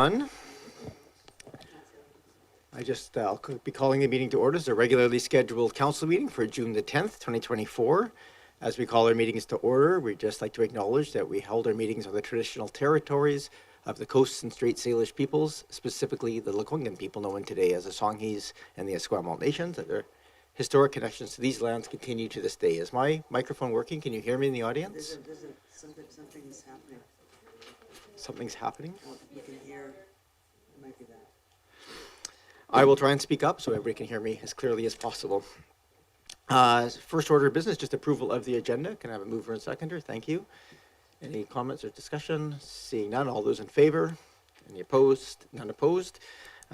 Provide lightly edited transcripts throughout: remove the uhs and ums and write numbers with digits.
I'll be calling the meeting to order as a regularly scheduled council meeting for June the 10th, 2024. As we call our meetings to order, we'd just like to acknowledge that we held our meetings on the traditional territories of the Coast and Strait Salish peoples, specifically the Lekwungen people known today as the Songhees and the Esquimalt nations. That their historic connections to these lands continue to this day. Is my microphone working? Can you hear me in the audience? Something's happening. Something's happening? Well, you can hear, it might be that. I will try and speak up so everybody can hear me as clearly as possible. First order of business, just approval of the agenda. Can I have a mover and seconder? Thank you. Any comments or discussion? Seeing none, all those in favor? Any opposed? None opposed.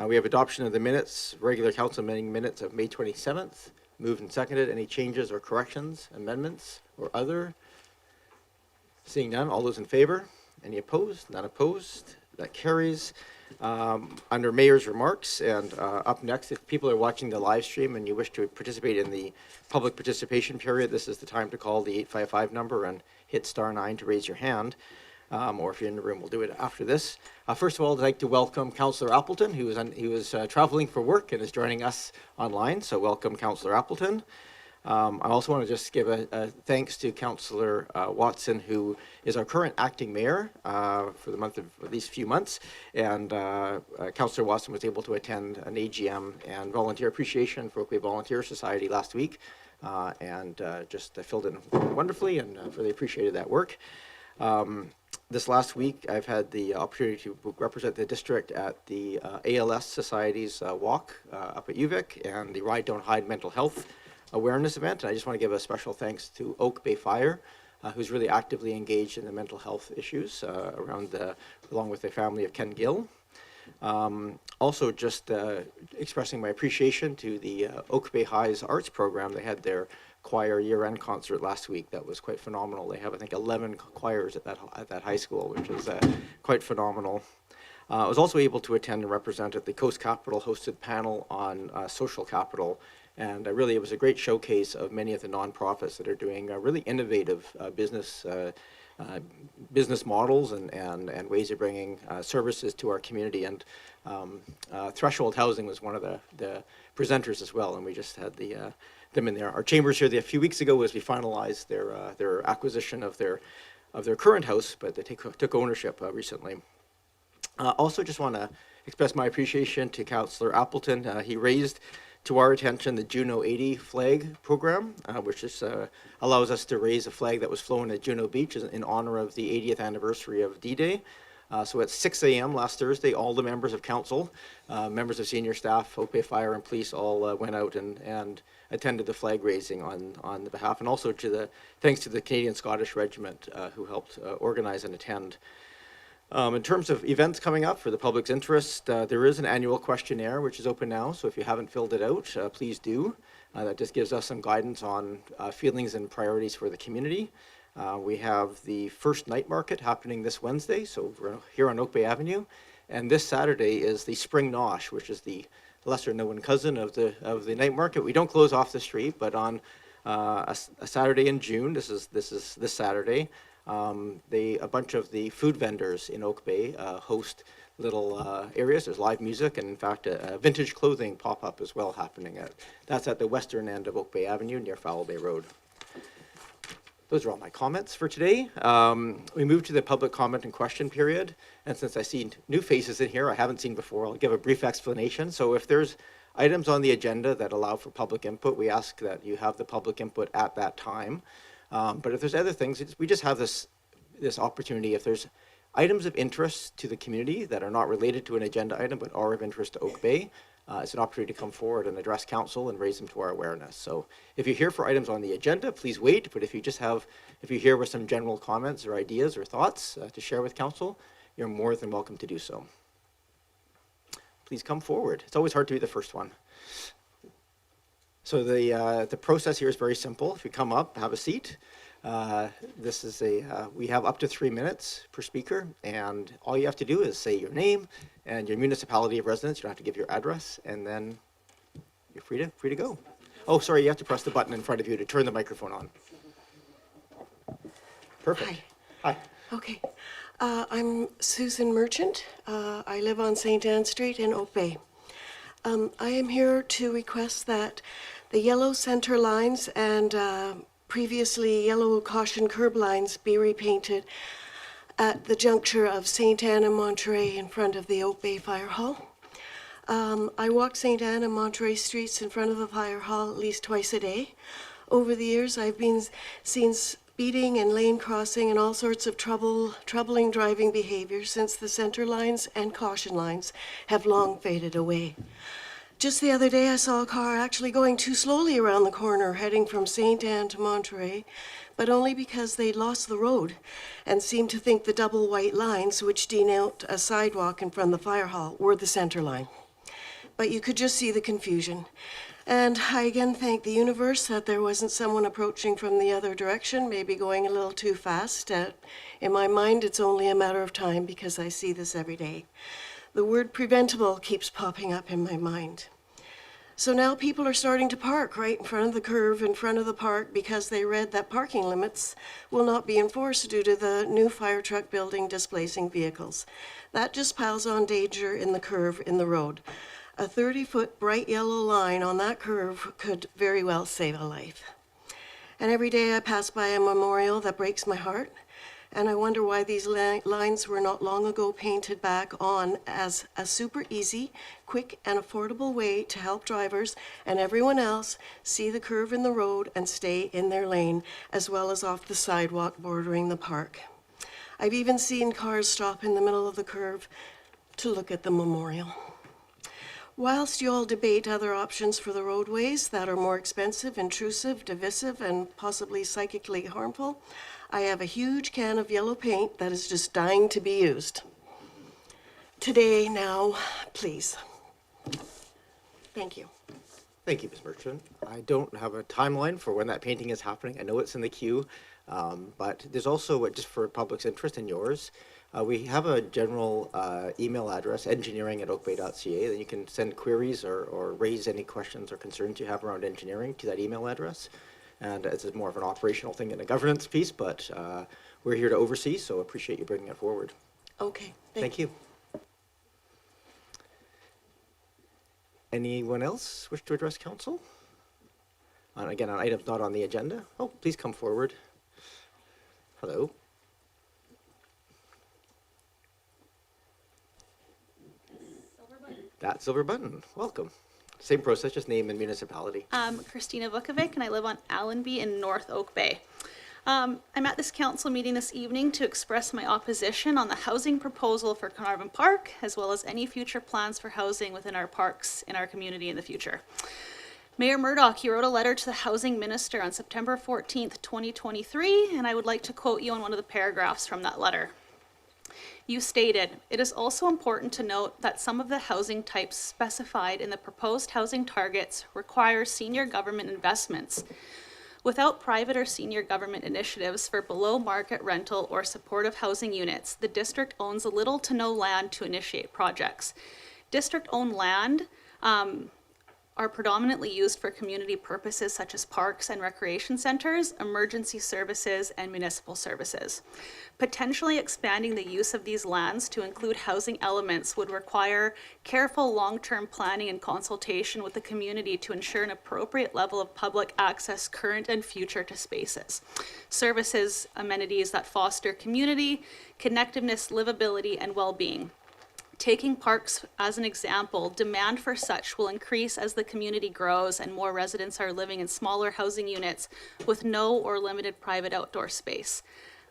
We have adoption of the minutes, regular council meeting minutes of May 27th. Moved and seconded. Any changes or corrections, amendments, or other? Seeing none, all those in favor? Any opposed? None opposed. That carries. Under Mayor's remarks, and up next, if people are watching the live stream and you wish to participate in the public participation period, this is the time to call the 855 number and hit *9 to raise your hand. Or if you're in the room, we'll do it after this. First of all, I'd like to welcome Councillor Appleton, who is traveling for work and is joining us online. So welcome, Councillor Appleton. I also want to just give a thanks to Councillor Watson, who is our current acting mayor for the month of these few months. And Councillor Watson was able to attend an AGM and volunteer appreciation for Oak Bay Volunteer Society last week, and just filled in wonderfully, and really appreciated that work. This last week, I've had the opportunity to represent the district at the ALS Society's walk up at UVic and the Ride Don't Hide mental health awareness event. And I just want to give a special thanks to Oak Bay Fire, who's really actively engaged in the mental health issues along with the family of Ken Gill. Also, just expressing my appreciation to the Oak Bay High's arts program. They had their choir year-end concert last week. That was quite phenomenal. They have, I think, 11 choirs at that high school, which is quite phenomenal. I was also able to attend and represent at the Coast Capital hosted panel on social capital. And really, it was a great showcase of many of the nonprofits that are doing really innovative business models and ways of bringing services to our community. And Threshold Housing was one of the presenters as well, and we just had them in there. Our chambers here a few weeks ago as we finalized their acquisition of their current house, but they took ownership recently. Also, just want to express my appreciation to Councillor Appleton. He raised to our attention the Juno 80 flag program, which allows us to raise a flag that was flown at Juno Beach in honor of the 80th anniversary of D-Day. So at 6 a.m. last Thursday, all the members of council, members of senior staff, Oak Bay Fire and police all went out and attended the flag raising on the behalf, and also thanks to the Canadian Scottish Regiment who helped organize and attend. In terms of events coming up for the public's interest, there is an annual questionnaire which is open now, so if you haven't filled it out, please do. That just gives us some guidance on feelings and priorities for the community. We have the first night market happening this Wednesday, so we're here on Oak Bay Avenue, and this Saturday is the Spring Nosh, which is the lesser-known cousin of the night market. We don't close off the street, but on a Saturday in June, this is this Saturday. A bunch of the food vendors in Oak Bay host little areas. There's live music, and in fact a vintage clothing pop-up as well happening. That's at the western end of Oak Bay Avenue near Fowl Bay Road. Those are all my comments for today. We move to the public comment and question period, and since I see new faces in here I haven't seen before, I'll give a brief explanation. So if there's items on the agenda that allow for public input, we ask that you have the public input at that time. But if there's other things, we just have this opportunity. If there's items of interest to the community that are not related to an agenda item but are of interest to Oak Bay, it's an opportunity to come forward and address council and raise them to our awareness. So if you're here for items on the agenda, please wait. But if you're here with some general comments or ideas or thoughts to share with council, you're more than welcome to do so. Please come forward. It's always hard to be the first one. So the process here is very simple. If you come up, have a seat. We have up to 3 minutes per speaker, and all you have to do is say your name and your municipality of residence. You don't have to give your address, and then you're free to go. Oh, sorry, you have to press the button in front of you to turn the microphone on. Perfect. Hi. Okay. I'm Susan Merchant. I live on St. Anne Street in Oak Bay. I am here to request that the yellow center lines and previously yellow caution curb lines be repainted at the juncture of St. Anne and Monterey in front of the Oak Bay Fire Hall. I walk St. Anne and Monterey streets in front of the fire hall at least twice a day. Over the years, I've been seen speeding and lane crossing and all sorts of troubling driving behavior since the center lines and caution lines have long faded away. Just the other day, I saw a car actually going too slowly around the corner heading from St. Anne to Monterey, but only because they'd lost the road and seemed to think the double white lines, which denote a sidewalk in front of the fire hall, were the center line. But you could just see the confusion. And I again thank the universe that there wasn't someone approaching from the other direction, maybe going a little too fast. In my mind, it's only a matter of time because I see this every day. The word preventable keeps popping up in my mind. So now people are starting to park right in front of the curve in front of the park because they read that parking limits will not be enforced due to the new fire truck building displacing vehicles. That just piles on danger in the curve in the road. A 30-foot bright yellow line on that curve could very well save a life. And every day I pass by a memorial that breaks my heart, and I wonder why these lines were not long ago painted back on as a super easy, quick, and affordable way to help drivers and everyone else see the curve in the road and stay in their lane, as well as off the sidewalk bordering the park. I've even seen cars stop in the middle of the curve to look at the memorial. Whilst you all debate other options for the roadways that are more expensive, intrusive, divisive, and possibly psychically harmful, I have a huge can of yellow paint that is just dying to be used. Today, now, please. Thank you. Thank you, Ms. Merchant. I don't have a timeline for when that painting is happening. I know it's in the queue, but there's also, just for public's interest and yours, we have a general email address, engineering@oakbay.ca, that you can send queries or raise any questions or concerns you have around engineering to that email address. And this is more of an operational thing than a governance piece, but we're here to oversee, so appreciate you bringing it forward. Okay, Thank you. Anyone else wish to address council? Again, on items not on the agenda. Oh, please come forward. Hello. That silver button. Welcome. Same process, just name and municipality. Christina Vukovic, and I live on Allenby in North Oak Bay. I'm at this council meeting this evening to express my opposition on the housing proposal for Carnarvon Park, as well as any future plans for housing within our parks in our community in the future. Mayor Murdoch, you wrote a letter to the housing minister on September 14th, 2023, and I would like to quote you on one of the paragraphs from that letter. You stated, "It is also important to note that some of the housing types specified in the proposed housing targets require senior government investments. Without private or senior government initiatives for below-market rental or supportive housing units, the district owns little to no land to initiate projects. District-owned land are predominantly used for community purposes such as parks and recreation centers, emergency services, and municipal services. Potentially expanding the use of these lands to include housing elements would require careful long-term planning and consultation with the community to ensure an appropriate level of public access current and future to spaces, services, amenities that foster community, connectiveness, livability, and well-being. Taking parks as an example, demand for such will increase as the community grows and more residents are living in smaller housing units with no or limited private outdoor space.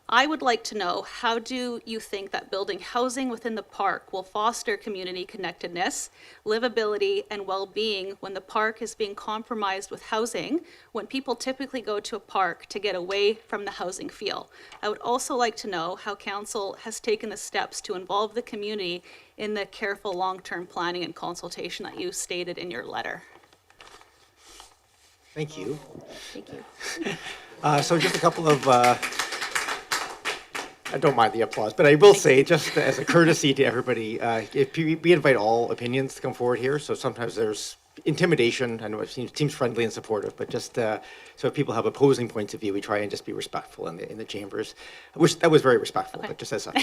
I would like to know, how do you think that building housing within the park will foster community connectedness, livability, and well-being when the park is being compromised with housing, when people typically go to a park to get away from the housing feel? I would also like to know how council has taken the steps to involve the community in the careful long-term planning and consultation that you stated in your letter. Thank you. Thank you. So just a couple of, I don't mind the applause, but I will say, just as a courtesy to everybody, we invite all opinions to come forward here. So sometimes there's intimidation. I know it seems friendly and supportive, but just so if people have opposing points of view, we try and just be respectful in the chambers. I wish that was very respectful, but just as such.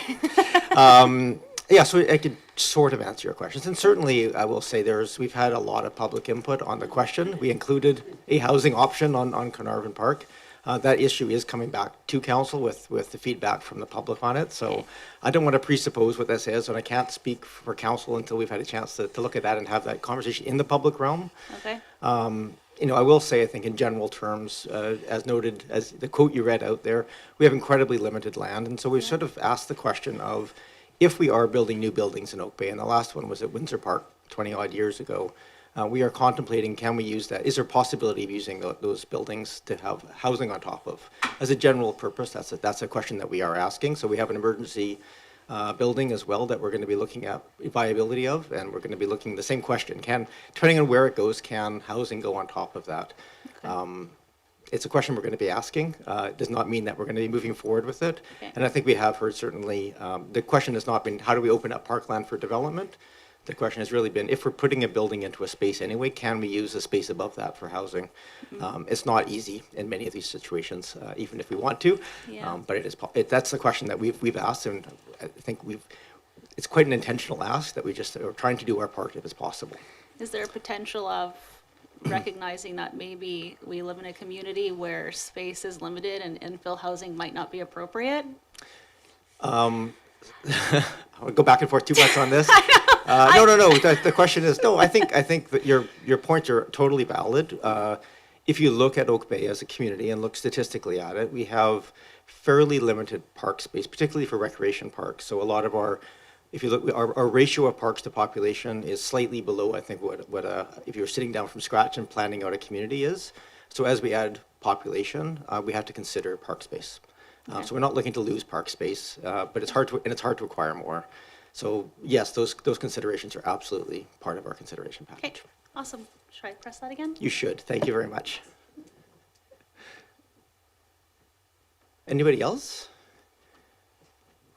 Yeah, so I could sort of answer your questions, and certainly I will say we've had a lot of public input on the question. We included a housing option on Carnarvon Park. That issue is coming back to council with the feedback from the public on it. So I don't want to presuppose what this is, and I can't speak for council until we've had a chance to look at that and have that conversation in the public realm. Okay. You know, I will say, I think in general terms, as noted, as the quote you read out there, we have incredibly limited land. And so we've sort of asked the question of, if we are building new buildings in Oak Bay, and the last one was at Windsor Park 20 odd years ago, we are contemplating, can we use that? Is there a possibility of using those buildings to have housing on top of? As a general purpose, that's a question that we are asking. So we have an emergency building as well that we're going to be looking at viability of, and we're going to be looking the same question. Depending on where it goes, can housing go on top of that? It's a question we're going to be asking. It does not mean that we're going to be moving forward with it. Okay. And I think we have heard certainly, the question has not been, how do we open up parkland for development? The question has really been, if we're putting a building into a space anyway, can we use the space above that for housing? It's not easy in many of these situations, even if we want to. Yeah. But that's the question that we've asked, and I think it's quite an intentional ask that we just are trying to do our part if it's possible. Is there a potential of recognizing that maybe we live in a community where space is limited and infill housing might not be appropriate? I'll go back and forth too much on this. No. The question is, no, I think that your points are totally valid. If you look at Oak Bay as a community and look statistically at it, we have fairly limited park space, particularly for recreation parks. So a lot of if you look, our ratio of parks to population is slightly below, I think, what if you're sitting down from scratch and planning out a community is. So as we add population, we have to consider park space. So we're not looking to lose park space, but it's hard to acquire more. So yes, those considerations are absolutely part of our consideration Okay, package. awesome. Should I press that again? You should. Thank you very much. Anybody else?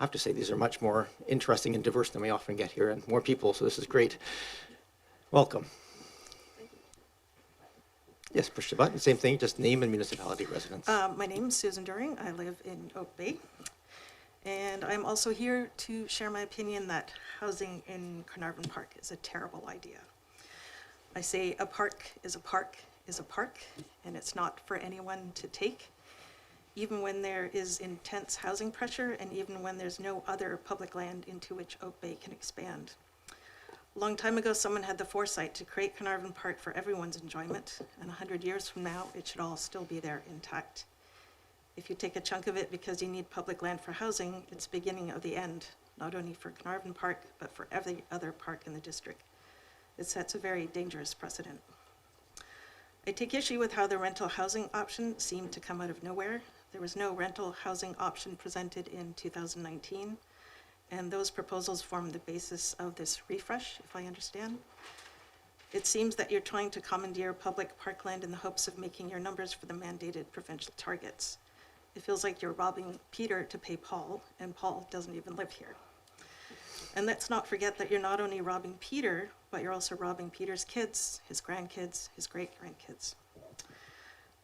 I have to say these are much more interesting and diverse than we often get here, and more people, so this is great. Welcome. Yes, push the button. Same thing, just name and municipality residence. My name is Susan During. I live in Oak Bay. And I'm also here to share my opinion that housing in Carnarvon Park is a terrible idea. I say a park is a park is a park, and it's not for anyone to take, even when there is intense housing pressure and even when there's no other public land into which Oak Bay can expand. A long time ago, someone had the foresight to create Carnarvon Park for everyone's enjoyment, and 100 years from now, it should all still be there intact. If you take a chunk of it because you need public land for housing, it's the beginning of the end, not only for Carnarvon Park, but for every other park in the district. It sets a very dangerous precedent. I take issue with how the rental housing option seemed to come out of nowhere. There was no rental housing option presented in 2019. And those proposals form the basis of this refresh, if I understand. It seems that you're trying to commandeer public parkland in the hopes of making your numbers for the mandated provincial targets. It feels like you're robbing Peter to pay Paul, and Paul doesn't even live here. And let's not forget that you're not only robbing Peter, but you're also robbing Peter's kids, his grandkids, his great-grandkids.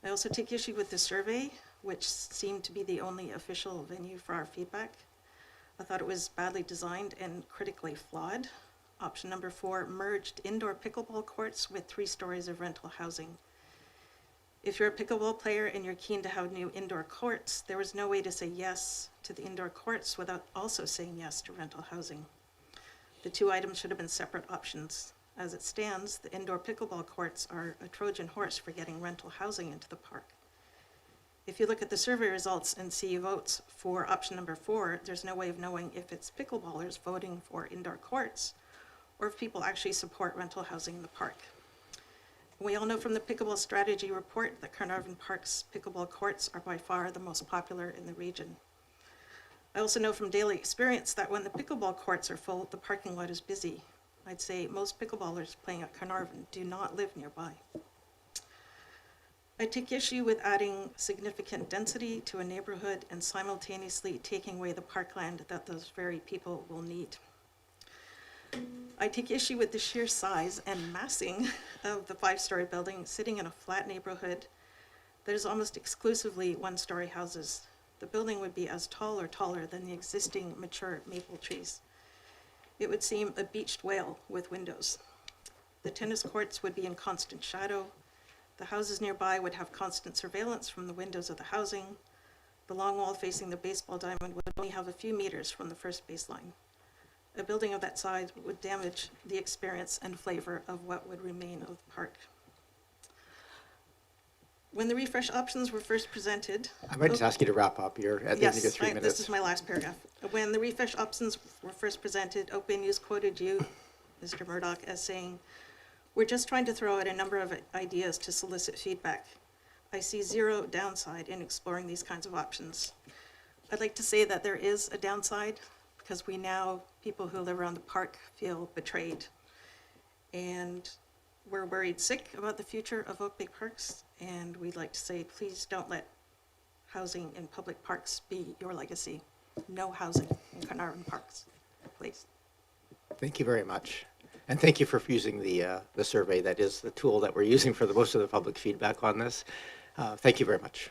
I also take issue with the survey, which seemed to be the only official venue for our feedback. I thought it was badly designed and critically flawed. Option number 4 merged indoor pickleball courts with 3 stories of rental housing. If you're a pickleball player and you're keen to have new indoor courts, there was no way to say yes to the indoor courts without also saying yes to rental housing. The 2 items should have been separate options. As it stands, the indoor pickleball courts are a Trojan horse for getting rental housing into the park. If you look at the survey results and see votes for option number 4, there's no way of knowing if it's pickleballers voting for indoor courts or if people actually support rental housing in the park. We all know from the Pickleball Strategy Report that Carnarvon Park's pickleball courts are by far the most popular in the region. I also know from daily experience that when the pickleball courts are full, the parking lot is busy. I'd say most pickleballers playing at Carnarvon do not live nearby. I take issue with adding significant density to a neighborhood and simultaneously taking away the parkland that those very people will need. I take issue with the sheer size and massing of the 5-story building sitting in a flat neighborhood that is almost exclusively 1-story houses. The building would be as tall or taller than the existing mature maple trees. It would seem a beached whale with windows. The tennis courts would be in constant shadow. The houses nearby would have constant surveillance from the windows of the housing. The long wall facing the baseball diamond would only have a few meters from the first baseline. A building of that size would damage the experience and flavor of what would remain of the park. When the refresh options were first presented. I might just ask you to wrap up. You're at the end of your Yes, 3 minutes. this is my last paragraph. When the refresh options were first presented, Oak Bay News quoted you, Mr. Murdoch, as saying, "We're just trying to throw out a number of ideas to solicit feedback. I see zero downside in exploring these kinds of options." I'd like to say that there is a downside because we now, people who live around the park, feel betrayed. And we're worried sick about the future of Oak Bay Parks, and we'd like to say, please don't let housing in public parks be your legacy. No housing in Carnarvon Parks, please. Thank you very much. And thank you for using the survey. That is the tool that we're using for most of the public feedback on this. Thank you very much.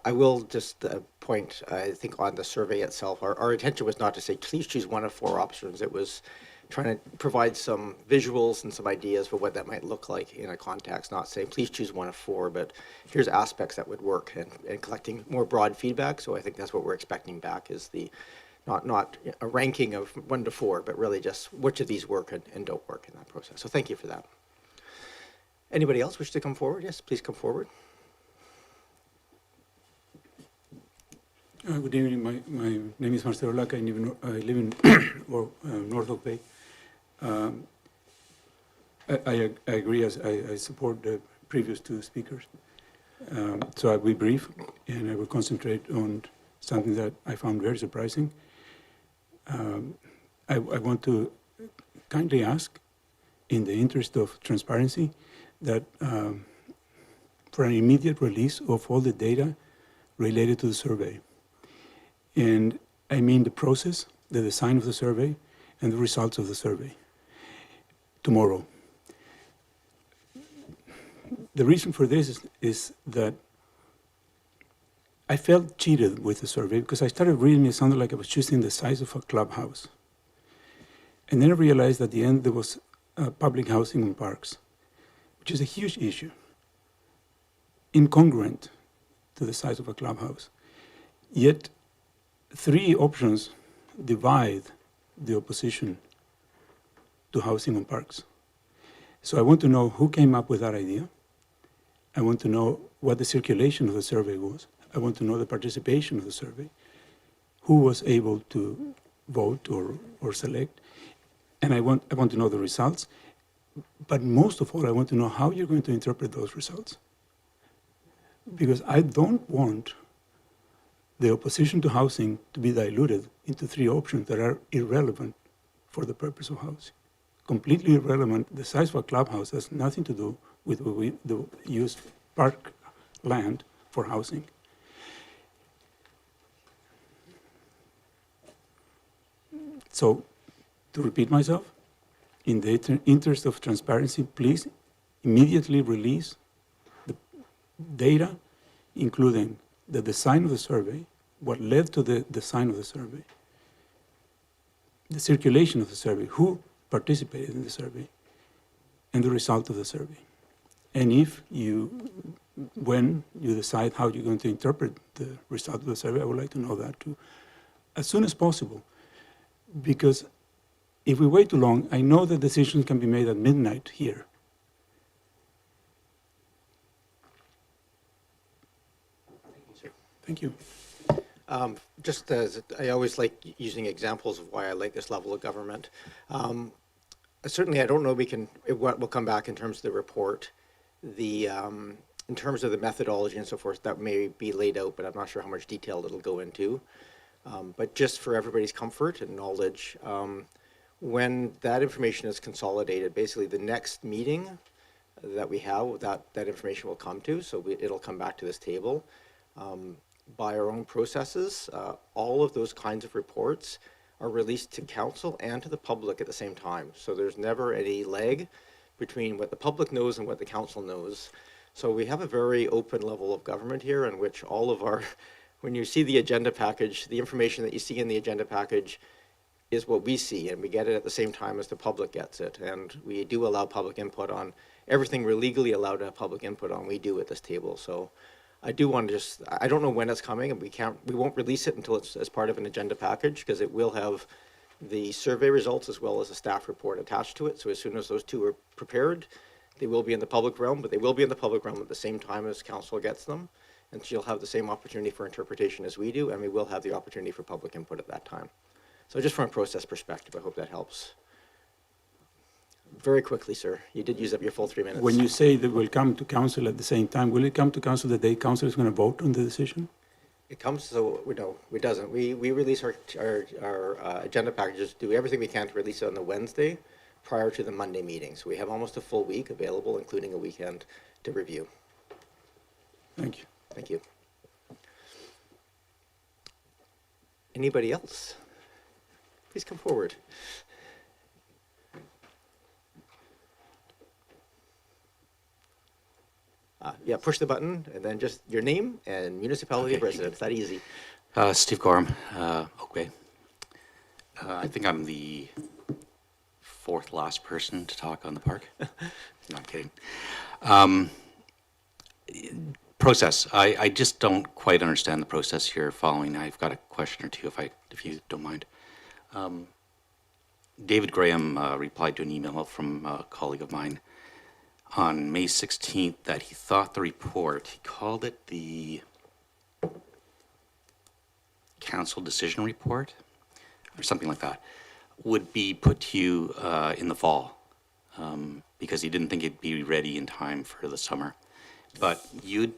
I will just point, I think, on the survey itself. Our intention was not to say, please choose one of 4 options. It was trying to provide some visuals and some ideas for what that might look like in a context, not saying, please choose one of 4, but here's aspects that would work, and collecting more broad feedback. So I think that's what we're expecting back, is the not a ranking of 1 to 4, but really just which of these work and don't work in that process. So thank you for that. Anybody else wish to come forward? Yes, please come forward. Good evening. My name is Marcelo Laca. I live in North Oak Bay. I agree. I support the previous 2 speakers. So I'll be brief, and I will concentrate on something that I found very surprising. I want to kindly ask, in the interest of transparency, that for an immediate release of all the data related to the survey. And I mean the process, the design of the survey, and the results of the survey tomorrow. The reason for this is that I felt cheated with the survey because I started reading, it sounded like I was choosing the size of a clubhouse. And then I realized at the end there was public housing in parks, which is a huge issue, incongruent to the size of a clubhouse. Yet 3 options divide the opposition to housing on parks. So I want to know who came up with that idea. I want to know what the circulation of the survey was. I want to know the participation of the survey, who was able to vote or select, and I want to know the results. But most of all, I want to know how you're going to interpret those results. Because I don't want the opposition to housing to be diluted into 3 options that are irrelevant for the purpose of housing. Completely irrelevant. The size of a clubhouse has nothing to do with the use park land for housing. So, to repeat myself, in the interest of transparency, please immediately release the data, including the design of the survey, what led to the design of the survey, the circulation of the survey, who participated in the survey, and the result of the survey. And when you decide how you're going to interpret the result of the survey, I would like to know that too, as soon as possible. Because if we wait too long, I know that decisions can be made at midnight here. Thank you. Just as I always like using examples of why I like this level of government. Certainly, I don't know what will come back in terms of the report. In terms of the methodology and so forth, that may be laid out, but I'm not sure how much detail it'll go into. But just for everybody's comfort and knowledge, when that information is consolidated, basically the next meeting that we have, that information will come to, so it'll come back to this table. By our own processes, all of those kinds of reports are released to council and to the public at the same time. So there's never any lag between what the public knows and what the council knows. So we have a very open level of government here in which all of our, when you see the agenda package, the information that you see in the agenda package is what we see, and we get it at the same time as the public gets it. And we do allow public input on everything we're legally allowed to have public input on, we do at this table. So I do want to just, I don't know when it's coming, and we won't release it until it's as part of an agenda package, because it will have the survey results as well as a staff report attached to it. So as soon as those two are prepared, they will be in the public realm, but they will be in the public realm at the same time as council gets them. And she'll have the same opportunity for interpretation as we do, and we will have the opportunity for public input at that time. So just from a process perspective, I hope that helps. Very quickly, sir. You did use up your full 3 minutes. When you say that will come to council at the same time, will it come to council the day council is going to vote on the decision? It comes, so, no, it doesn't. We release our agenda packages, do everything we can to release it on the Wednesday prior to the Monday meeting. So we have almost a full week available, including a weekend, to review. Thank you. Thank you. Anybody else? Please come forward. Yeah, push the button and then just your name and municipality of residence. That easy. Steve Gorham, Oak Bay. I think I'm the fourth last person to talk on the park. No, I'm kidding. Process. I just don't quite understand the process here following. I've got a question or two if you don't mind. David Graham replied to an email from a colleague of mine on May 16th that he thought the report, he called it the council decision report or something like that, would be put to you in the fall because he didn't think it'd be ready in time for the summer. But you'd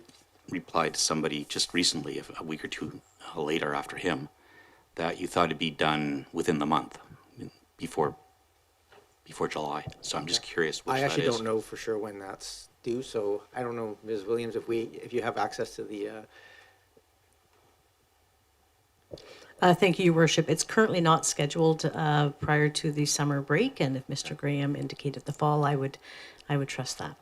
replied to somebody just recently, a week or two later after him, that you thought it'd be done within the month, before July. So I'm just curious which I that actually is. don't know for sure when that's due, so I don't know, Ms. Williams, if you have access to the, Thank you, Your Worship. It's currently not scheduled prior to the summer break, and if Mr. Graham indicated the fall, I would trust that.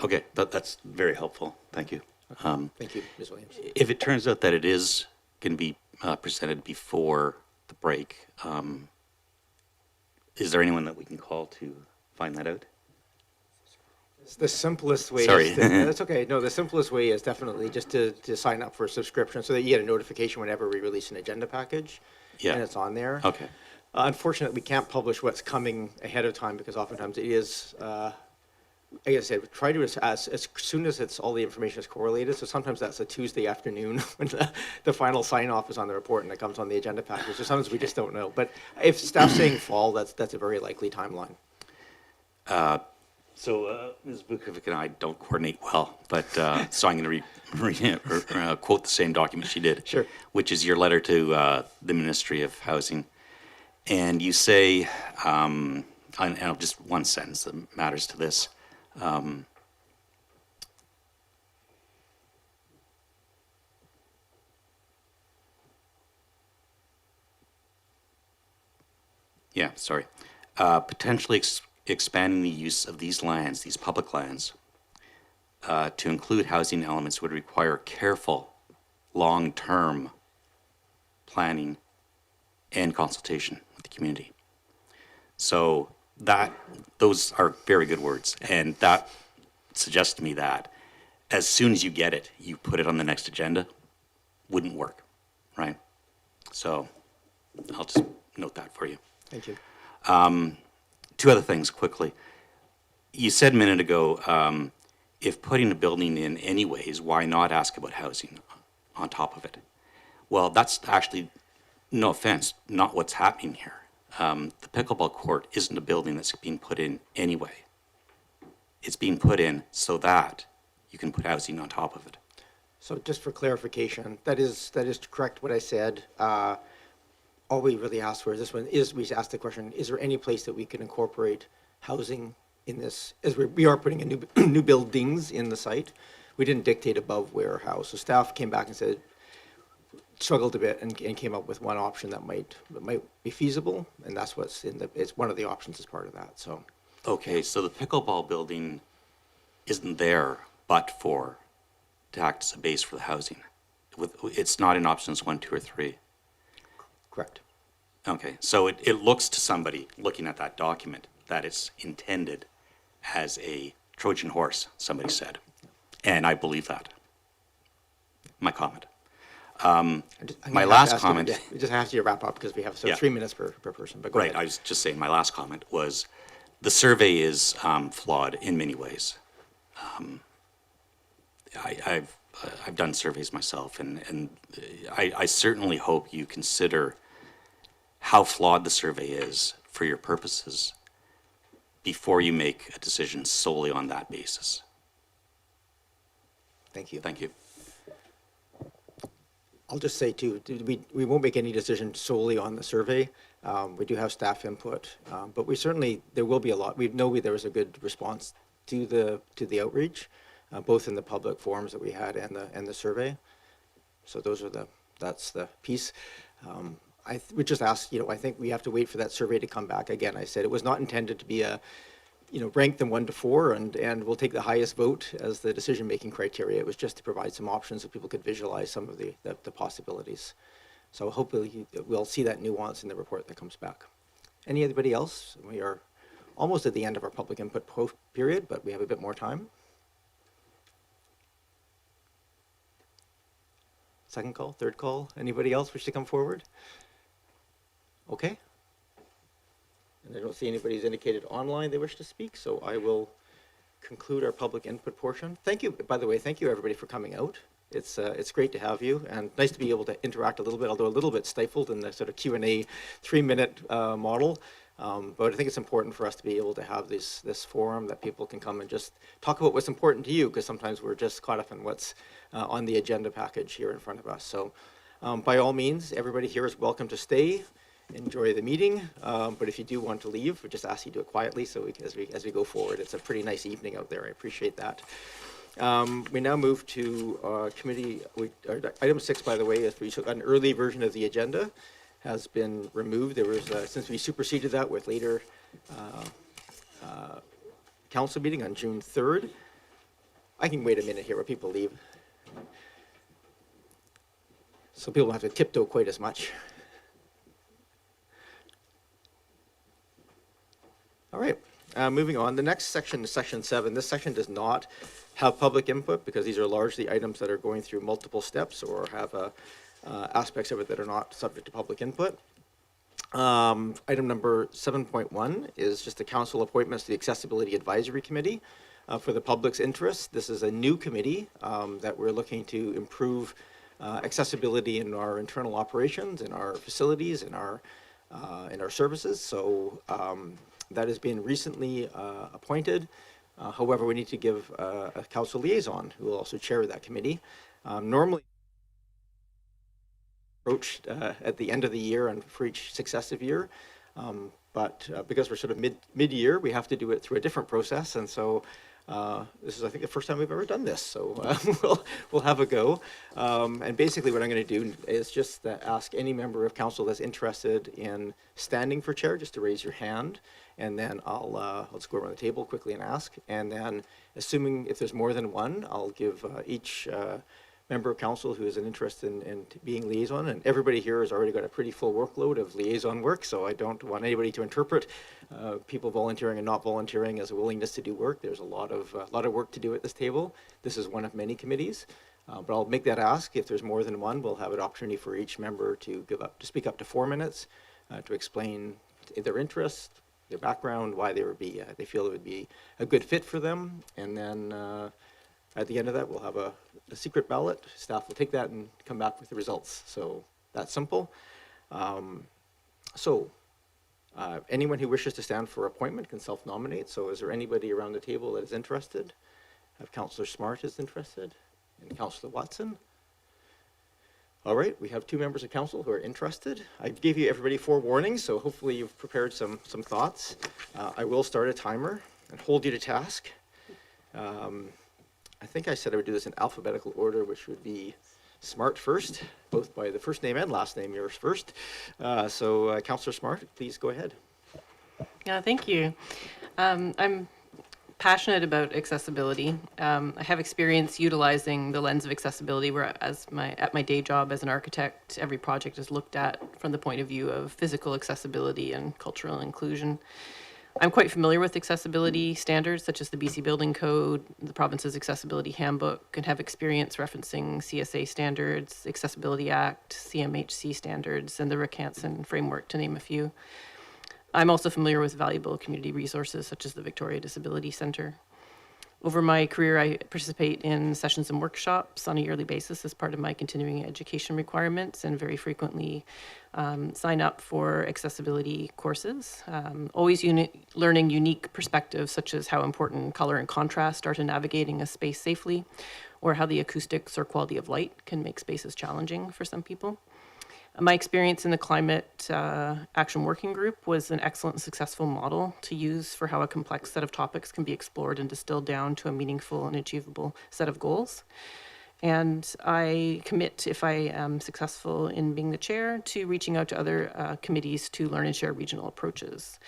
Okay, that's very helpful. Thank you. thank you, Ms. Williams. If it turns out that it is going to be presented before the break, is there anyone that we can call to find that out? The simplest way Sorry. is that's okay. No, the simplest way is definitely just to sign up for a subscription so that you get a notification whenever we release an agenda package. Yeah. And it's on there. Okay. Unfortunately, we can't publish what's coming ahead of time because oftentimes it is, like I said, we try to as soon as it's all the information is correlated. So sometimes that's a Tuesday afternoon when the final sign off is on the report and it comes on the agenda package. So sometimes we just don't know. But if staff's saying fall, that's a very likely timeline. So Ms. Vukovic and I don't coordinate well, but so I'm going to quote the same document she did, Sure. which is your letter to the Ministry of Housing. And you say, and just one sentence that matters to this. Yeah, sorry. Potentially expanding the use of these lands, these public lands, to include housing elements would require careful, long-term planning and consultation with the community. So those are very good words, and that suggests to me that as soon as you get it, you put it on the next agenda, wouldn't work, right? So I'll just note that for you. Thank you. Two other things quickly. You said a minute ago, if putting a building in anyways, why not ask about housing on top of it? Well, that's actually, no offense, not what's happening here. The pickleball court isn't a building that's being put in anyway. It's being put in so that you can put housing on top of it. So just for clarification, that is correct what I said. All we really asked for is this one is we asked the question: is there any place that we can incorporate housing in this? As we are putting a new buildings in the site, we didn't dictate above where or how. So staff came back and said, struggled a bit and came up with one option that might be feasible, and that's what's it's one of the options as part of that. So Okay, so the pickleball building isn't there but for, to act as a base for the housing. It's not in options 1, 2, or 3. correct. Okay, so it looks to somebody looking at that document that it's intended as a Trojan horse, somebody said. And I believe that. My comment. I'm My gonna have last to ask you- comment- yeah, we just have to wrap up because we have Yeah. 3 minutes per person. But go Right, ahead. I was just saying, my last comment was, the survey is flawed in many ways. I've done surveys myself, and I certainly hope you consider how flawed the survey is for your purposes before you make a decision solely on that basis. Thank you. Thank you. I'll just say too, we won't make any decision solely on the survey. We do have staff input, but there will be a lot. We know there was a good response to the outreach, both in the public forums that we had and the survey. So that's the piece. I would just ask, I think we have to wait for that survey to come back. Again, I said it was not intended to be rank them 1 to 4, and we'll take the highest vote as the decision-making criteria. It was just to provide some options so people could visualize some of the possibilities. So hopefully we'll see that nuance in the report that comes back. Anybody else? We are almost at the end of our public input period, but we have a bit more time. Second call, third call. Anybody else wish to come forward? Okay. And I don't see anybody who's indicated online they wish to speak, so I will conclude our public input portion. Thank you, by the way, thank you everybody for coming out. It's great to have you, and nice to be able to interact a little bit, although a little bit stifled in the sort of Q&A 3-minute model. But I think it's important for us to be able to have this forum that people can come and just talk about what's important to you, because sometimes we're just caught up in what's on the agenda package here in front of us. So by all means, everybody here is welcome to stay, enjoy the meeting. But if you do want to leave, we just ask you to do it quietly so as we go forward. It's a pretty nice evening out there. I appreciate that. We now move to committee, item 6, by the way, is we took an early version of the agenda has been removed. There was, since we superseded that with later council meeting on June 3rd. I can wait a minute here while people leave. So people don't have to tiptoe quite as much. All right, moving on. The next section is section 7. This section does not have public input because these are largely items that are going through multiple steps or have aspects of it that are not subject to public input. Item number 7.1 is just the council appointments to the Accessibility Advisory Committee for the public's interest. This is a new committee that we're looking to improve accessibility in our internal operations, in our facilities, in our services. So that has been recently appointed. However, we need to give a council liaison who will also chair that committee. Normally approached at the end of the year and for each successive year. But because we're sort of mid-year, we have to do it through a different process. And so this is, I think, the first time we've ever done this. So we'll have a go. And basically what I'm going to do is just ask any member of council that's interested in standing for chair just to raise your hand. And then let's go around the table quickly and ask. And then assuming if there's more than one, I'll give each member of council who has an interest in being liaison, and everybody here has already got a pretty full workload of liaison work, so I don't want anybody to interpret people volunteering and not volunteering as a willingness to do work. There's a lot of work to do at this table. This is one of many committees, but I'll make that ask. If there's more than one, we'll have an opportunity for each member to speak up to 4 minutes to explain their interest, their background, why they feel it would be a good fit for them, and then at the end of that, we'll have a secret ballot. Staff will take that and come back with the results. So that's simple. Anyone who wishes to stand for appointment can self-nominate. So is there anybody around the table that is interested? Have Councillor Smart is interested and Councillor Watson. All right, we have 2 members of council who are interested. I gave you everybody forewarnings, so hopefully you've prepared some thoughts. I will start a timer and hold you to task. I think I said I would do this in alphabetical order, which would be Smart first, both by the first name and last name, yours first. So Councillor Smart, please go ahead. Yeah, thank you. I'm passionate about accessibility. I have experience utilizing the lens of accessibility where at my day job as an architect, every project is looked at from the point of view of physical accessibility and cultural inclusion. I'm quite familiar with accessibility standards such as the BC Building Code, the province's Accessibility Handbook, and have experience referencing CSA standards, Accessibility Act, CMHC standards, and the Rick-Hansen framework, to name a few. I'm also familiar with valuable community resources such as the Victoria Disability Centre. Over my career, I participate in sessions and workshops on a yearly basis as part of my continuing education requirements, and very frequently sign up for accessibility courses. Always learning unique perspectives such as how important color and contrast are to navigating a space safely, or how the acoustics or quality of light can make spaces challenging for some people. My experience in the Climate Action Working Group was an excellent and successful model to use for how a complex set of topics can be explored and distilled down to a meaningful and achievable set of goals. And I commit, if I am successful in being the chair, to reaching out to other committees to learn and share regional approaches,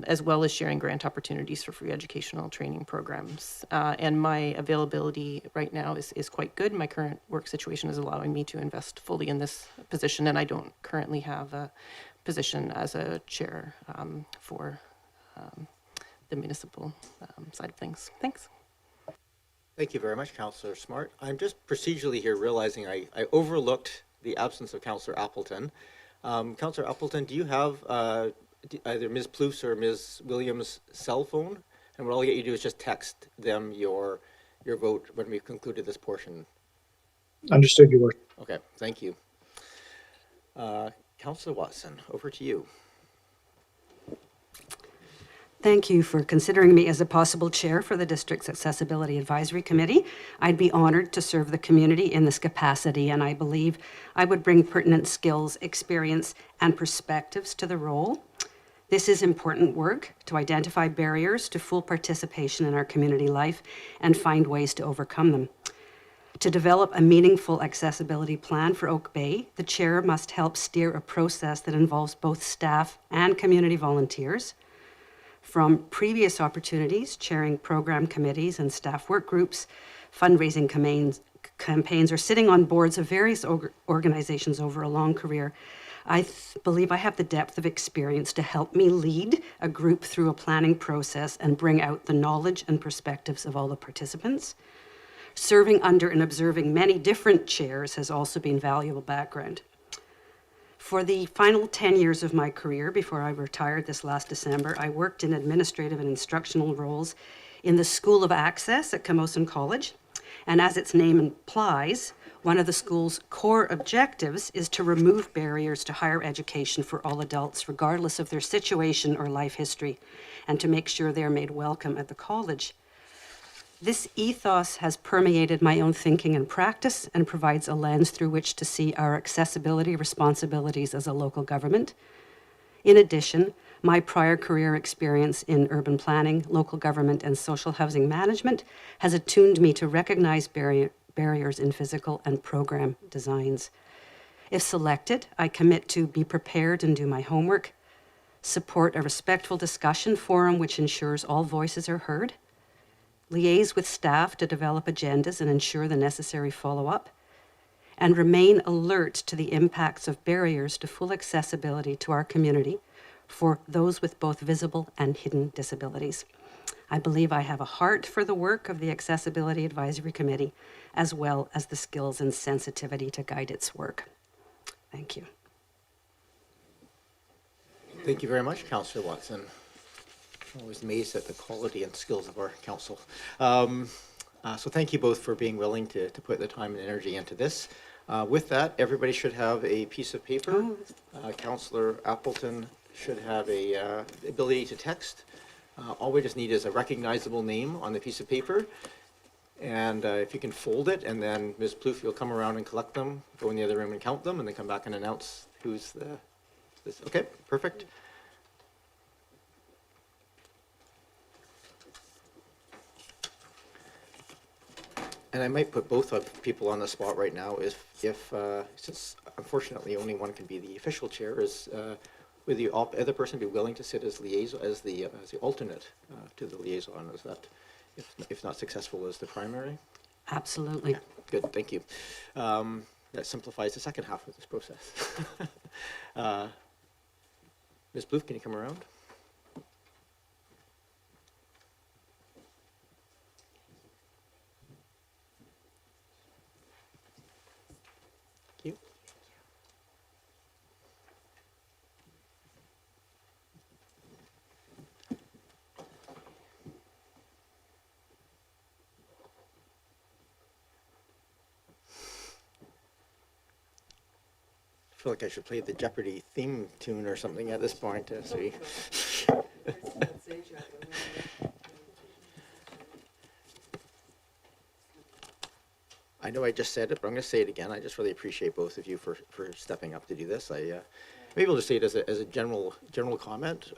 as well as sharing grant opportunities for free educational training programs. And my availability right now is quite good. My current work situation is allowing me to invest fully in this position, and I don't currently have a position as a chair for the municipal side of things. Thanks. Thank you very much, Councillor Smart. I'm just procedurally here realizing I overlooked the absence of Councillor Appleton. Councillor Appleton, do you have either Ms. Plouffe or Ms. Williams' cell phone? And what I'll get you to do is just text them your vote when we've concluded this portion. Understood, Your Worship. Okay, thank you. Councillor Watson, over to you. Thank you for considering me as a possible chair for the district's Accessibility Advisory Committee. I'd be honored to serve the community in this capacity, and I believe I would bring pertinent skills, experience, and perspectives to the role. This is important work to identify barriers to full participation in our community life and find ways to overcome them. To develop a meaningful accessibility plan for Oak Bay, the chair must help steer a process that involves both staff and community volunteers. From previous opportunities, chairing program committees and staff work groups, fundraising campaigns, or sitting on boards of various organizations over a long career, I believe I have the depth of experience to help me lead a group through a planning process and bring out the knowledge and perspectives of all the participants. Serving under and observing many different chairs has also been valuable background. For the final 10 years of my career, before I retired this last December, I worked in administrative and instructional roles in the School of Access at Camosun College. And as its name implies, one of the school's core objectives is to remove barriers to higher education for all adults, regardless of their situation or life history, and to make sure they are made welcome at the college. This ethos has permeated my own thinking and practice and provides a lens through which to see our accessibility responsibilities as a local government. In addition, my prior career experience in urban planning, local government, and social housing management has attuned me to recognize barriers in physical and program designs. If selected, I commit to be prepared and do my homework, support a respectful discussion forum which ensures all voices are heard, liaise with staff to develop agendas and ensure the necessary follow-up, and remain alert to the impacts of barriers to full accessibility to our community for those with both visible and hidden disabilities. I believe I have a heart for the work of the Accessibility Advisory Committee, as well as the skills and sensitivity to guide its work. Thank you. Thank you very much, Councillor Watson. I'm always amazed at the quality and skills of our council. So thank you both for being willing to put the time and energy into this. With that, everybody should have a piece of paper. Councillor Appleton should have a ability to text. All we just need is a recognizable name on the piece of paper. And if you can fold it, and then Ms. Plouffe, you'll come around and collect them, go in the other room and count them, and then come back and announce who's this. Okay, perfect. And I might put both of people on the spot right now, if since unfortunately only one can be the official chair, would the other person be willing to sit as liaison, as the alternate to the liaison? Is that, if not successful, as the primary? Absolutely. Good, thank you. That simplifies the second half of this process. Ms. Bluth, can you come around? Thank you. I feel like I should play the Jeopardy theme tune or something at this point to see. I know I just said it, but I'm going to say it again. I just really appreciate both of you for stepping up to do this. Maybe I'll just say it as a general comment.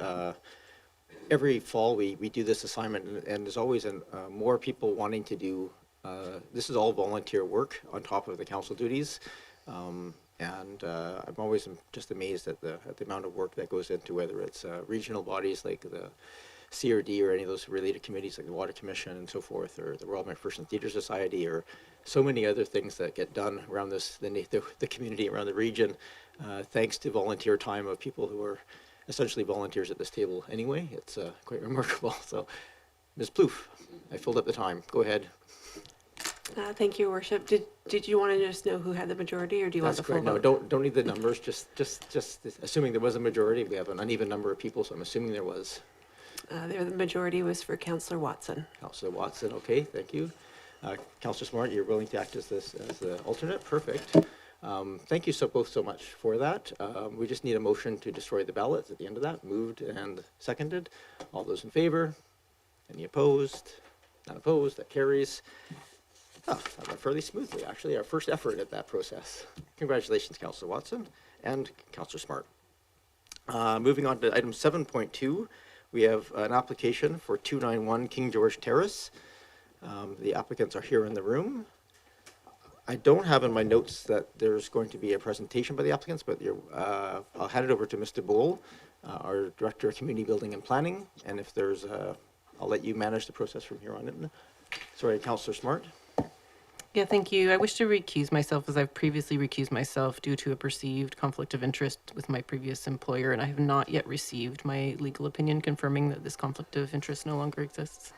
Every fall we do this assignment, and there's always more people wanting to do. This is all volunteer work on top of the council duties. And I'm always just amazed at the amount of work that goes into whether it's regional bodies like the CRD or any of those related committees like the Water Commission and so forth, or the Royal McPherson Theatre Society, or so many other things that get done around the community around the region, thanks to volunteer time of people who are essentially volunteers at this table anyway. It's quite remarkable. So, Ms. Plouffe, I filled up the time. Go ahead. Thank you, Worship. Did you want to just know who had the majority, or do you want the full No, vote? don't need the numbers. Just assuming there was a majority. We have an uneven number of people, so I'm assuming there was. The majority was for Councillor Watson. Councillor Watson, okay, thank you. Councillor Smart, you're willing to act as the alternate. Perfect. Thank you both so much for that. We just need a motion to destroy the ballots at the end of that. Moved and seconded. All those in favor? Any opposed? None opposed. That carries. Oh, that went fairly smoothly, actually. Our first effort at that process. Congratulations, Councillor Watson and Councillor Smart. Moving on to item 7.2, we have an application for 291 King George Terrace. The applicants are here in the room. I don't have in my notes that there's going to be a presentation by the applicants, but I'll hand it over to Mr. Bowl, our Director of Community Building and Planning, and if there's I'll let you manage the process from here on in. Sorry, Councillor Smart. Yeah, thank you. I wish to recuse myself as I've previously recused myself due to a perceived conflict of interest with my previous employer, and I have not yet received my legal opinion confirming that this conflict of interest no longer exists.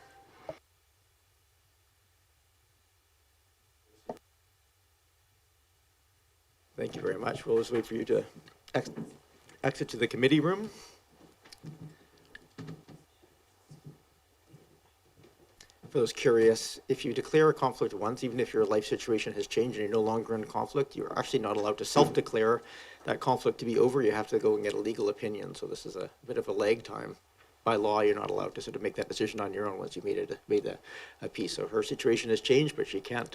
Thank you very much. We'll just wait for you to exit to the committee room. For those curious, if you declare a conflict once, even if your life situation has changed and you're no longer in conflict, you're actually not allowed to self-declare that conflict to be over. You have to go and get a legal opinion. So this is a bit of a lag time. By law, you're not allowed to sort of make that decision on your own once you made a piece. So her situation has changed, but she can't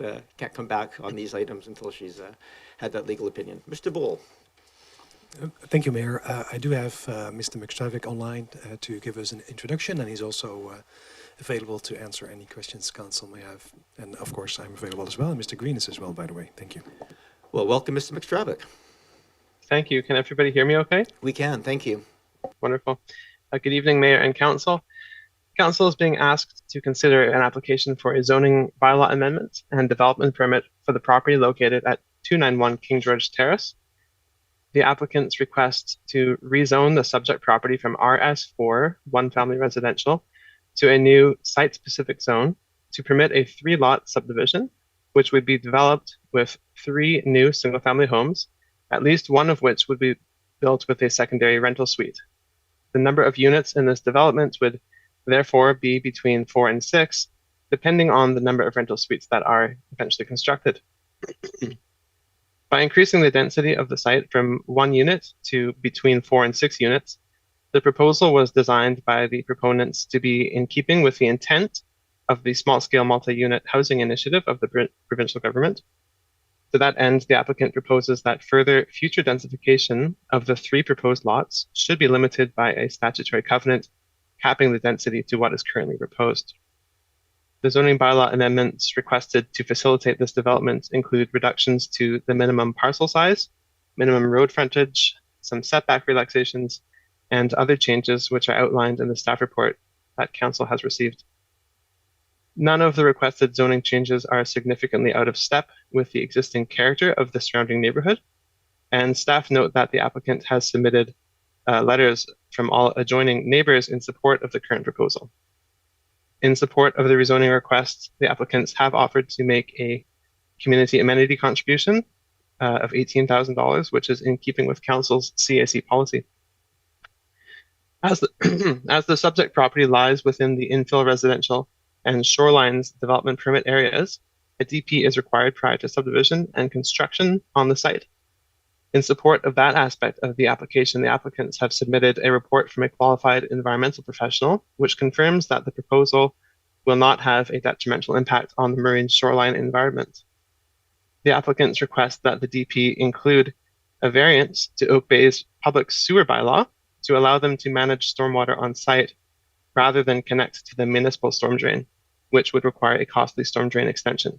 come back on these items until she's had that legal opinion. Mr. Bowl. Thank you, Mayor. I do have Mr. McStravick online to give us an introduction, and he's also available to answer any questions council may have. And of course, I'm available as well, and Mr. Green is as well, by the way. Thank you. Well, welcome, Mr. McStravick. Thank you. Can everybody hear me okay? We can, thank you. Wonderful. Good evening, Mayor and Council. Council is being asked to consider an application for a zoning bylaw amendment and development permit for the property located at 291 King George Terrace. The applicants request to rezone the subject property from RS4, one family residential, to a new site-specific zone to permit a 3-lot subdivision, which would be developed with 3 new single-family homes, at least one of which would be built with a secondary rental suite. The number of units in this development would therefore be between 4 and 6, depending on the number of rental suites that are eventually constructed. By increasing the density of the site from 1 unit to between 4 and 6 units, the proposal was designed by the proponents to be in keeping with the intent of the small-scale multi-unit housing initiative of the provincial government. To that end, the applicant proposes that further future densification of the 3 proposed lots should be limited by a statutory covenant capping the density to what is currently proposed. The zoning bylaw amendments requested to facilitate this development include reductions to the minimum parcel size, minimum road frontage, some setback relaxations, and other changes which are outlined in the staff report that Council has received. None of the requested zoning changes are significantly out of step with the existing character of the surrounding neighborhood, and staff note that the applicant has submitted letters from all adjoining neighbors in support of the current proposal. In support of the rezoning request, the applicants have offered to make a community amenity contribution of $18,000, which is in keeping with Council's CAC policy. As the subject property lies within the infill residential and shorelines development permit areas, a DP is required prior to subdivision and construction on the site. In support of that aspect of the application, the applicants have submitted a report from a qualified environmental professional, which confirms that the proposal will not have a detrimental impact on the marine shoreline environment. The applicants request that the DP include a variance to Oak Bay's public sewer bylaw to allow them to manage stormwater on site rather than connect to the municipal storm drain, which would require a costly storm drain extension.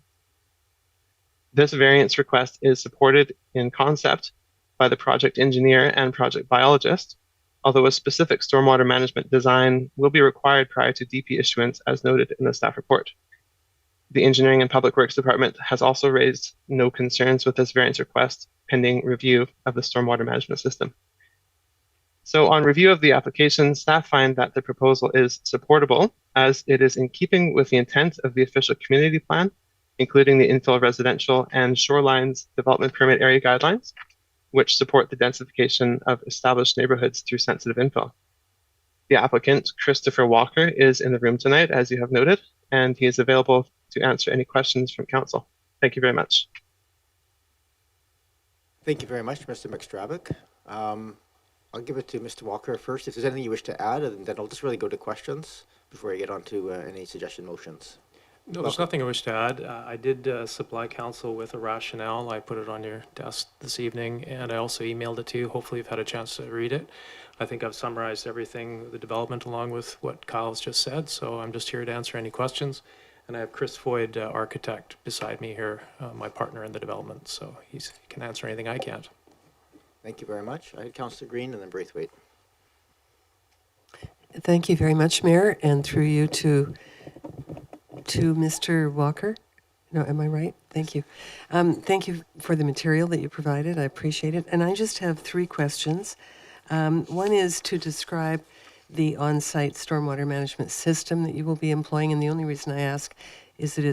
This variance request is supported in concept by the project engineer and project biologist, although a specific stormwater management design will be required prior to DP issuance as noted in the staff report. The Engineering and Public Works Department has also raised no concerns with this variance request pending review of the stormwater management system. So on review of the application, staff find that the proposal is supportable as it is in keeping with the intent of the official community plan, including the infill residential and shorelines development permit area guidelines, which support the densification of established neighborhoods through sensitive infill. The applicant, Christopher Walker, is in the room tonight, as you have noted, and he is available to answer any questions from council. Thank you very much. Thank you very much, Mr. McStravick. I'll give it to Mr. Walker first. If there's anything you wish to add, and then I'll just really go to questions before I get on to any suggested motions. No, there's nothing I wish to add. I did supply council with a rationale. I put it on your desk this evening, and I also emailed it to you. Hopefully you've had a chance to read it. I think I've summarized everything, the development, along with what Kyle's just said, so I'm just here to answer any questions. And I have Chris Foyd, architect, beside me here, my partner in the development, so he can answer anything I can't. Thank you very much. I had Councillor Green and then Braithwaite. Thank you very much, Mayor, and through you to Mr. Walker. No, am I right? Thank you. Thank you for the material that you provided. I appreciate it. And I just have 3 questions. One is to describe the on-site stormwater management system that you will be employing, and the only reason I ask is that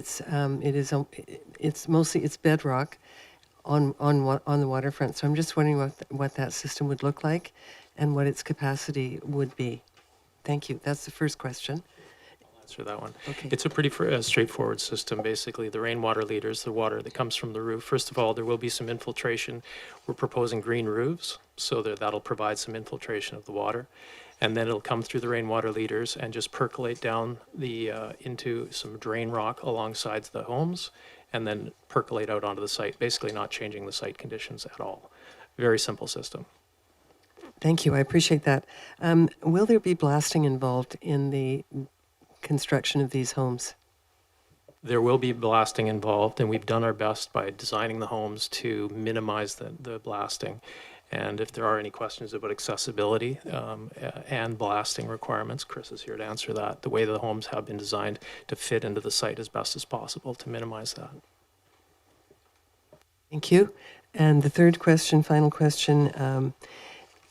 it's mostly bedrock on the waterfront. So I'm just wondering what that system would look like and what its capacity would be. Thank you. That's the first question. Answer that one. Okay. It's a pretty straightforward system. Basically, the rainwater leaders, the water that comes from the roof. First of all, there will be some infiltration. We're proposing green roofs, so that'll provide some infiltration of the water. And then it'll come through the rainwater leaders and just percolate down into some drain rock alongside the homes, and then percolate out onto the site, basically not changing the site conditions at all. Very simple system. Thank you. I appreciate that. Will there be blasting involved in the construction of these homes? There will be blasting involved, and we've done our best by designing the homes to minimize the blasting. And if there are any questions about accessibility and blasting requirements, Chris is here to answer that. The way the homes have been designed to fit into the site as best as possible to minimize that. Thank you. And the third question, final question,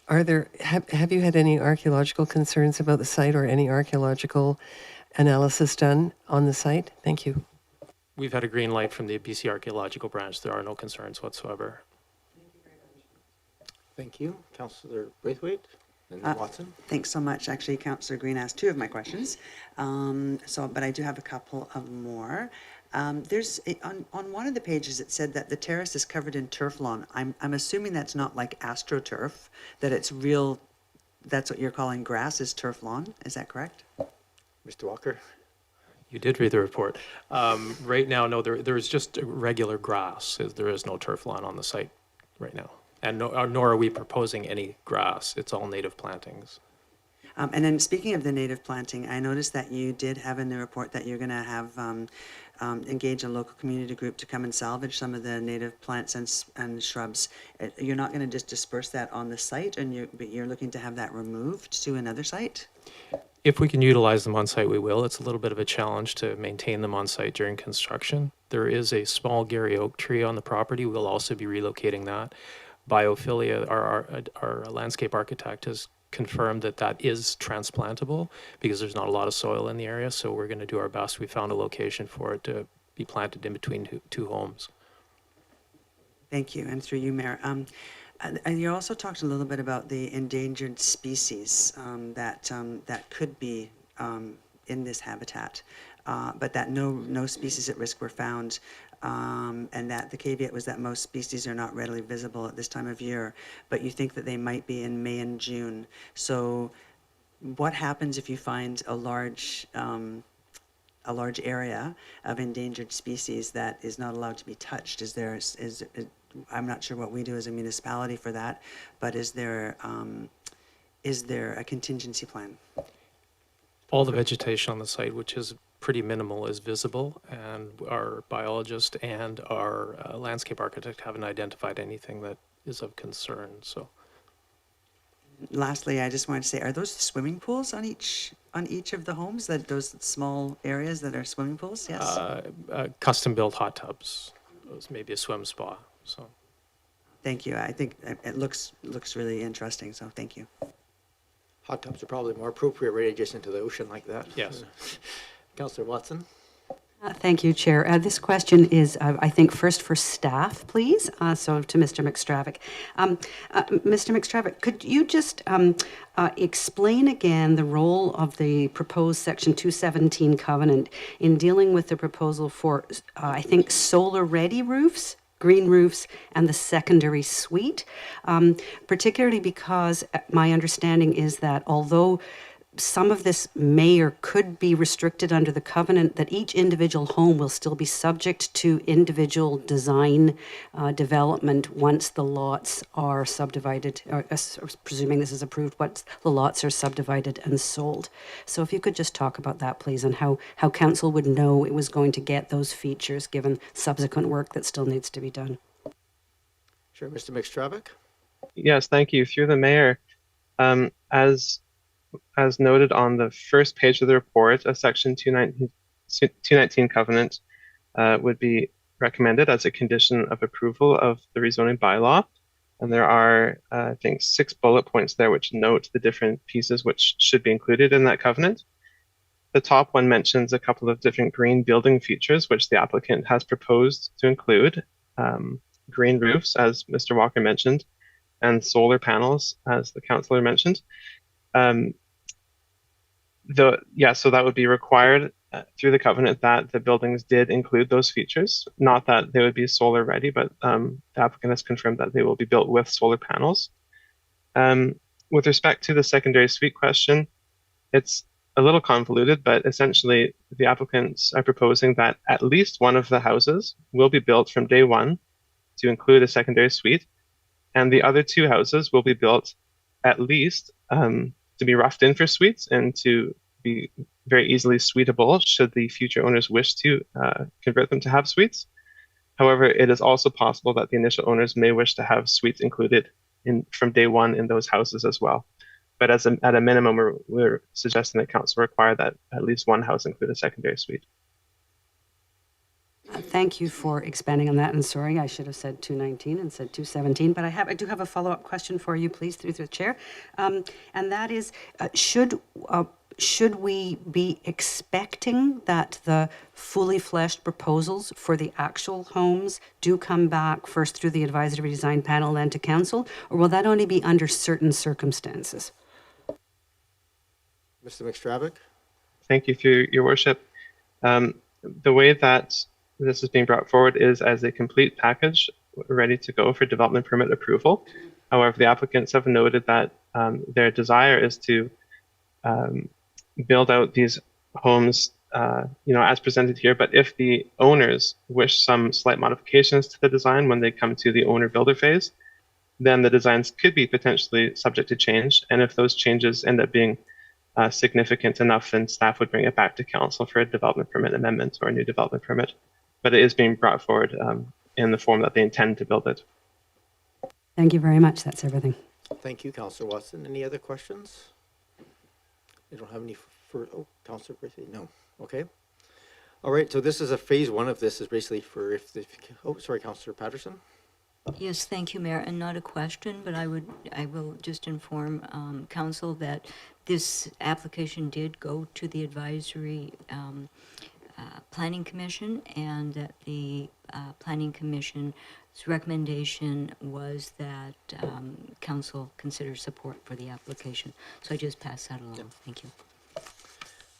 have you had any archaeological concerns about the site or any archaeological analysis done on the site? Thank you. We've had a green light from the BC Archaeological Branch. There are no concerns whatsoever. Thank you. Councillor Braithwaite and Watson. Thanks so much. Actually, Councillor Green asked 2 of my questions, but I do have a couple of more. There's on one of the pages it said that the terrace is covered in turf lawn. I'm assuming that's not like AstroTurf, that it's real. That's what you're calling grass is turf lawn. Is that correct? Mr. Walker. You did read the report. Right now, no, there is just regular grass. There is no turf lawn on the site right now. And nor are we proposing any grass. It's all native plantings. And then speaking of the native planting, I noticed that you did have in the report that you're going to have engage a local community group to come and salvage some of the native plants and shrubs. You're not going to just disperse that on the site, but you're looking to have that removed to another site? If we can utilize them on site, we will. It's a little bit of a challenge to maintain them on site during construction. There is a small Gary oak tree on the property. We'll also be relocating that. Biophilia, our landscape architect, has confirmed that that is transplantable because there's not a lot of soil in the area. So we're going to do our best. We found a location for it to be planted in between two homes. Thank you, and through you, Mayor. And you also talked a little bit about the endangered species that could be in this habitat, but that no species at risk were found, and that the caveat was that most species are not readily visible at this time of year, but you think that they might be in May and June. So what happens if you find a large area of endangered species that is not allowed to be touched? I'm not sure what we do as a municipality for that, but is there a contingency plan? All the vegetation on the site, which is pretty minimal, is visible, and our biologist and our landscape architect haven't identified anything that is of concern. So, lastly, I just wanted to say, are those swimming pools on each of the homes? Those small areas that are swimming pools? Yes. Custom-built hot tubs, maybe a swim spa. So, thank you. I think it looks really interesting. So, thank you. Hot tubs are probably more appropriate right adjacent to the ocean like that. Yes. Councillor Watson. Thank you, Chair. This question is, I think, first for staff, please. So to Mr. McStravick. Mr. McStravick, could you just explain again the role of the proposed Section 217 covenant in dealing with the proposal for, I think, solar-ready roofs, green roofs, and the secondary suite, particularly because my understanding is that although some of this may or could be restricted under the covenant, that each individual home will still be subject to individual design development once the lots are subdivided, or presuming this is approved, once the lots are subdivided and sold. So if you could just talk about that, please, and how council would know it was going to get those features given subsequent work that still needs to be done. Sure, Mr. McStravick. Yes, thank you. Through the mayor, as noted on the first page of the report, a Section 219 covenant would be recommended as a condition of approval of the rezoning bylaw. And there are, I think, 6 bullet points there which note the different pieces which should be included in that covenant. The top one mentions a couple of different green building features which the applicant has proposed to include. Green roofs, as Mr. Walker mentioned, and solar panels, as the councillor mentioned. So that would be required through the covenant that the buildings did include those features. Not that they would be solar ready, but the applicant has confirmed that they will be built with solar panels. With respect to the secondary suite question, it's a little convoluted, but essentially the applicants are proposing that at least one of the houses will be built from day one to include a secondary suite, and the other 2 houses will be built at least to be roughed in for suites and to be very easily suitable should the future owners wish to convert them to have suites. However, it is also possible that the initial owners may wish to have suites included from day one in those houses as well. But at a minimum, we're suggesting that council require that at least one house include a secondary suite. Thank you for expanding on that, and sorry, I should have said 219 and said 217, but I do have a follow-up question for you, please, through the chair, and that is, should we be expecting that the fully fleshed proposals for the actual homes do come back first through the advisory design panel, then to council, or will that only be under certain circumstances? Mr. McStravick. Thank you, through your worship. The way that this is being brought forward is as a complete package ready to go for development permit approval. However, the applicants have noted that their desire is to build out these homes, as presented here. But if the owners wish some slight modifications to the design when they come to the owner-builder phase, then the designs could be potentially subject to change. And if those changes end up being significant enough, then staff would bring it back to council for a development permit amendment or a new development permit. But it is being brought forward in the form that they intend to build it. Thank you very much. That's everything. Thank you, Councillor Watson. Any other questions? You don't have any oh, Councillor Braithwaite? No. Okay. All right, so this is a phase one of this is basically for oh, sorry, Councillor Patterson. Yes, thank you, Mayor. And not a question, but I will just inform council that this application did go to the advisory planning commission, and that the planning commission's recommendation was that council consider support for the application. So I just pass that along. Yep. Thank you.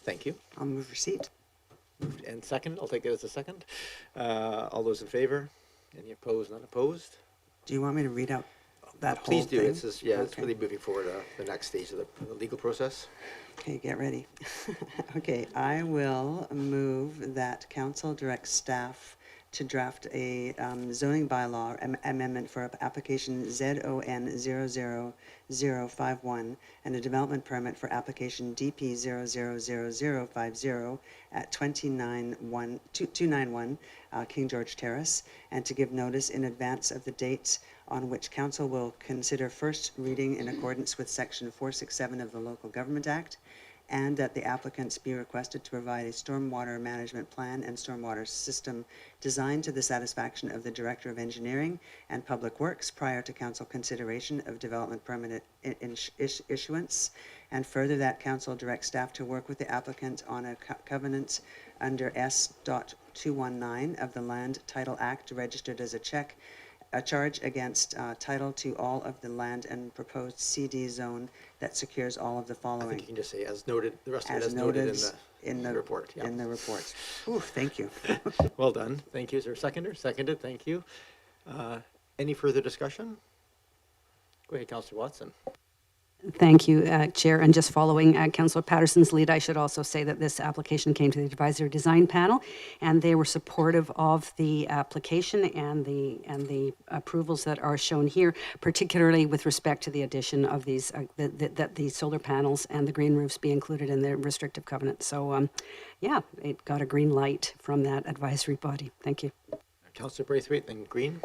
Thank you. I'll move receipt. Moved and second. I'll take it as a second. All those in favor? Any opposed? None opposed? Do you want me to read out that whole Please do. thing? It's just, yeah, it's Okay. really moving forward the next stage of the legal process. Okay, get ready. Okay, I will move that council directs staff to draft a zoning bylaw amendment for application ZON 00051 and a development permit for application DP 000050 at 291 King George Terrace, and to give notice in advance of the dates on which council will consider first reading in accordance with section 467 of the Local Government Act, and that the applicants be requested to provide a stormwater management plan and stormwater system designed to the satisfaction of the Director of Engineering and Public Works prior to council consideration of development permit issuance, and further that council direct staff to work with the applicant on a covenant under S.219 of the Land Title Act registered as a charge against title to all of the land and proposed CD zone that secures all of the I following. think you can just say as noted, the rest of it As as noted in the report. Yeah. In the report. Ooh, thank you. Well done. Thank you. Is there a seconder? Seconded. Thank you. Any further discussion? Go ahead, Councillor Watson. Thank you, Chair. And just following Councillor Patterson's lead, I should also say that this application came to the advisory design panel, and they were supportive of the application and the approvals that are shown here, particularly with respect to the addition of these that the solar panels and the green roofs be included in the restrictive covenant. So, yeah, it got a green light from that advisory body. Thank you. Councillor Braithwaite, then Green.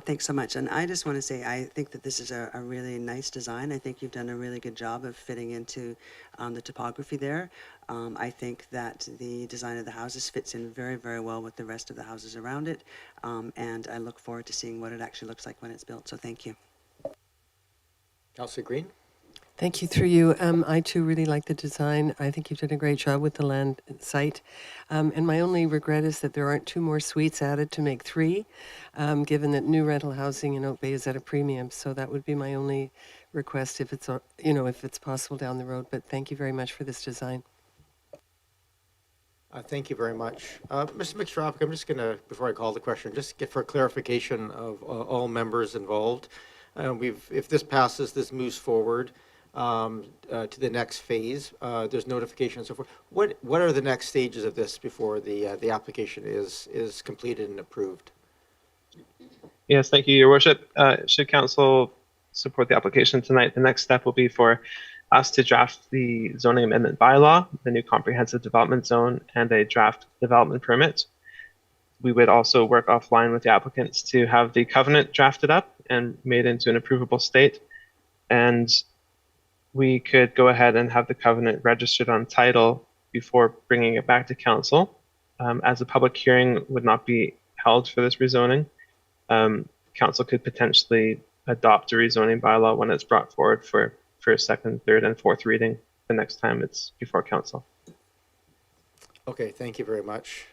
Thanks so much. And I just want to say, I think that this is a really nice design. I think you've done a really good job of fitting into the topography there. I think that the design of the houses fits in very, very well with the rest of the houses around it. And I look forward to seeing what it actually looks like when it's built. So thank you. Councillor Green. Thank you. Through you. I too really like the design. I think you did a great job with the land site. And my only regret is that there aren't 2 more suites added to make 3, given that new rental housing in Oak Bay is at a premium. So that would be my only request if it's, if it's possible down the road. But thank you very much for this design. Thank you very much. Mr. McStravick, I'm just going to, before I call the question, just get for clarification of all members involved. If this passes, this moves forward to the next phase. There's notification and so forth. What are the next stages of this before the application is completed and approved? Yes, thank you, Your Worship. Should council support the application tonight, the next step will be for us to draft the zoning amendment bylaw, the new comprehensive development zone, and a draft development permit. We would also work offline with the applicants to have the covenant drafted up and made into an approvable state. And we could go ahead and have the covenant registered on title before bringing it back to council. As a public hearing would not be held for this rezoning, council could potentially adopt a rezoning bylaw when it's brought forward for first, second, third, and fourth reading the next time it's before council. Okay, thank you very much.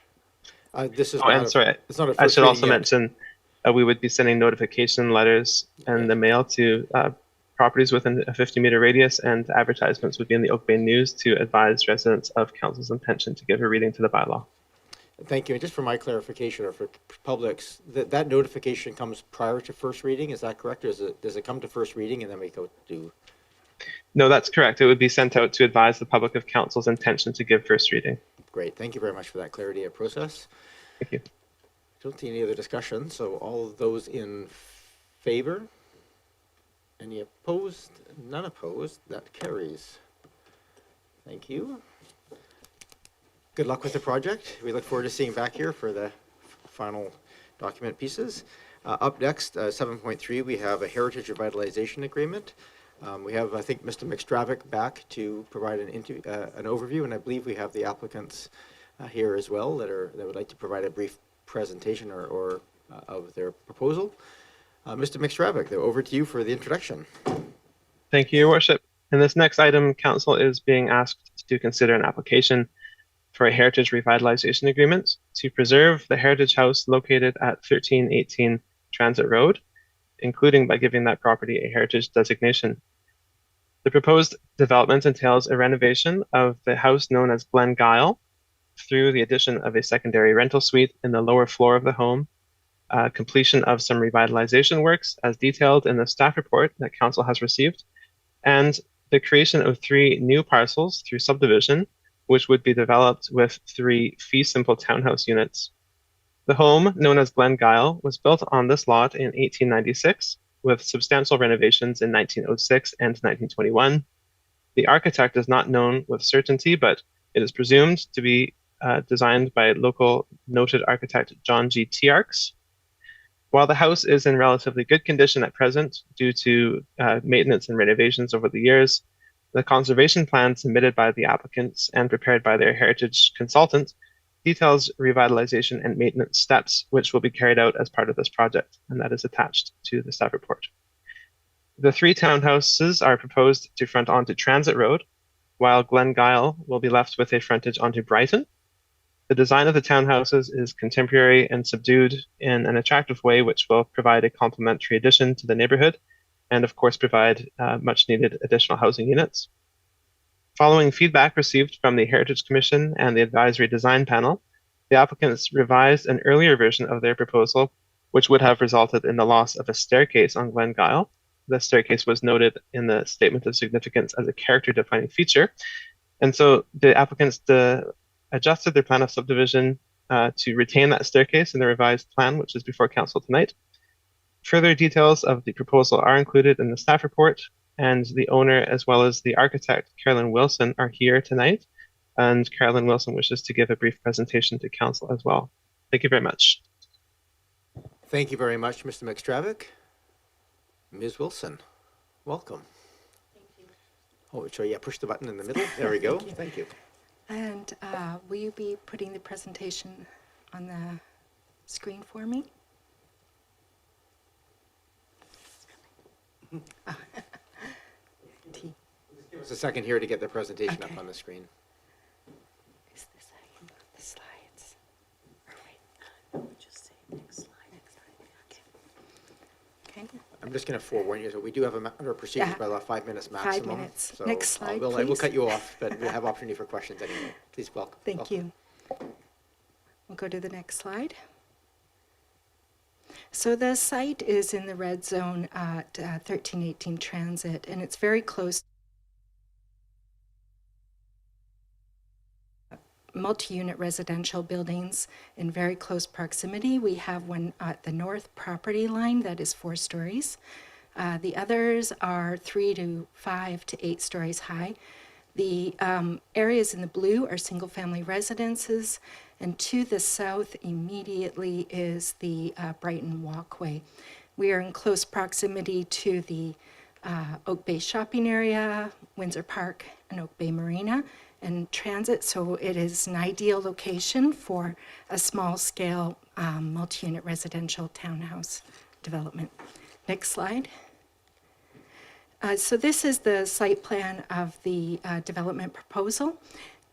This is it's not a first I should also mention we would be sending notification letters in the mail to properties within a 50-meter radius, and advertisements would be in the Oak Bay News to advise residents of council's intention to give a reading to the bylaw. Thank you. And just for my clarification, or for publics, that notification comes prior to first reading. Is that correct? Or does it come to first reading and then we go to? No, that's correct. It would be sent out to advise the public of council's intention to give first reading. Great. Thank you very much for that clarity of process. Thank you. Don't see any other discussion. So all of those in favor? Any opposed? None opposed. That carries. Thank you. Good luck with the project. We look forward to seeing you back here for the final document pieces. Up next, 7.3, we have a heritage revitalization agreement. We have, I think, Mr. McStravick back to provide an overview, and I believe we have the applicants here as well that would like to provide a brief presentation or of their proposal. Mr. McStravick, over to you for the introduction. Thank you, Your Worship. In this next item, Council is being asked to consider an application for a heritage revitalization agreement to preserve the heritage house located at 1318 Transit Road, including by giving that property a heritage designation. The proposed development entails a renovation of the house known as Glengyle through the addition of a secondary rental suite in the lower floor of the home, completion of some revitalization works as detailed in the staff report that Council has received, and the creation of 3 new parcels through subdivision, which would be developed with 3 fee simple townhouse units. The home, known as Glengyle, was built on this lot in 1896, with substantial renovations in 1906 and 1921. The architect is not known with certainty, but it is presumed to be designed by local noted architect John G. Tiarks. While the house is in relatively good condition at present due to maintenance and renovations over the years, the conservation plan submitted by the applicants and prepared by their heritage consultant details revitalization and maintenance steps which will be carried out as part of this project, and that is attached to the staff report. The 3 townhouses are proposed to front onto Transit Road, while Glengyle will be left with a frontage onto Brighton. The design of the townhouses is contemporary and subdued in an attractive way, which will provide a complementary addition to the neighborhood and of course provide much needed additional housing units. Following feedback received from the Heritage Commission and the Advisory Design Panel, the applicants revised an earlier version of their proposal, which would have resulted in the loss of a staircase on Glengyle. The staircase was noted in the Statement of Significance as a character-defining feature. And so the applicants adjusted their plan of subdivision to retain that staircase in the revised plan, which is before Council tonight. Further details of the proposal are included in the staff report, and the owner as well as the architect, Carolyn Wilson, are here tonight. And Carolyn Wilson wishes to give a brief presentation to Council as well. Thank you very much. Thank you very much, Mr. McStravick. Ms. Wilson, welcome. Thank you. Oh, so yeah, push the button in the middle. There we go. Thank you. And will you be putting the presentation on the screen for me? Give us a second here to get the presentation up on the screen. Is this how you move the slides? Or wait, just say next slide. Okay. I'm just going to forewarn you, so we do have a matter of procedures by about 5 minutes maximum. 5 minutes. So Next slide, I will please. cut you off, but we'll have opportunity for questions anyway. Please welcome. Thank you. We'll go to the next slide. So the site is in the red zone at 1318 Transit, and it's very close. Multi-unit residential buildings in very close proximity. We have one at the north property line that is 4 stories. The others are 3 to 5 to 8 stories high. The areas in the blue are single-family residences, and to the south immediately is the Brighton Walkway. We are in close proximity to the Oak Bay shopping area, Windsor Park, and Oak Bay Marina, and Transit, so it is an ideal location for a small-scale multi-unit residential townhouse development. Next slide. So this is the site plan of the development proposal.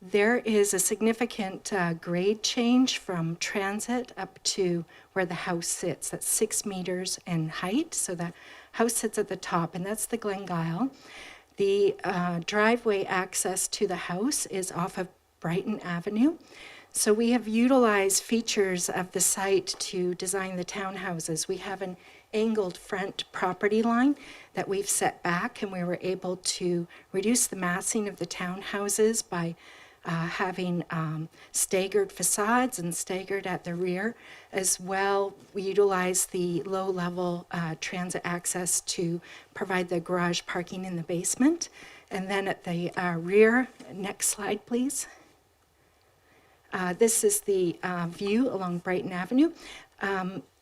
There is a significant grade change from Transit up to where the house sits. That's 6 meters in height, so the house sits at the top, and that's the Glengyle. The driveway access to the house is off of Brighton Avenue. So we have utilized features of the site to design the townhouses. We have an angled front property line that we've set back, and we were able to reduce the massing of the townhouses by having staggered facades and staggered at the rear. As well, we utilize the low-level transit access to provide the garage parking in the basement, And then at the rear, next slide, please. This is the view along Brighton Avenue.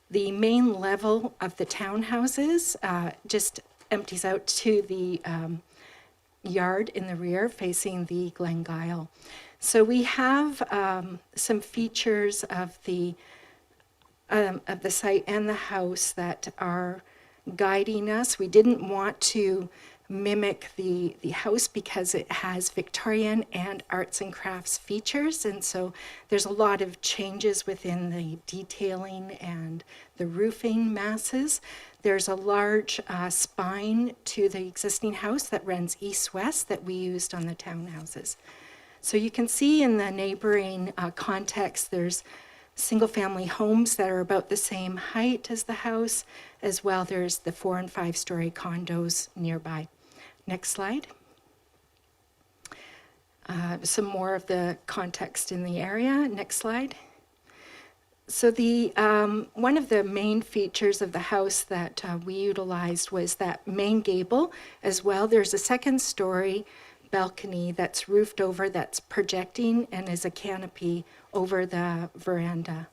The main level of the townhouses just empties out to the yard in the rear facing the Glengyle. So we have some features of the site and the house that are guiding us. We didn't want to mimic the house because it has Victorian and arts and crafts features, and so there's a lot of changes within the detailing and the roofing masses. There's a large spine to the existing house that runs east-west that we used on the townhouses. So you can see in the neighboring context, there's single-family homes that are about the same height as the house, as well there's the 4- and 5-story condos nearby. Next slide. Some more of the context in the area. Next slide. So the one of the main features of the house that we utilized was that main gable as well. There's a 2nd-story balcony that's roofed over, that's projecting and is a canopy over the veranda.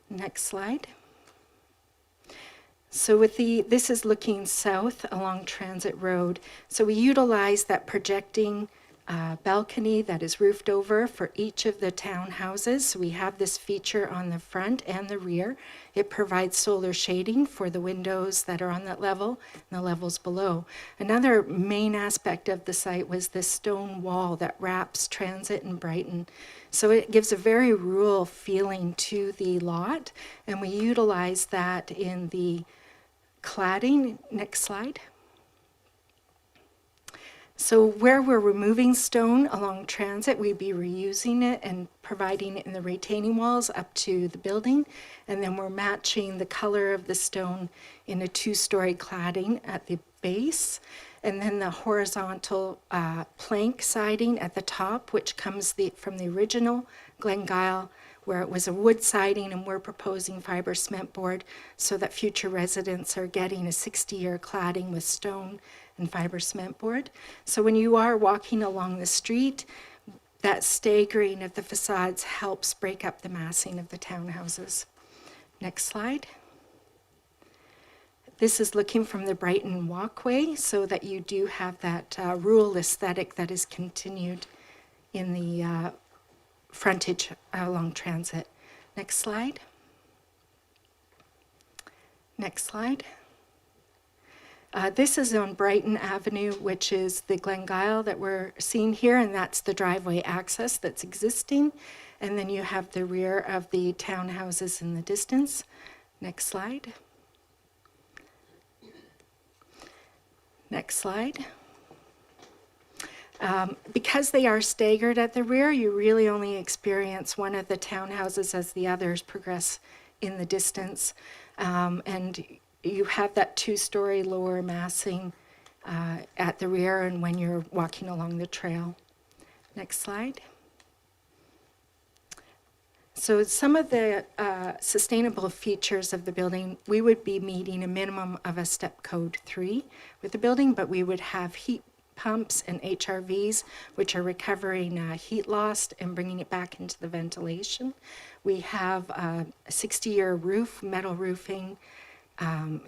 Next slide. So with this is looking south along Transit Road. So we utilize that projecting balcony that is roofed over for each of the townhouses. So we have this feature on the front and the rear. It provides solar shading for the windows that are on that level and the levels below. Another main aspect of the site was this stone wall that wraps Transit and Brighton. So it gives a very rural feeling to the lot, and we utilize that in the cladding. Next slide. So where we're removing stone along Transit, we'd be reusing it and providing it in the retaining walls up to the building. And then we're matching the color of the stone in a 2-story cladding at the base. And then the horizontal plank siding at the top, which comes from the original Glengyle, where it was a wood siding, and we're proposing fiber cement board so that future residents are getting a 60-year cladding with stone and fiber cement board. So when you are walking along the street, that staggering of the facades helps break up the massing of the townhouses. Next slide. This is looking from the Brighton walkway so that you do have that rural aesthetic that is continued in the frontage along Transit. Next slide. Next slide. This is on Brighton Avenue, which is the Glengyle that we're seeing here, and that's the driveway access that's existing. And then you have the rear of the townhouses in the distance. Next slide. Next slide. Because they are staggered at the rear, you really only experience one of the townhouses as the others progress in the distance. And you have that 2-story lower massing at the rear and when you're walking along the trail. Next slide. So some of the sustainable features of the building, we would be meeting a minimum of a step code 3 with the building, but we would have heat pumps and HRVs, which are recovering heat loss and bringing it back into the ventilation. We have a 60-year roof, metal roofing,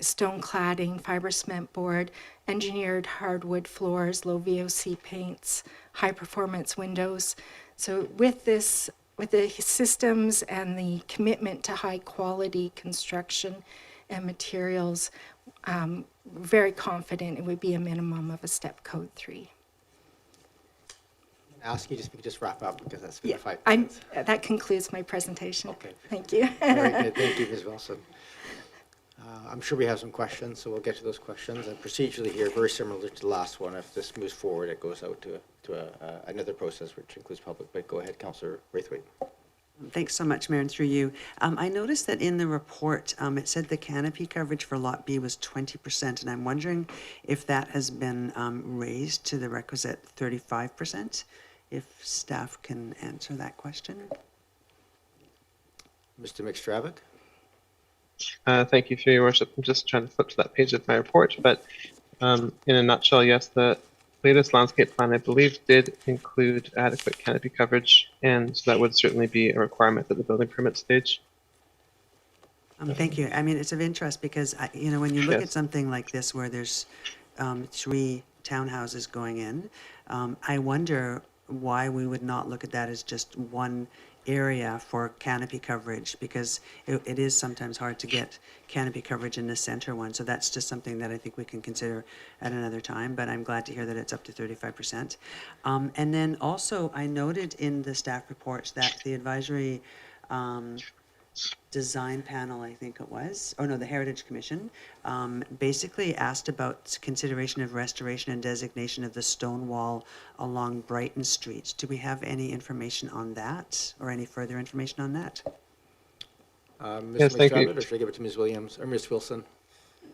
stone cladding, fiber cement board, engineered hardwood floors, low VOC paints, high performance windows. So with this, with the systems and the commitment to high quality construction and materials, very confident it would be a minimum of a step code 3. Ask you if you could just wrap up because that's been Yeah, 5 minutes. that concludes my presentation. Okay. Thank you. Very good. Thank you, Ms. Wilson. I'm sure we have some questions, so we'll get to those questions. And procedurally here, very similar to the last one. If this moves forward, it goes out to another process, which includes public. But go ahead, Councillor Braithwaite. Thanks so much, Mayor, and through you. I noticed that in the report, it said the canopy coverage for Lot B was 20%, and I'm wondering if that has been raised to the requisite 35%, if staff can answer that question. Mr. McStravick? Thank you, through your worship. I'm just trying to flip to that page of my report, but in a nutshell, yes, the latest landscape plan, I believe, did include adequate canopy coverage, and so that would certainly be a requirement at the building permit stage. Thank you. I mean, it's of interest because, you know, when you look Yes. at something like this where there's 3 townhouses going in, I wonder why we would not look at that as just one area for canopy coverage, because it is sometimes hard to get canopy coverage in the center one. So that's just something that I think we can consider at another time, but I'm glad to hear that it's up to 35%. And then also I noted in the staff reports that the advisory design panel, I think it was, oh no, the Heritage Commission, basically asked about consideration of restoration and designation of the stone wall along Brighton Street. Do we have any information on that, or any further information on that? Ms. Yes, thank you. McDravitt, or should I give it to Ms. Williams or Ms. Wilson?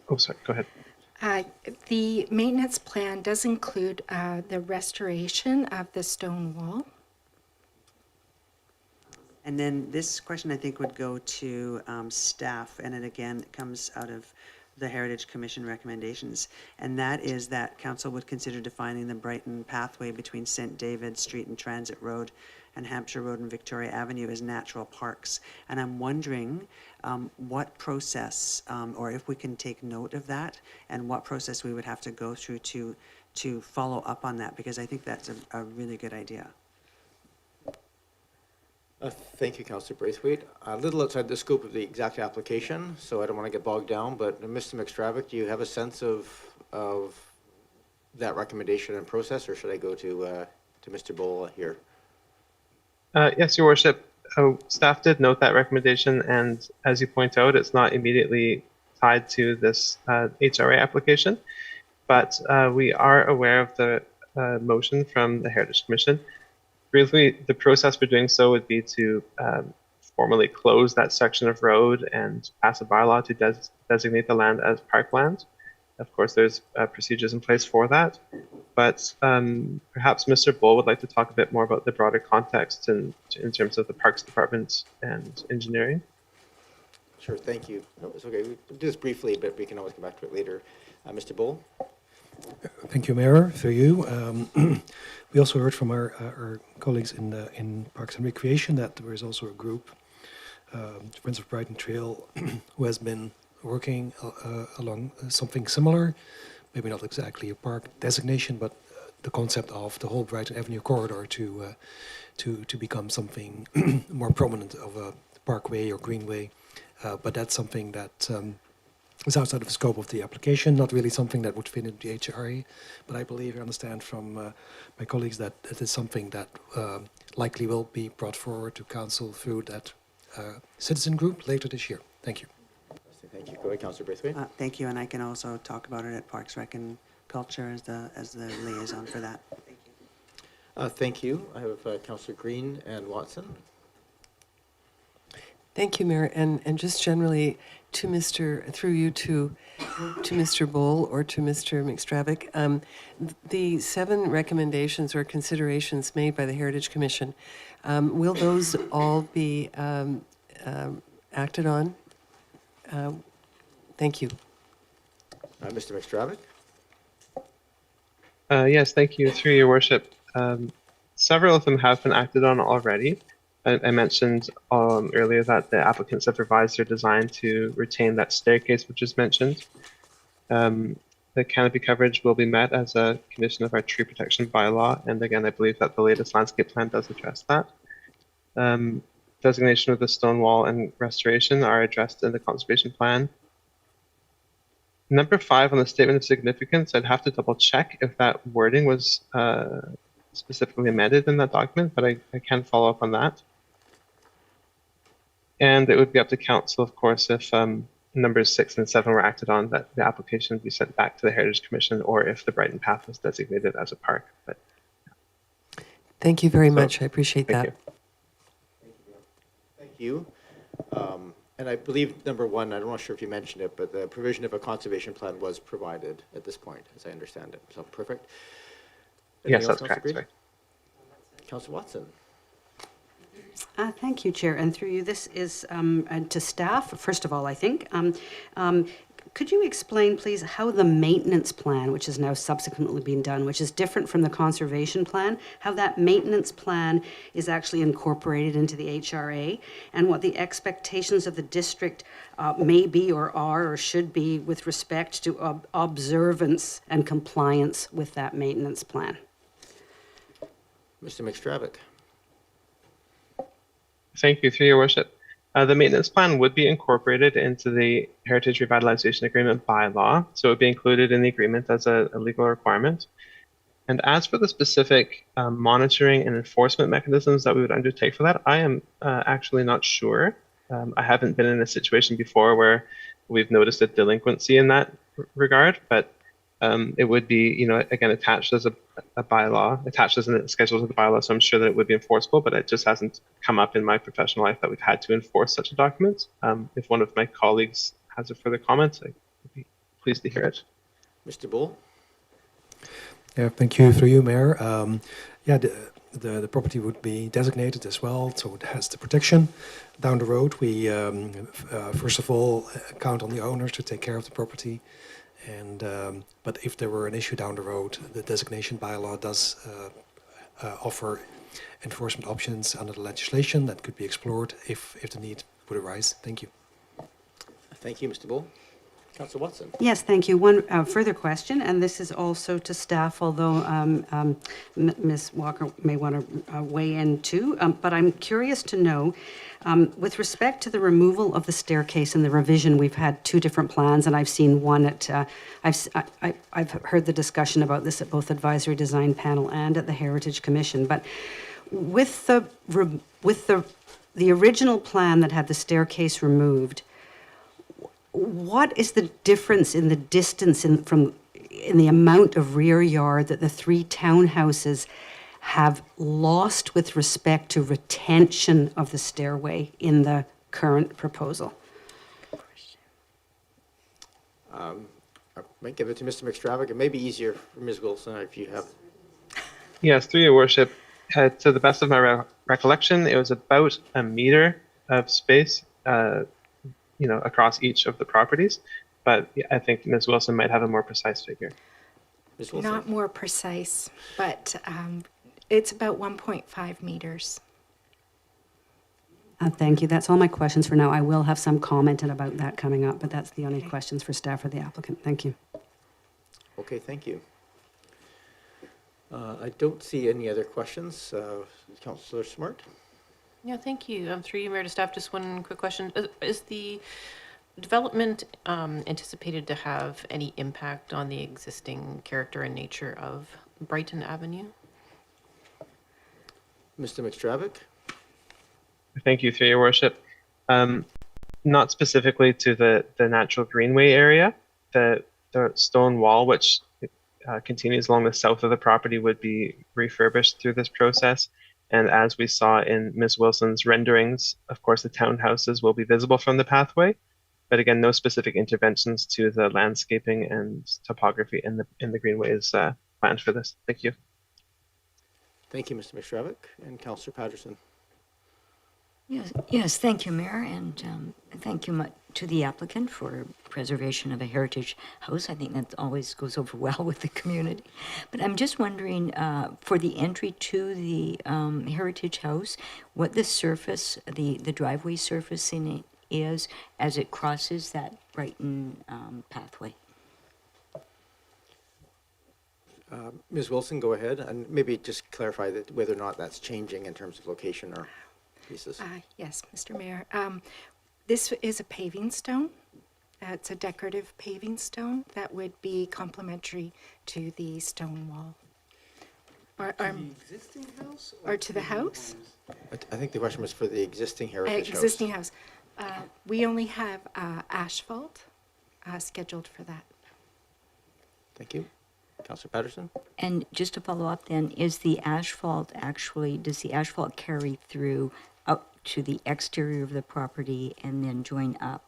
Oh, sorry, go ahead. The maintenance plan does include the restoration of the stone wall. And then this question, I think, would go to staff, and it again comes out of the Heritage Commission recommendations, and that is that council would consider defining the Brighton pathway between St. David Street and Transit Road and Hampshire Road and Victoria Avenue as natural parks. And I'm wondering what process, or if we can take note of that, and what process we would have to go through to follow up on that, because I think that's a really good idea. Thank you, Councillor Braithwaite. A little outside the scope of the exact application, so I don't want to get bogged down, but Mr. McStravick, do you have a sense of that recommendation and process, or should I go to Mr. Bowl here? Yes, Your Worship. Staff did note that recommendation, and as you point out, it's not immediately tied to this HRA application, but we are aware of the motion from the Heritage Commission. Really, the process for doing so would be to formally close that section of road and pass a bylaw to designate the land as parkland. Of course, there's procedures in place for that, but perhaps Mr. Bull would like to talk a bit more about the broader context in terms of the Parks Department and engineering. Sure, thank you. No, it's okay. We'll do this briefly, but we can always come back to it later. Mr. Bull? Thank you, Mayor. Through you. We also heard from our colleagues in Parks and Recreation that there is also a group, Friends of Brighton Trail, who has been working along something similar, maybe not exactly a park designation, but the concept of the whole Brighton Avenue corridor to become something more prominent of a parkway or greenway. But that's something that is outside of the scope of the application, not really something that would fit into the HRA, but I believe I understand from my colleagues that it is something that likely will be brought forward to council through that citizen group later this year. Thank you. Thank you. Go ahead, Councillor Braithwaite. Thank you, and I can also talk about it at Parks Rec and Culture as the liaison for that. Thank you. Thank you. I have Councillor Green and Watson. Thank you, Mayor, and just generally to through you to Mr. Bull or to Mr. McStravick, the 7 recommendations or considerations made by the Heritage Commission, will those all be acted on? Thank you. Mr. McStravick? Yes, thank you. Through Your Worship, several of them have been acted on already. I mentioned earlier that the applicants have revised their design to retain that staircase, which is mentioned. The canopy coverage will be met as a condition of our tree protection bylaw, and again, I believe that the latest landscape plan does address that. Designation of the stone wall and restoration are addressed in the conservation plan. Number 5 on the statement of significance, I'd have to double check if that wording was specifically amended in that document, but I can follow up on that. And it would be up to council, of course, if numbers 6 and 7 were acted on, that the application would be sent back to the Heritage Commission, or if the Brighton Path was designated as a park. But Thank you very much. I appreciate thank that. you. Thank you. And I believe number 1, I'm not sure if you mentioned it, but the provision of a conservation plan was provided at this point, as I understand it. So perfect. Yes, Anything that's else, correct. Councillor Sorry. Green? Councillor Watson? Thank you, Chair. And through you, this is to staff, first of all, I think. Could you explain, please, how the maintenance plan, which has now subsequently been done, which is different from the conservation plan, how that maintenance plan is actually incorporated into the HRA, and what the expectations of the district may be or are or should be with respect to observance and compliance with that maintenance plan? Mr. McStravick. Thank you, through your worship. The maintenance plan would be incorporated into the Heritage Revitalization Agreement bylaw, so it would be included in the agreement as a legal requirement. And as for the specific monitoring and enforcement mechanisms that we would undertake for that, I am actually not sure. I haven't been in a situation before where we've noticed a delinquency in that regard, but it would be, again, attached as a bylaw, attached as a schedule to the bylaw, so I'm sure that it would be enforceable, but it just hasn't come up in my professional life that we've had to enforce such a document. If one of my colleagues has a further comment, I would be pleased to hear it. Mr. Bull. Yeah, thank you, through you, Mayor. The property would be designated as well, so it has the protection. Down the road, we first of all count on the owners to take care of the property. And but if there were an issue down the road, the designation bylaw does offer enforcement options under the legislation that could be explored if the need would arise. Thank you. Thank you, Mr. Bull. Councillor Watson. Yes, thank you. One further question, and this is also to staff, although Ms. Walker may want to weigh in too. But I'm curious to know, with respect to the removal of the staircase and the revision, we've had two different plans, and I've seen one at, I've heard the discussion about this at both Advisory Design Panel and at the Heritage Commission. But with the original plan that had the staircase removed, what is the difference in the distance in the amount of rear yard that the three townhouses have lost with respect to retention of the stairway in the current proposal? I might give it to Mr. McStravick. It may be easier for Ms. Wilson if you have. Yes, through your worship, to the best of my recollection, it was about a meter of space across each of the properties, but I think Ms. Wilson might have a more precise figure. Ms. Wilson. Not more precise, but it's about 1.5 meters. Thank you. That's all my questions for now. I will have some comment about that coming up, but that's the only questions for staff or the applicant. Thank you. Okay, thank you. I don't see any other questions. Councillor Smart. Yeah, thank you. Through you, Mayor, to staff, just one quick question. Is the development anticipated to have any impact on the existing character and nature of Brighton Avenue? Mr. McStravick. Thank you, through your worship. Not specifically to the natural greenway area. The stone wall, which continues along the south of the property, would be refurbished through this process. And as we saw in Ms. Wilson's renderings, of course, the townhouses will be visible from the pathway. But again, no specific interventions to the landscaping and topography in the greenway is planned for this. Thank you. Thank you, Mr. McStravick. And Councillor Patterson. Yes, thank you, Mayor, and thank you to the applicant for preservation of a heritage house. I think that always goes over well with the community. But I'm just wondering, for the entry to the heritage house, what the surface, the driveway surfacing is as it crosses that Brighton pathway. Ms. Wilson, go ahead, and maybe just clarify that whether or not that's changing in terms of location or pieces. Yes, Mr. Mayor. This is a paving stone. It's a decorative paving stone that would be complementary to the stone wall. Or the existing house? Or to the house? I think the question was for the existing heritage house. Existing house. We only have asphalt scheduled for that. Thank you. Councillor Patterson? And just to follow up then, does the asphalt carry through up to the exterior of the property and then join up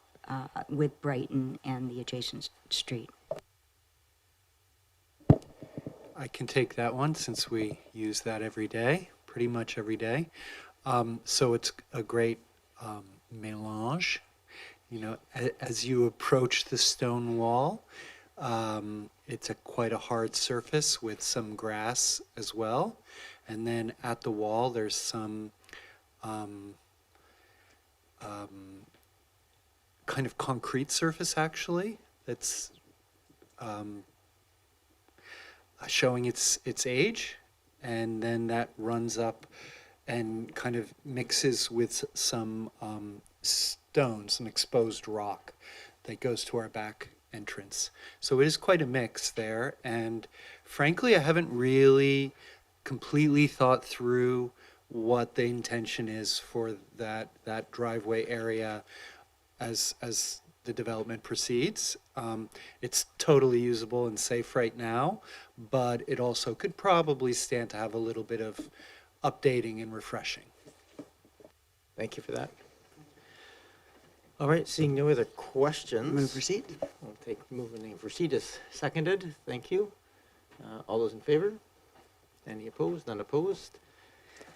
with Brighton and the adjacent street? I can take that one since we use that every day, pretty much every day. So it's a great mélange. as you approach the stone wall, it's quite a hard surface with some grass as well. And then at the wall, there's some kind of concrete surface actually that's showing its age, and then that runs up and kind of mixes with some stone, some exposed rock that goes to our back entrance. So it is quite a mix there, and frankly I haven't really completely thought through what the intention is for that driveway area as the development proceeds. It's totally usable and safe right now, but it also could probably stand to have a little bit of updating and refreshing. Thank you for that. All right, seeing no other questions. Move proceed. We'll move and proceed is seconded. Thank you. All those in favor? Any opposed? None opposed?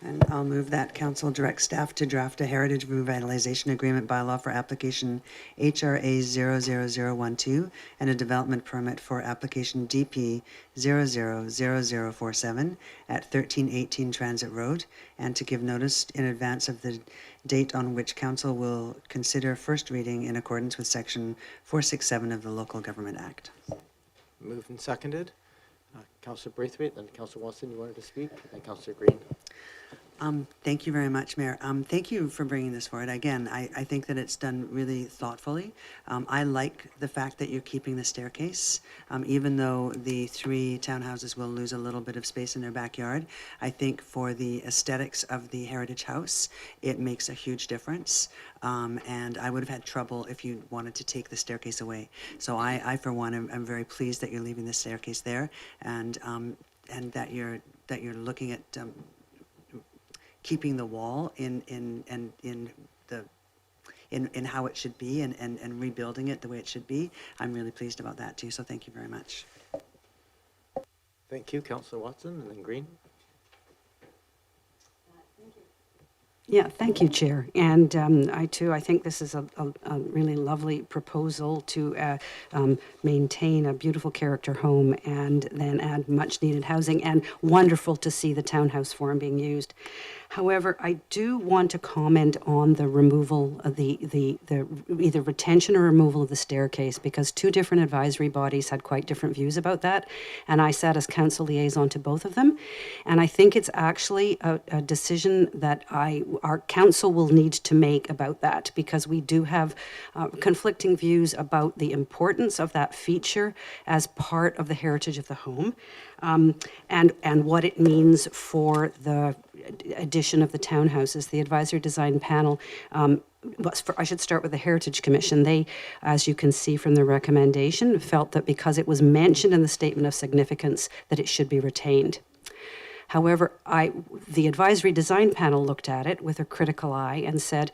And I'll move that council direct staff to draft a heritage revitalization agreement bylaw for application HRA 00012 and a development permit for application DP 000047 at 1318 Transit Road, and to give notice in advance of the date on which council will consider first reading in accordance with section 467 of the Local Government Act. Moved and seconded. Councillor Braithwaite, then Councillor Watson, you wanted to speak, and Councillor Green. Thank you very much, Mayor. Thank you for bringing this forward. Again, I think that it's done really thoughtfully. I like the fact that you're keeping the staircase, even though the 3 townhouses will lose a little bit of space in their backyard. I think for the aesthetics of the Heritage House, it makes a huge difference. And I would have had trouble if you wanted to take the staircase away. So I for one, am very pleased that you're leaving the staircase there, and that you're looking at keeping the wall in how it should be, and rebuilding it the way it should be. I'm really pleased about that too, so thank you very much. Thank you, Councillor Watson, and then Green. Yeah, thank you, Chair. And I think this is a really lovely proposal to maintain a beautiful character home and then add much needed housing, and wonderful to see the townhouse form being used. However, I do want to comment on the removal of the either retention or removal of the staircase, because 2 different advisory bodies had quite different views about that, and I sat as council liaison to both of them. And I think it's actually a decision that our council will need to make about that, because we do have conflicting views about the importance of that feature as part of the heritage of the home, and what it means for the addition of the townhouses. The advisory design panel, I should start with the Heritage Commission. They, as you can see from the recommendation, felt that because it was mentioned in the statement of significance, that it should be retained. However, the advisory design panel looked at it with a critical eye and said,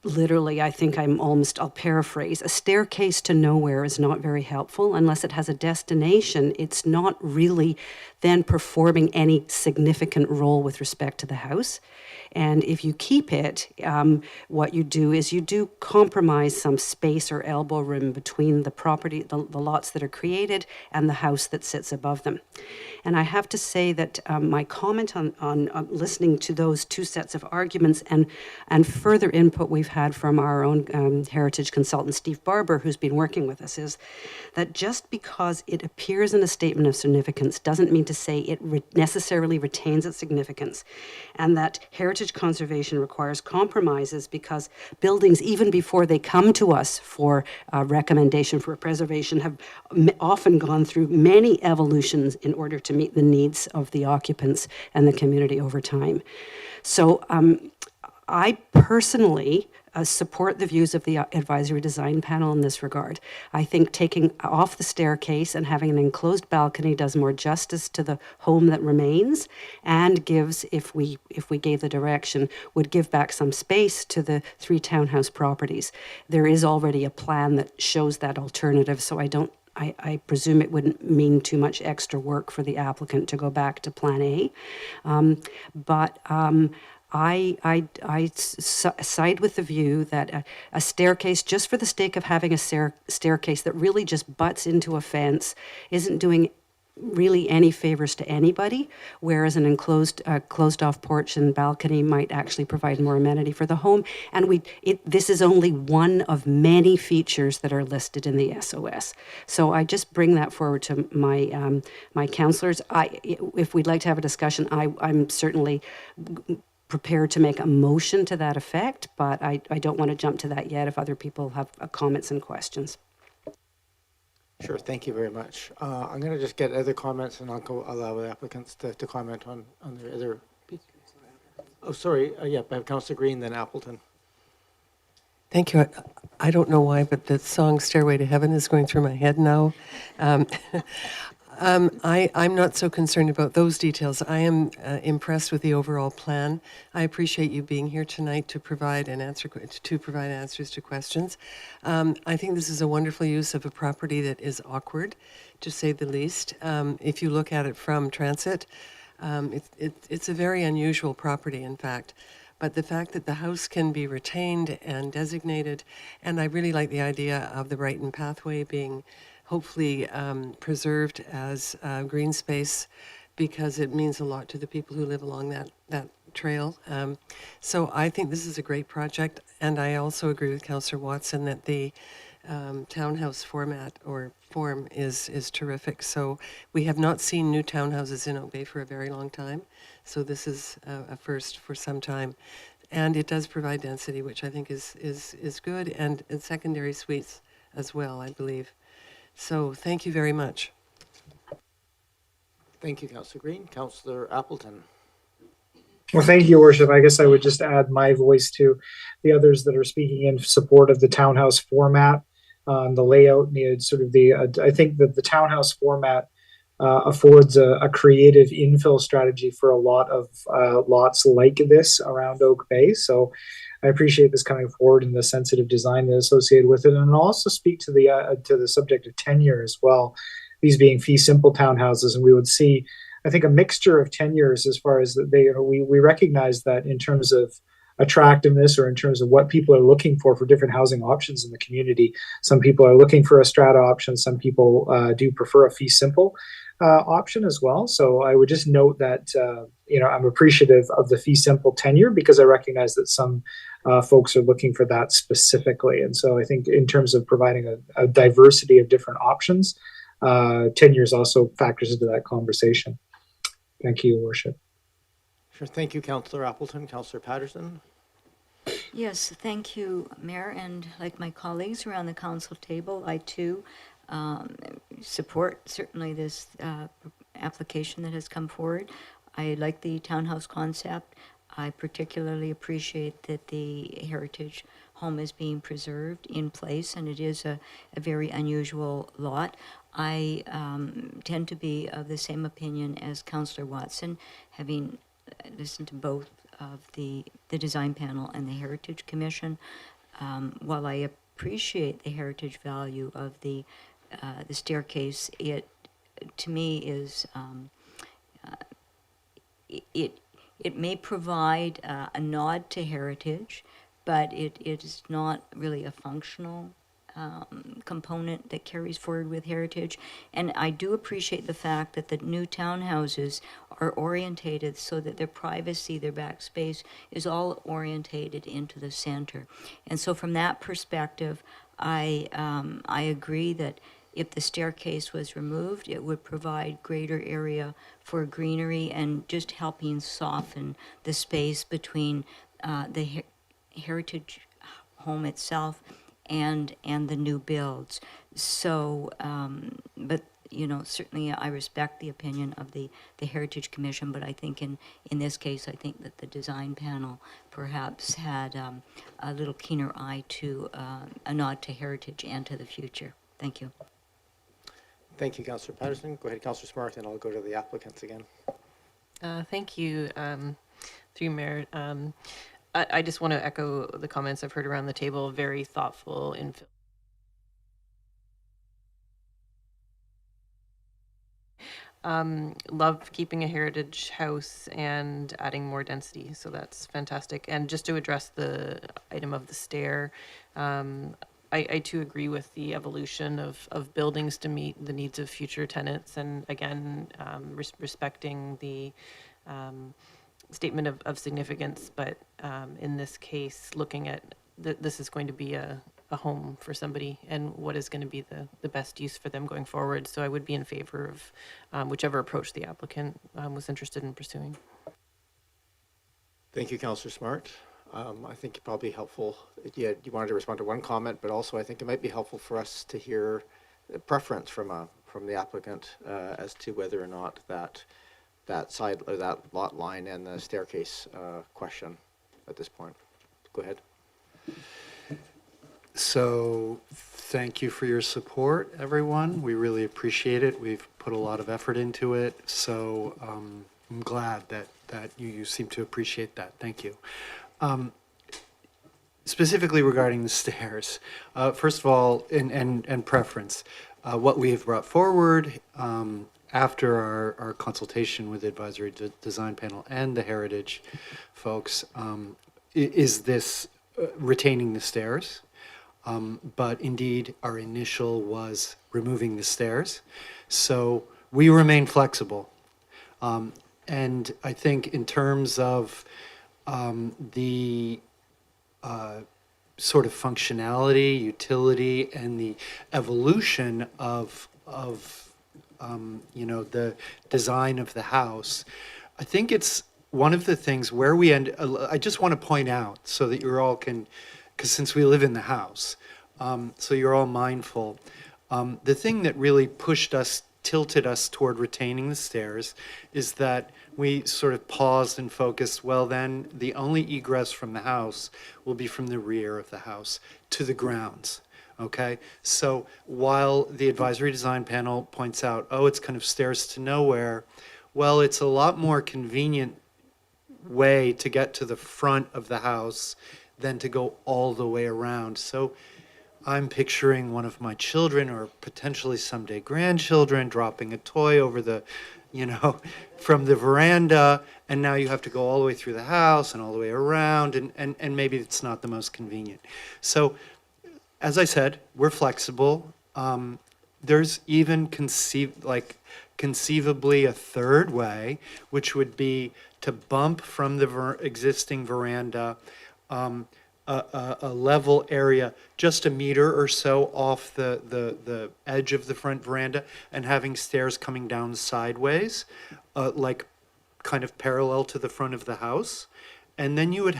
literally, I think I'll paraphrase, a staircase to nowhere is not very helpful. Unless it has a destination, it's not really then performing any significant role with respect to the house. And if you keep it, what you do is you do compromise some space or elbow room between the property, the lots that are created, and the house that sits above them. And I have to say that my comment on listening to those 2 sets of arguments and further input we've had from our own heritage consultant, Steve Barber, who's been working with us, is that just because it appears in a statement of significance doesn't mean to say it necessarily retains its significance, and that heritage conservation requires compromises, because buildings, even before they come to us for a recommendation for preservation, have often gone through many evolutions in order to meet the needs of the occupants and the community over time. So I personally support the views of the advisory design panel in this regard. I think taking off the staircase and having an enclosed balcony does more justice to the home that remains, and gives, if we gave the direction, would give back some space to the 3 townhouse properties. There is already a plan that shows that alternative, so I presume it wouldn't mean too much extra work for the applicant to go back to Plan A. But side with the view that a staircase, just for the sake of having a staircase that really just butts into a fence, isn't doing really any favors to anybody, whereas an closed off porch and balcony might actually provide more amenity for the home. And this is only one of many features that are listed in the SOS. So I just bring that forward to my my councillors. If we'd like to have a discussion, I'm certainly prepared to make a motion to that effect, but I don't want to jump to that yet if other people have comments and questions. Sure, thank you very much. I'm going to just get other comments, and I'll allow the applicants to comment on their other. Oh, sorry. Yeah, I have Councillor Green, then Appleton. Thank you. I don't know why, but the song Stairway to Heaven is going through my head now. I'm not so concerned about those details. I am impressed with the overall plan. I appreciate you being here tonight to provide answers to questions. I think this is a wonderful use of a property that is awkward, to say the least. If you look at it from transit, it's a very unusual property, in fact. But the fact that the house can be retained and designated, and I really like the idea of the Brighton pathway being hopefully preserved as green space, because it means a lot to the people who live along that trail. So I think this is a great project, and I also agree with Councillor Watson that the townhouse format or form is terrific. So we have not seen new townhouses in Oak Bay for a very long time, so this is a first for some time. And it does provide density, which I think is good, and secondary suites as well, I believe. So thank you very much. Thank you, Councillor Green. Councillor Appleton. Well, thank you, Your Worship. I guess I would just add my voice to the others that are speaking in support of the townhouse format, the layout, and sort of I think that the townhouse format affords a creative infill strategy for a lot of lots like this around Oak Bay. So I appreciate this coming forward and the sensitive design that is associated with it. And I'll also speak to the subject of tenure as well, these being fee simple townhouses. And we would see, I think, a mixture of tenures as far as we recognize that in terms of attractiveness or in terms of what people are looking for different housing options in the community. Some people are looking for a strata option. Some people do prefer a fee simple option as well. So I would just note that, I'm appreciative of the fee simple tenure because I recognize that some folks are looking for that specifically. And so I think in terms of providing a diversity of different options, tenures also factors into that conversation. Thank you, Your Worship. Sure. Thank you, Councillor Appleton. Councillor Patterson. Yes, thank you, Mayor. And like my colleagues around the council table, I too support certainly this application that has come forward. I like the townhouse concept. I particularly appreciate that the heritage home is being preserved in place, and it is a very unusual lot. I tend to be of the same opinion as Councillor Watson, having listened to both of the design panel and the Heritage Commission. While I appreciate the heritage value of the staircase, it to me is it may provide a nod to heritage, but it is not really a functional component that carries forward with heritage. And I do appreciate the fact that the new townhouses are orientated so that their privacy, their backspace is all orientated into the center. And so from that perspective, I agree that if the staircase was removed, it would provide greater area for greenery and just helping soften the space between the heritage home itself and the new builds. So, but certainly I respect the opinion of the Heritage Commission, but I think in this case, I think that the design panel perhaps had a little keener eye to a nod to heritage and to the future. Thank you. Thank you, Councillor Patterson. Go ahead, Councillor Smart, and I'll go to the applicants again. Thank you, through Mayor. I just want to echo the comments I've heard around the table. Very thoughtful infill. love keeping a heritage house and adding more density, so that's fantastic. And just to address the item of the stair, I too agree with the evolution of buildings to meet the needs of future tenants, and again, respecting the statement of significance, but in this case, looking at this is going to be a home for somebody, and what is going to be the best use for them going forward. So I would be in favor of whichever approach the applicant was interested in pursuing. Thank you, Councillor Smart. I think it probably helpful. Yeah, you wanted to respond to one comment, but also I think it might be helpful for us to hear a preference from the applicant as to whether or not that side or that lot line and the staircase question at this point. Go ahead. So thank you for your support, everyone. We really appreciate it. We've put a lot of effort into it. So I'm glad that you seem to appreciate that. Thank you. Specifically regarding the stairs, first of all, and preference, what we have brought forward after our consultation with the advisory design panel and the heritage folks is this retaining the stairs. But indeed, our initial was removing the stairs. So we remain flexible. And I think in terms of the sort of functionality, utility, and the evolution of the design of the house, I think it's one of the things where we end. I just want to point out so that you all can, because since we live in the house, so you're all mindful. The thing that really tilted us toward retaining the stairs is that we sort of paused and focused, well then, the only egress from the house will be from the rear of the house to the grounds, okay? So while the advisory design panel points out, oh, it's kind of stairs to nowhere, well, it's a lot more convenient way to get to the front of the house than to go all the way around. So I'm picturing one of my children or potentially someday grandchildren dropping a toy over the, from the veranda, and now you have to go all the way through the house and all the way around, and maybe it's not the most convenient. So, as I said, we're flexible. There's even conceivably a third way, which would be to bump from the existing veranda a level area just a meter or so off the edge of the front veranda, and having stairs coming down sideways, like kind of parallel to the front of the house. And then you'd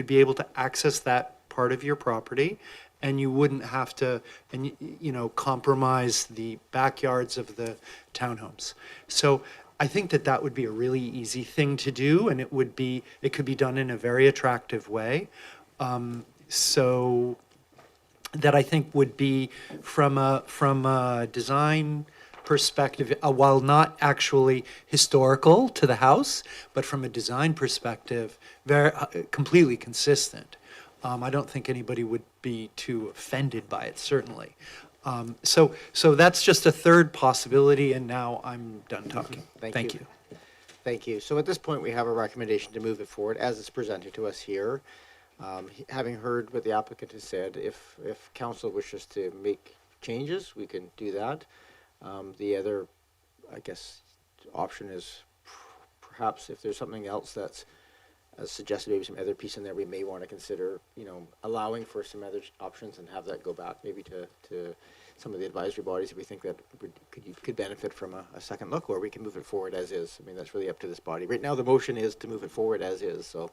be able to access that part of your property, and you wouldn't have to, compromise the backyards of the townhomes. So I think that would be a really easy thing to do, and it could be done in a very attractive way. So that I think would be from a design perspective, while not actually historical to the house, but from a design perspective, very completely consistent. I don't think anybody would be too offended by it, certainly. So that's just a third possibility, and now I'm done talking. Thank you. Thank you. So at this point, we have a recommendation to move it forward as it's presented to us here. Having heard what the applicant has said, if council wishes to make changes, we can do that. The other, I guess, option is perhaps if there's something else that's suggested, maybe some other piece in there, we may want to consider, allowing for some other options and have that go back maybe to some of the advisory bodies if we think that could benefit from a second look, or we can move it forward as is. I mean, that's really up to this body. Right now, the motion is to move it forward as is. So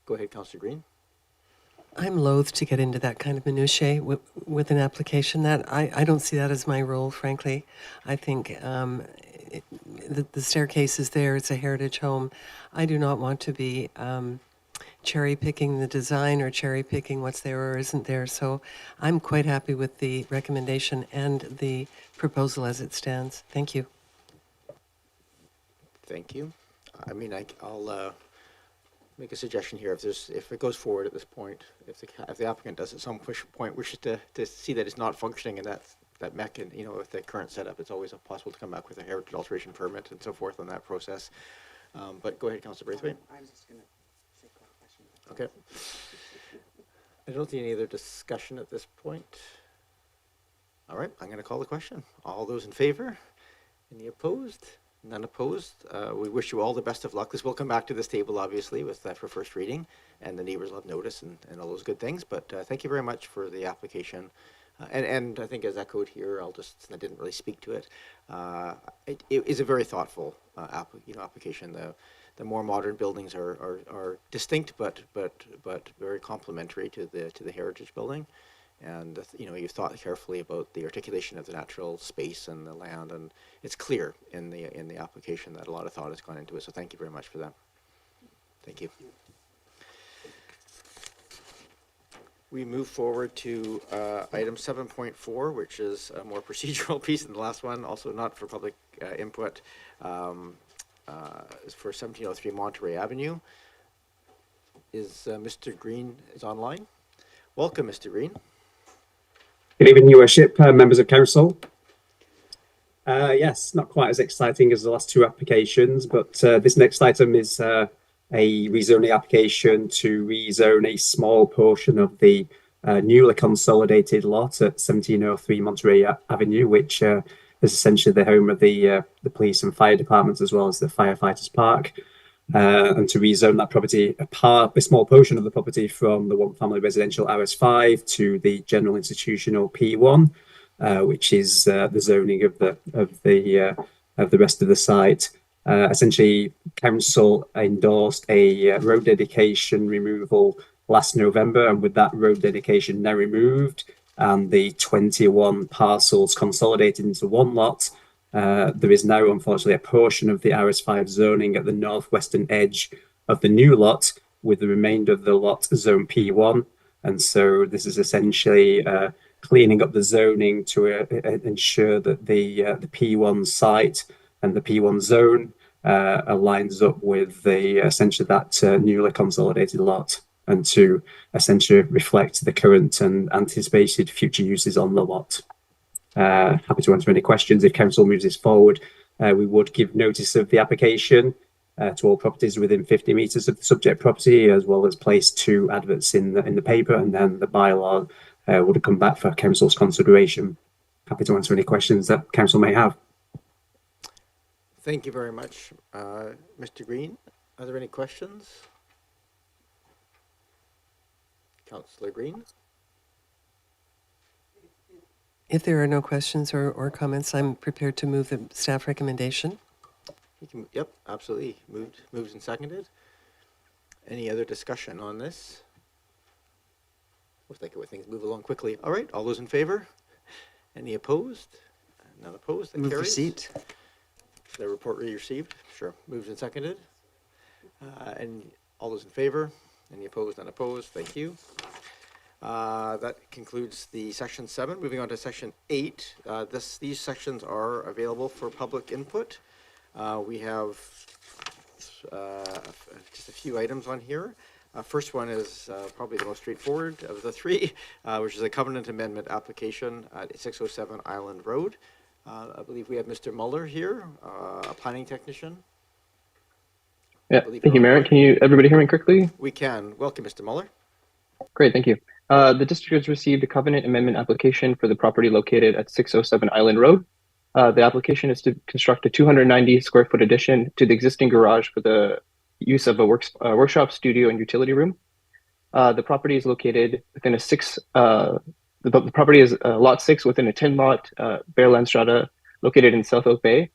go ahead, Councillor Green. I'm loath to get into that kind of minutiae with an application. That I don't see that as my role, frankly. I think the staircase is there. It's a heritage home. I do not want to be cherry picking the design or cherry picking what's there or isn't there. So I'm quite happy with the recommendation and the proposal as it stands. Thank you. Thank you. I mean, I'll make a suggestion here. If it goes forward at this point, if the applicant does at some point wishes to see that it's not functioning in that that with the current setup, it's always possible to come back with a heritage alteration permit and so forth on that process. But go ahead, Councillor Braithwaite. I was just going to say call the question. Okay. I don't see any other discussion at this point. All right, I'm going to call the question. All those in favor? Any opposed? None opposed. We wish you all the best of luck. This will come back to this table, obviously, with for first reading, and the neighbors will have notice and all those good things. But thank you very much for the application. And I think as echoed here, I didn't really speak to it. It is a very thoughtful application. The more modern buildings are distinct, but very complementary to the heritage building. And you've thought carefully about the articulation of the natural space and the land, and it's clear in the application that a lot of thought has gone into it. So thank you very much for that. Thank you. We move forward to item 7.4, which is a more procedural piece than the last one, also not for public input. Is for 1703 Monterey Avenue. Is Mr. Green is online? Welcome, Mr. Green. Good evening, Your Worship, members of council. Yes, not quite as exciting as the last two applications, but this next item is a rezoning application to rezone a small portion of the newly consolidated lot at 1703 Monterey Avenue, which is essentially the home of the police and fire departments, as well as the firefighters park. And to rezone that property, a small portion of the property from the one family residential RS5 to the general institutional P1, which is the zoning of the rest of the site. Essentially, council endorsed a road dedication removal last November, and with that road dedication now removed and the 21 parcels consolidated into one lot, there is now, unfortunately, a portion of the RS5 zoning at the northwestern edge of the new lot, with the remainder of the lot zone P1. And so this is essentially cleaning up the zoning to ensure that the P1 site and the P1 zone aligns up with essentially that newly consolidated lot, and to essentially reflect the current and anticipated future uses on the lot. Happy to answer any questions. If council moves this forward, we would give notice of the application to all properties within 50 metres of the subject property, as well as place 2 adverts in the paper, and then the bylaw would come back for council's consideration. Happy to answer any questions that council may have. Thank you very much, Mr. Green. Are there any questions? Councillor Green? If there are no questions or comments, I'm prepared to move the staff recommendation. You can, yep, absolutely. Moved and seconded. Any other discussion on this? Looks like things move along quickly. All right, all those in favor? Any opposed? None opposed. That Move carries. receipt. The report received. Sure. Moved and seconded. And all those in favor? Any opposed? None opposed. Thank you. That concludes the section 7. Moving on to section 8. These sections are available for public input. We have just a few items on here. First one is probably the most straightforward of the 3, which is a covenant amendment application at 607 Island Road. I believe we have Mr. Muller here, a planning technician. Yeah, thank you, Mayor. Can everybody hear me correctly? We can. Welcome, Mr. Muller. Great, thank you. The district has received a covenant amendment application for the property located at 607 Island Road. The application is to construct a 290 square foot addition to the existing garage for the use of a workshop, studio, and utility room. The property is located within the property is lot 6 within a 10-lot bare land strata located in South Oak Bay.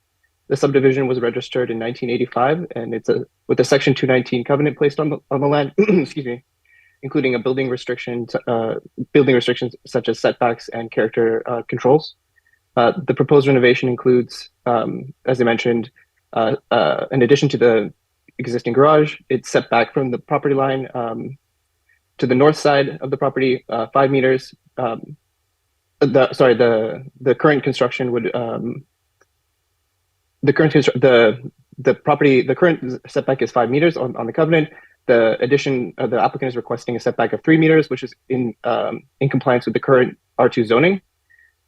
The subdivision was registered in 1985, and it's with a Section 219 covenant placed on the land. Excuse me. Including a building restrictions such as setbacks and character controls. The proposed renovation includes, as I mentioned, in addition to the existing garage, it's set back from the property line to the north side of the property, 5 meters. The current construction would the current setback is 5 meters on the covenant. The addition, the applicant is requesting a setback of 3 meters, which is in compliance with the current R2 zoning.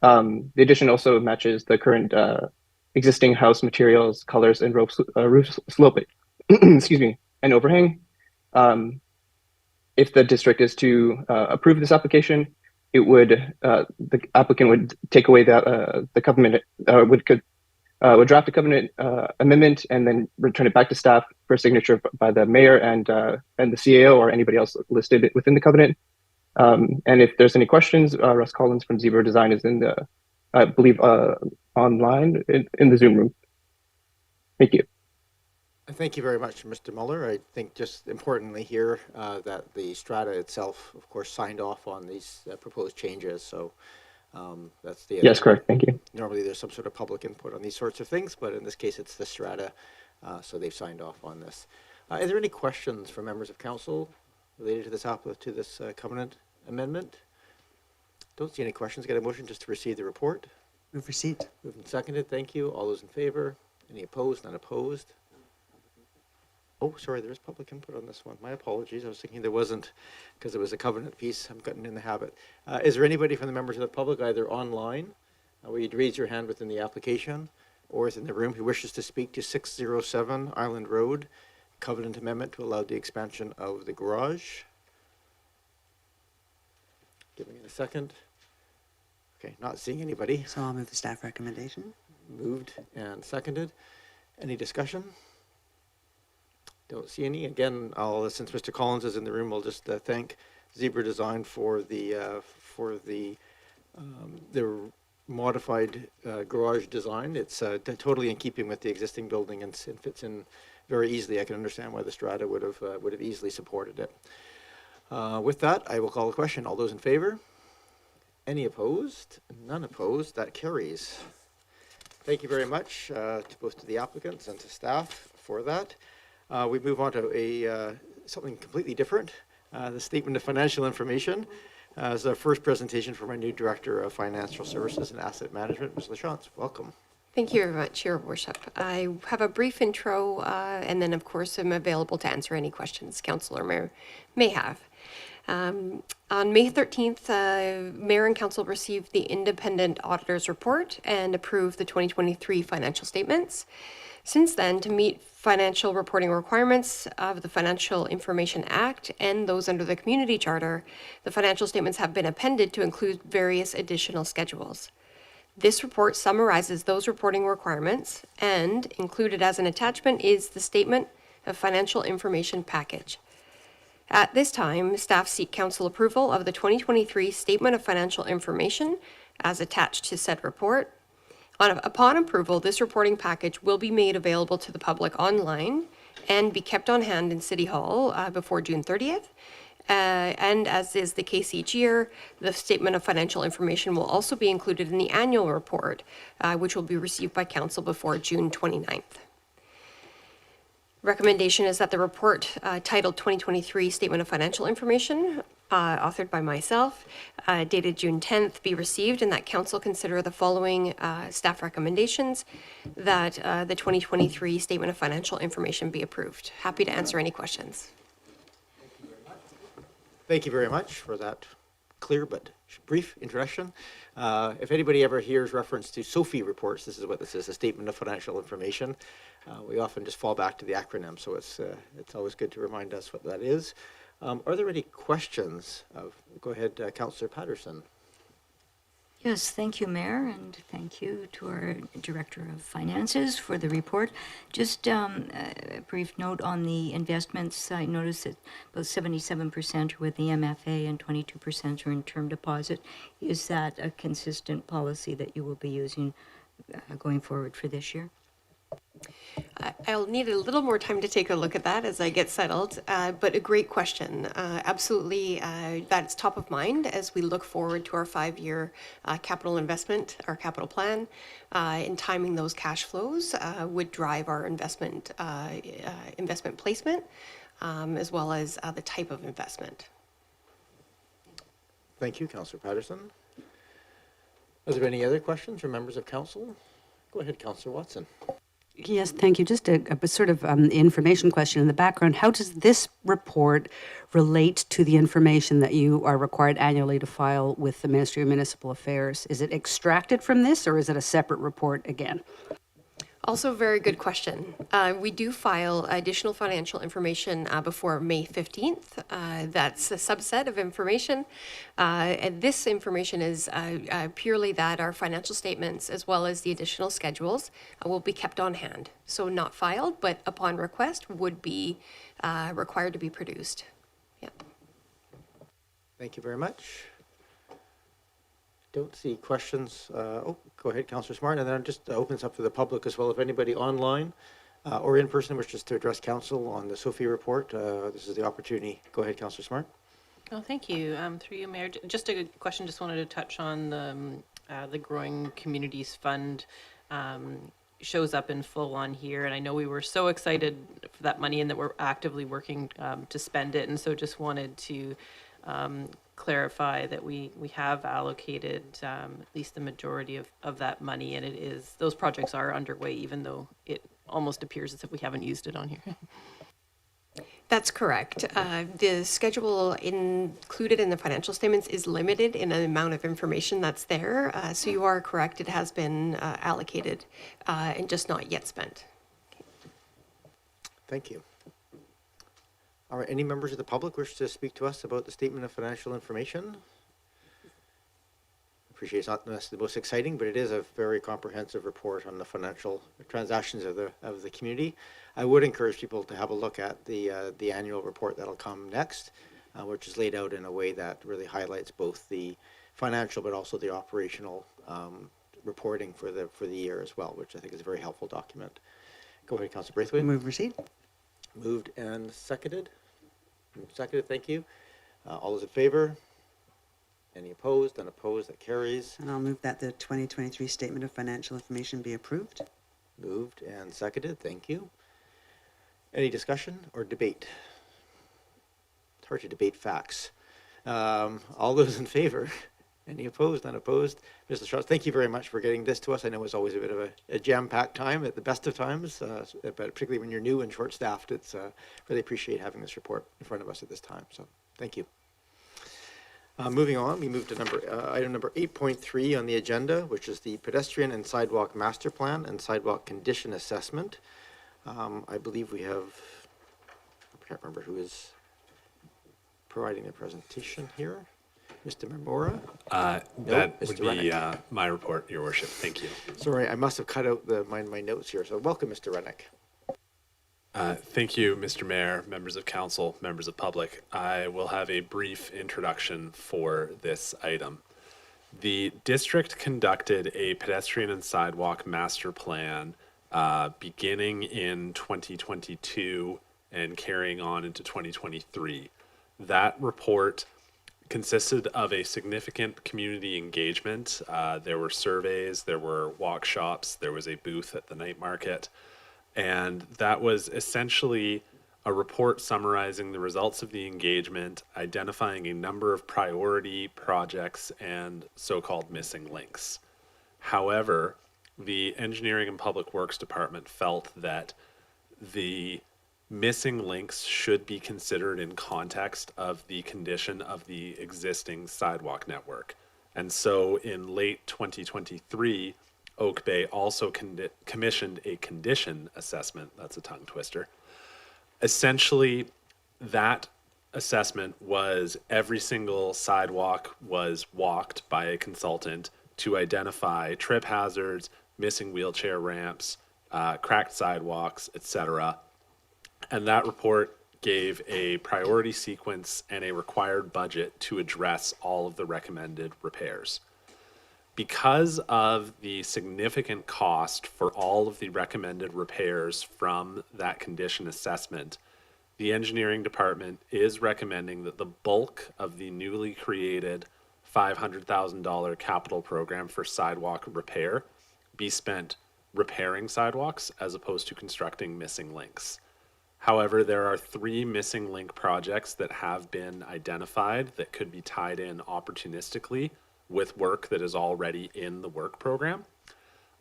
The addition also matches the current existing house materials, colors, and roof slope, excuse me, and overhang. If the district is to approve this application, it would the applicant would take away the covenant would draft a covenant amendment and then return it back to staff for signature by the mayor and the CAO or anybody else listed within the covenant. And if there's any questions, Russ Collins from Zebra Design is in the, I believe, online in the Zoom room. Thank you. Thank you very much, Mr. Muller. I think just importantly here that the strata itself, of course, signed off on these proposed changes. So that's the yes, correct. Thank you. Normally, there's some sort of public input on these sorts of things, but in this case, it's the strata, so they've signed off on this. Are there any questions from members of council related to this covenant amendment? Don't see any questions. Get a motion just to receive the report. Move receipt. Moved and seconded. Thank you. All those in favor? Any opposed? None opposed? Oh, sorry, there is public input on this one. My apologies. I was thinking there wasn't because it was a covenant piece. I'm getting in the habit. Is there anybody from the members of the public, either online, where you'd raise your hand within the application, or is in the room who wishes to speak to 607 Island Road, covenant amendment to allow the expansion of the garage? Giving it a second. Okay, not seeing anybody. So I'll move the staff recommendation. Moved and seconded. Any discussion? Don't see any. Again, since Mr. Collins is in the room, I'll just thank Zebra Design for the modified garage design. It's totally in keeping with the existing building and fits in very easily. I can understand why the strata would have easily supported it. With that, I will call the question. All those in favor? Any opposed? None opposed. That carries. Thank you very much to both to the applicants and to staff for that. We move on to something completely different, the Statement of Financial Information. As our first presentation from our new Director of Financial Services and Asset Management, Ms. Lachance. Welcome. Thank you very much, Your Worship. I have a brief intro, and then, of course, I'm available to answer any questions Councillor may have. On May 13th, Mayor and Council received the Independent Auditor's Report and approved the 2023 financial statements. Since then, to meet financial reporting requirements of the Financial Information Act and those under the Community Charter, the financial statements have been appended to include various additional schedules. This report summarizes those reporting requirements, and included as an attachment is the Statement of Financial Information Package. At this time, staff seek council approval of the 2023 Statement of Financial Information as attached to said report. Upon approval, this reporting package will be made available to the public online and be kept on hand in City Hall before June 30th. And as is the case each year, the Statement of Financial Information will also be included in the annual report, which will be received by council before June 29th. Recommendation is that the report titled 2023 Statement of Financial Information, authored by myself, dated June 10th, be received, and that council consider the following staff recommendations: that the 2023 Statement of Financial Information be approved. Happy to answer any questions. Thank you very much for that clear but brief introduction. If anybody ever hears reference to SOFI reports, this is what this is, a Statement of Financial Information. We often just fall back to the acronym, so it's always good to remind us what that is. Are there any questions? Go ahead, Councillor Patterson. Yes, thank you, Mayor, and thank you to our Director of Finances for the report. Just a brief note on the investments. I noticed that about 77% are with the MFA and 22% are in term deposit. Is that a consistent policy that you will be using going forward for this year? I'll need a little more time to take a look at that as I get settled, but a great question. Absolutely, that's top of mind as we look forward to our 5-year capital investment, our capital plan, and timing those cash flows would drive our investment placement, as well as the type of investment. Thank you, Councillor Patterson. Are there any other questions from members of council? Go ahead, Councillor Watson. Yes, thank you. Just a sort of information question in the background. How does this report relate to the information that you are required annually to file with the Ministry of Municipal Affairs? Is it extracted from this, or is it a separate report again? Also, very good question. We do file additional financial information before May 15th. That's a subset of information. And this information is purely that our financial statements, as well as the additional schedules, will be kept on hand. So not filed, but upon request would be required to be produced. Yeah. Thank you very much. Don't see questions. Go ahead, Councillor Smart, and then it just opens up to the public as well. If anybody online or in person wishes to address council on the Sophie report, this is the opportunity. Go ahead, Councillor Smart. Oh, thank you. Through you, Mayor. Just a question. Just wanted to touch on the Growing Communities Fund. Shows up in full on here, and I know we were so excited for that money and that we're actively working to spend it, and so just wanted to clarify that we have allocated at least the majority of that money, and those projects are underway, even though it almost appears as if we haven't used it on here. That's correct. The schedule included in the financial statements is limited in the amount of information that's there. So you are correct. It has been allocated and just not yet spent. Thank you. All right, any members of the public wish to speak to us about the statement of financial information? Appreciate it's not the most exciting, but it is a very comprehensive report on the financial transactions of the community. I would encourage people to have a look at the annual report that'll come next, which is laid out in a way that really highlights both the financial but also the operational reporting for the year as well, which I think is a very helpful document. Go ahead, Councillor Braithwaite. Move receipt. Moved and seconded. Seconded, thank you. All those in favor? Any opposed? Unopposed? That carries. And I'll move that the 2023 Statement of Financial Information be approved. Moved and seconded, thank you. Any discussion or debate? It's hard to debate facts. All those in favor? Any opposed? Unopposed? Mr. Strauss, thank you very much for getting this to us. I know it's always a bit of a jam-packed time at the best of times, but particularly when you're new and short-staffed, it's really appreciate having this report in front of us at this time. So thank you. Moving on, we move to item number 8.3 on the agenda, which is the Pedestrian and Sidewalk Master Plan and Sidewalk Condition Assessment. I believe we have, I can't remember who is providing the presentation here. Mr. Memora? That Mr. would be Rennick. my report, Your Worship. Thank you. Sorry, I must have cut out my notes here. So welcome, Mr. Rennick. Thank you, Mr. Mayor, members of council, members of public. I will have a brief introduction for this item. The district conducted a pedestrian and sidewalk master plan beginning in 2022 and carrying on into 2023. That report consisted of a significant community engagement. There were surveys, there were workshops, there was a booth at the night market, and that was essentially a report summarizing the results of the engagement, identifying a number of priority projects and so-called missing links. However, the Engineering and Public Works Department felt that the missing links should be considered in context of the condition of the existing sidewalk network. And so in late 2023, Oak Bay also commissioned a condition assessment. That's a tongue twister. Essentially, that assessment was every single sidewalk was walked by a consultant to identify trip hazards, missing wheelchair ramps, cracked sidewalks, etc. And that report gave a priority sequence and a required budget to address all of the recommended repairs. Because of the significant cost for all of the recommended repairs from that condition assessment, the engineering department is recommending that the bulk of the newly created $500,000 capital program for sidewalk repair be spent repairing sidewalks as opposed to constructing missing links. However, there are 3 missing link projects that have been identified that could be tied in opportunistically with work that is already in the work program.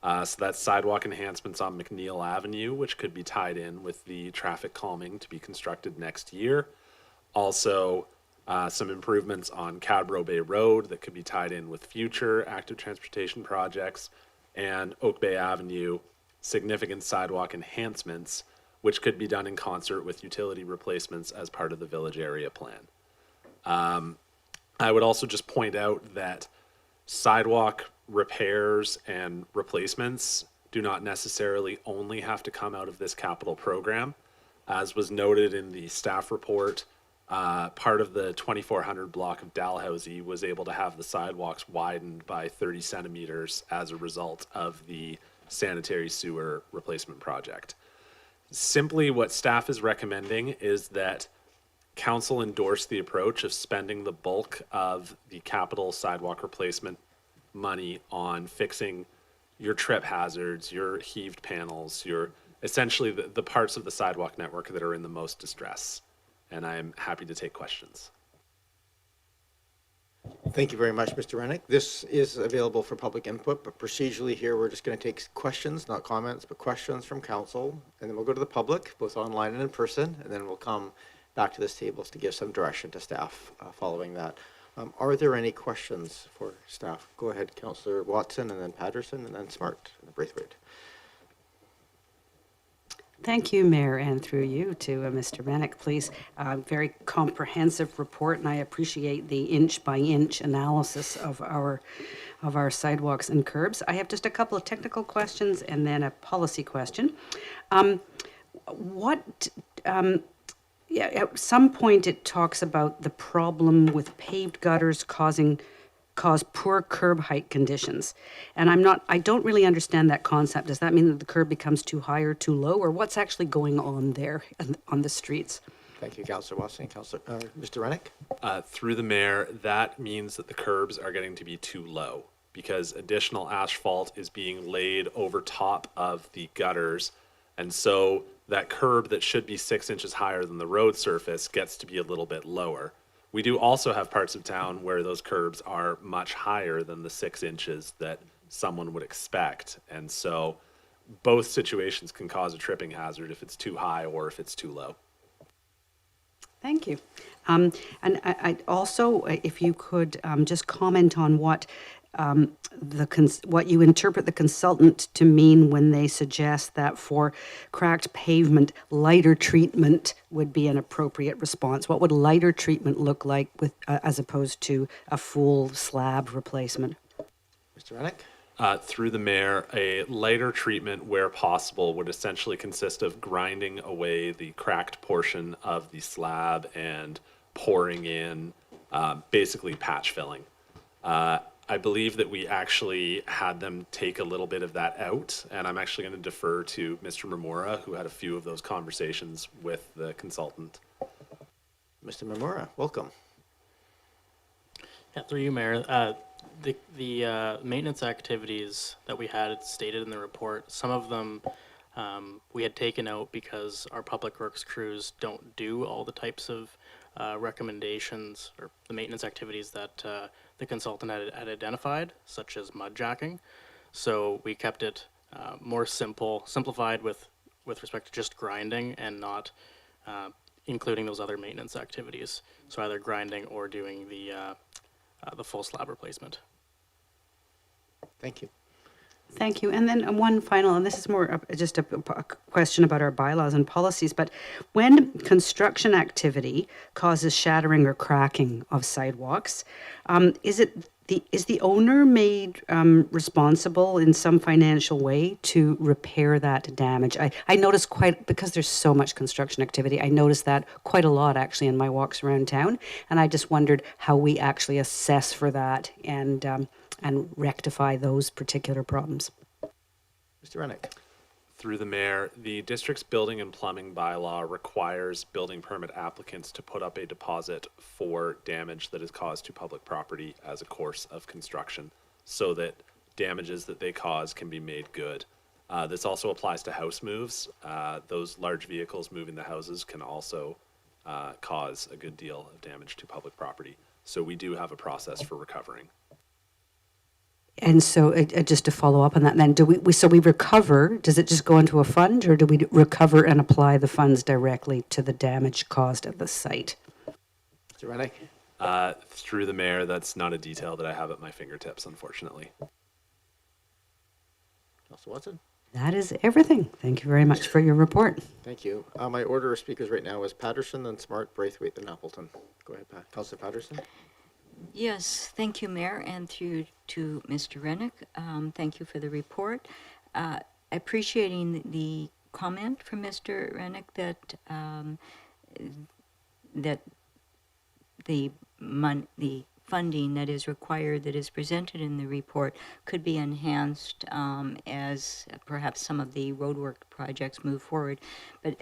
So that's sidewalk enhancements on McNeil Avenue, which could be tied in with the traffic calming to be constructed next year. Also, some improvements on Cadbro Bay Road that could be tied in with future active transportation projects, and Oak Bay Avenue, significant sidewalk enhancements, which could be done in concert with utility replacements as part of the village area plan. I would also just point out that sidewalk repairs and replacements do not necessarily only have to come out of this capital program. As was noted in the staff report, part of the 2400 block of Dalhousie was able to have the sidewalks widened by 30 centimeters as a result of the sanitary sewer replacement project. Simply what staff is recommending is that council endorse the approach of spending the bulk of the capital sidewalk replacement money on fixing your trip hazards, your heaved panels, your essentially the parts of the sidewalk network that are in the most distress. And I'm happy to take questions. Thank you very much, Mr. Rennick. This is available for public input, but procedurally here, we're just going to take questions, not comments, but questions from council, and then we'll go to the public, both online and in person, and then we'll come back to this table to give some direction to staff following that. Are there any questions for staff? Go ahead, Councillor Watson, and then Patterson, and then Smart, and Braithwaite. Thank you, Mayor, and through you to Mr. Rennick, please. Very comprehensive report, and I appreciate the inch-by-inch analysis of our sidewalks and curbs. I have just a couple of technical questions and then a policy question. At some point, it talks about the problem with paved gutters cause poor curb height conditions. And I don't really understand that concept. Does that mean that the curb becomes too high or too low, or what's actually going on there on the streets? Thank you, Councillor Watson. Mr. Rennick? Through the mayor, that means that the curbs are getting to be too low because additional asphalt is being laid over top of the gutters. And so that curb that should be 6 inches higher than the road surface gets to be a little bit lower. We do also have parts of town where those curbs are much higher than the 6 inches that someone would expect. And so both situations can cause a tripping hazard if it's too high or if it's too low. Thank you. And I also, if you could just comment on what you interpret the consultant to mean when they suggest that for cracked pavement, lighter treatment would be an appropriate response. What would lighter treatment look like with as opposed to a full slab replacement? Mr. Rennick? Through the mayor, a lighter treatment where possible would essentially consist of grinding away the cracked portion of the slab and pouring in basically patch filling. I believe that we actually had them take a little bit of that out, and I'm actually going to defer to Mr. Mamora, who had a few of those conversations with the consultant. Mr. Mamora, welcome. Yeah, through you, Mayor. The maintenance activities that we had stated in the report, some of them we had taken out because our public works crews don't do all the types of recommendations or the maintenance activities that the consultant had identified, such as mud jacking. So we kept it more simplified with respect to just grinding and not including those other maintenance activities. So either grinding or doing the full slab replacement. Thank you. Thank you. And then one final, and this is more just a question about our bylaws and policies, but when construction activity causes shattering or cracking of sidewalks, is the owner made responsible in some financial way to repair that damage? I noticed because there's so much construction activity, I noticed that quite a lot actually in my walks around town, and I just wondered how we actually assess for that and rectify those particular problems. Mr. Rennick. Through the mayor, the district's building and plumbing bylaw requires building permit applicants to put up a deposit for damage that is caused to public property as a course of construction so that damages that they cause can be made good. This also applies to house moves. Those large vehicles moving the houses can also cause a good deal of damage to public property. So we do have a process for recovering. And so, just to follow up on that, then, so we recover, does it just go into a fund, or do we recover and apply the funds directly to the damage caused at the site? Mr. Rennick? Through the mayor, that's not a detail that I have at my fingertips, unfortunately. Councilor Watson? That is everything. Thank you very much for your report. Thank you. My order of speakers right now is Patterson, then Smart, Braithwaite, then Appleton. Go ahead, Councilor Patterson. Yes, thank you, Mayor, and through to Mr. Rennick. Thank you for the report. Appreciating the comment from Mr. Rennick that that the funding that is required, that is presented in the report, could be enhanced as perhaps some of the roadwork projects move forward. But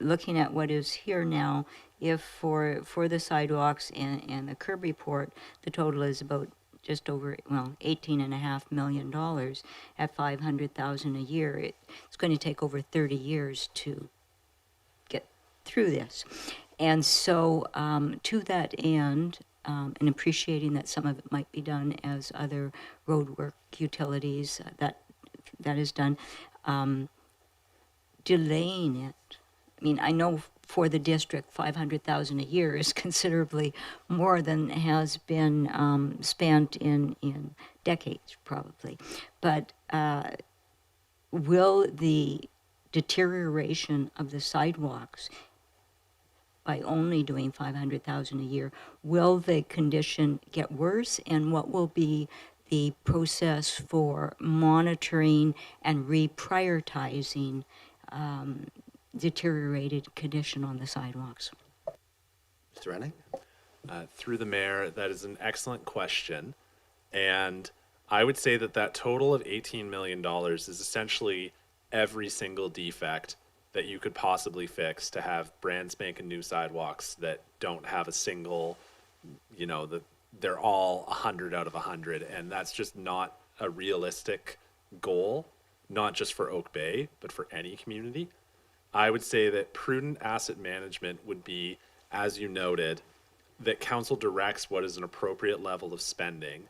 looking at what is here now, if for the sidewalks and the curb report, the total is about just over, well, $18.5 million at $500,000 a year, it's going to take over 30 years to get through this. And so to that end, and appreciating that some of it might be done as other roadwork utilities, that is done, delaying it. I mean, I know for the district, $500,000 a year is considerably more than has been spent in decades, probably. But will the deterioration of the sidewalks, by only doing $500,000 a year, will the condition get worse? And what will be the process for monitoring and reprioritizing deteriorated condition on the sidewalks? Mr. Rennick? Through the mayor, that is an excellent question. And I would say that total of $18 million is essentially every single defect that you could possibly fix to have brand spanking new sidewalks that don't have a single, they're all 100 out of 100. And that's just not a realistic goal, not just for Oak Bay, but for any community. I would say that prudent asset management would be, as you noted, that council directs what is an appropriate level of spending,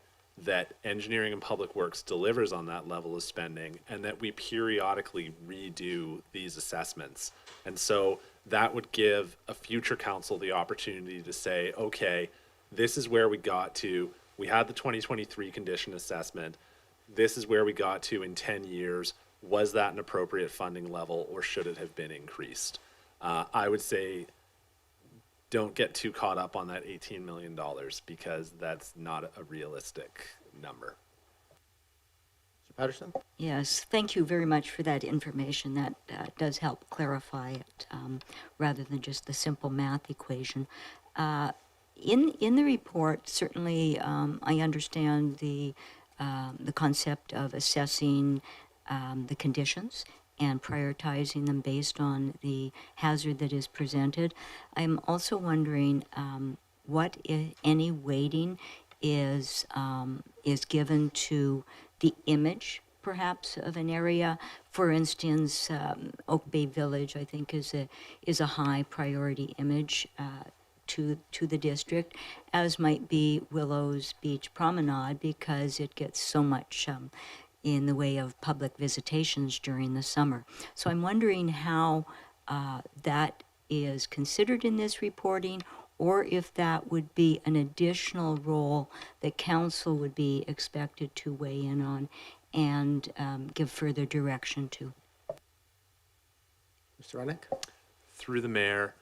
that engineering and public works delivers on that level of spending, and that we periodically redo these assessments. And so that would give a future council the opportunity to say, okay, this is where we got to. We had the 2023 condition assessment. This is where we got to in 10 years. Was that an appropriate funding level, or should it have been increased? I would say don't get too caught up on that $18 million, because that's not a realistic number. Mr. Patterson? Yes, thank you very much for that information. That does help clarify it rather than just the simple math equation. In the report, certainly I understand the concept of assessing the conditions and prioritizing them based on the hazard that is presented. I'm also wondering what, if any, weighting is given to the image, perhaps, of an area. For instance, Oak Bay Village, I think, is a high priority image to the district, as might be Willows Beach Promenade, because it gets so much in the way of public visitations during the summer. So I'm wondering how that is considered in this reporting, or if that would be an additional role that council would be expected to weigh in on and give further direction to. Mr. Rennick? Through the mayor,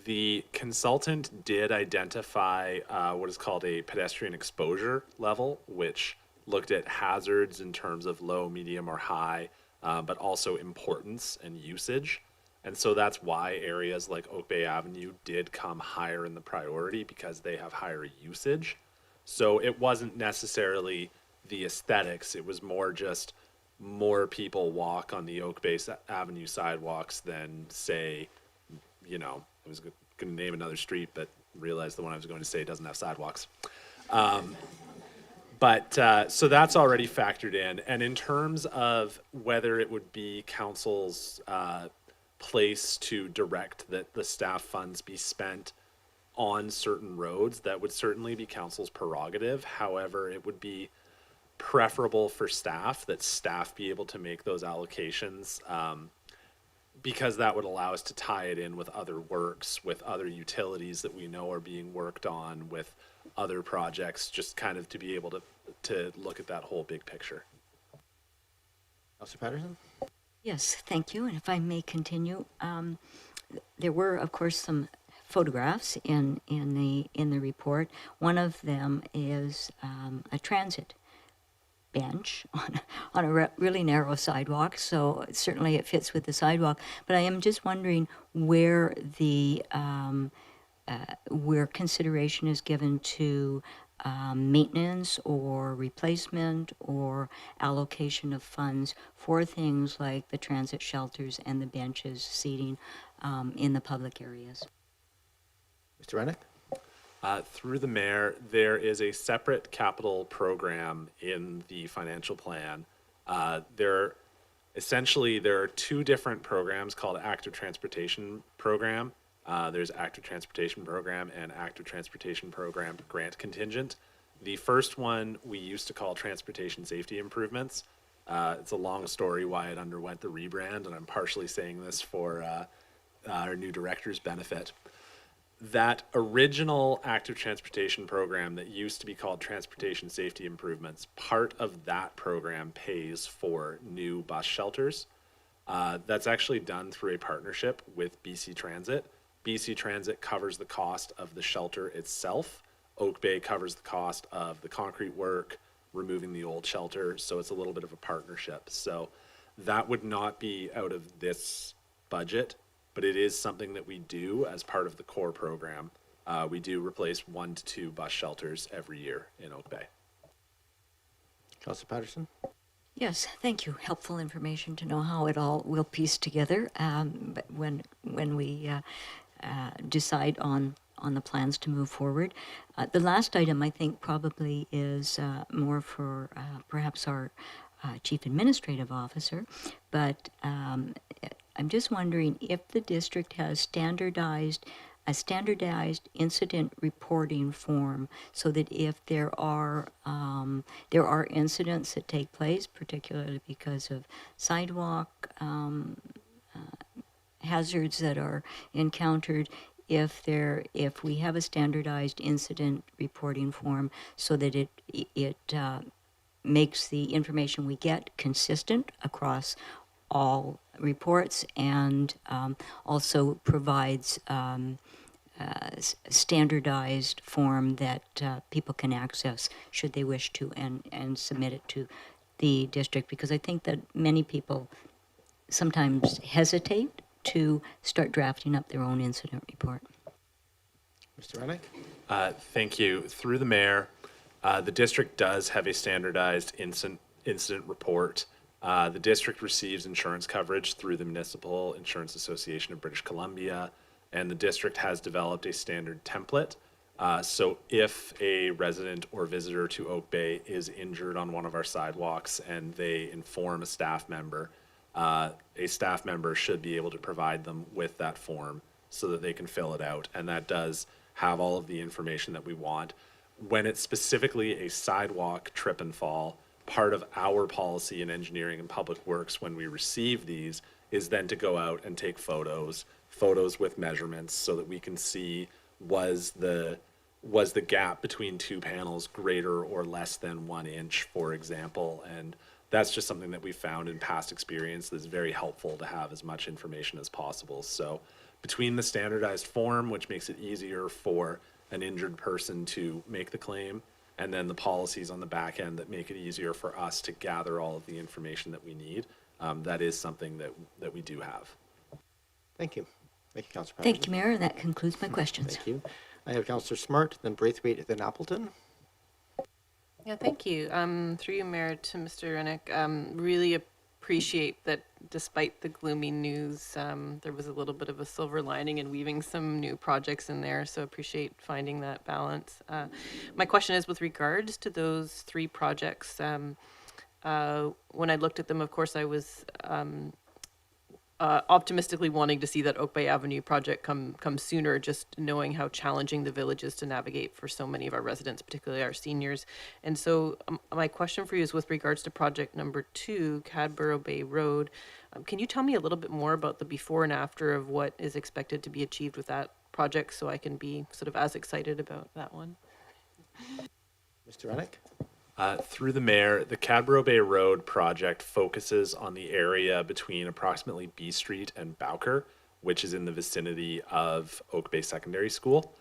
the consultant did identify what is called a pedestrian exposure level, which looked at hazards in terms of low, medium, or high, but also importance and usage. And so that's why areas like Oak Bay Avenue did come higher in the priority, because they have higher usage. So it wasn't necessarily the aesthetics, it was more just more people walk on the Oak Bay Avenue sidewalks than, say, I was going to name another street, but realized the one I was going to say doesn't have sidewalks. But so that's already factored in. And in terms of whether it would be council's place to direct that the staff funds be spent on certain roads, that would certainly be council's prerogative. However, it would be preferable for staff that staff be able to make those allocations, because that would allow us to tie it in with other works, with other utilities that we know are being worked on, with other projects, just kind of to be able to look at that whole big picture. Councillor Patterson? Yes, thank you. And if I may continue, there were, of course, some photographs in the report. One of them is a transit bench on a really narrow sidewalk, so certainly it fits with the sidewalk. But I am just wondering where where consideration is given to maintenance or replacement or allocation of funds for things like the transit shelters and the benches, seating in the public areas. Mr. Rennick? Through the mayor, there is a separate capital program in the financial plan. There are two different programs called Active Transportation Program. There's Active Transportation Program and Active Transportation Program Grant Contingent. The first one we used to call Transportation Safety Improvements. It's a long story why it underwent the rebrand, and I'm partially saying this for our new director's benefit. That original Active Transportation Program that used to be called Transportation Safety Improvements, part of that program pays for new bus shelters. That's actually done through a partnership with BC Transit. BC Transit covers the cost of the shelter itself. Oak Bay covers the cost of the concrete work, removing the old shelter, so it's a little bit of a partnership. So that would not be out of this budget, but it is something that we do as part of the core program. We do replace 1 to 2 bus shelters every year in Oak Bay. Councillor Patterson? Yes, thank you. Helpful information to know how it all will piece together but when we decide on the plans to move forward. The last item, I think, probably is more for perhaps our Chief Administrative Officer, but I'm just wondering if the district has a standardized incident reporting form, so that if there are incidents that take place, particularly because of sidewalk hazards that are encountered, if we have a standardized incident reporting form, so that it makes the information we get consistent across all reports, and also provides standardized form that people can access should they wish to, and submit it to the district, because I think that many people sometimes hesitate to start drafting up their own incident report. Mr. Rennick? Thank you. Through the mayor, the district does have a standardized incident report. The district receives insurance coverage through the Municipal Insurance Association of British Columbia, and the district has developed a standard template. So if a resident or visitor to Oak Bay is injured on one of our sidewalks and they inform a staff member should be able to provide them with that form so that they can fill it out. And that does have all of the information that we want. When it's specifically a sidewalk trip and fall, part of our policy in engineering and public works when we receive these is then to go out and take photos with measurements, so that we can see was the gap between two panels greater or less than 1 inch, for example. And that's just something that we found in past experience that's very helpful to have as much information as possible. So between the standardized form, which makes it easier for an injured person to make the claim, and then the policies on the back end that make it easier for us to gather all of the information that we need, that is something that we do have. Thank you. Thank you, Councillor Patterson. Thank you, Mayor, and that concludes my questions. Thank you. I have Councillor Smart, then Braithwaite, then Appleton. Yeah, thank you. Through you, Mayor, to Mr. Rennick, really appreciate that despite the gloomy news, there was a little bit of a silver lining in weaving some new projects in there, so appreciate finding that balance. My question is with regards to those 3 projects. When I looked at them, of course, I was optimistically wanting to see that Oak Bay Avenue project come sooner, just knowing how challenging the village is to navigate for so many of our residents, particularly our seniors. And so my question for you is with regards to project number 2, Cadborough Bay Road. Can you tell me a little bit more about the before and after of what is expected to be achieved with that project, so I can be sort of as excited about that one? Mr. Rennick? Through the mayor, the Cadborough Bay Road project focuses on the area between approximately B Street and Bowker, which is in the vicinity of Oak Bay Secondary School.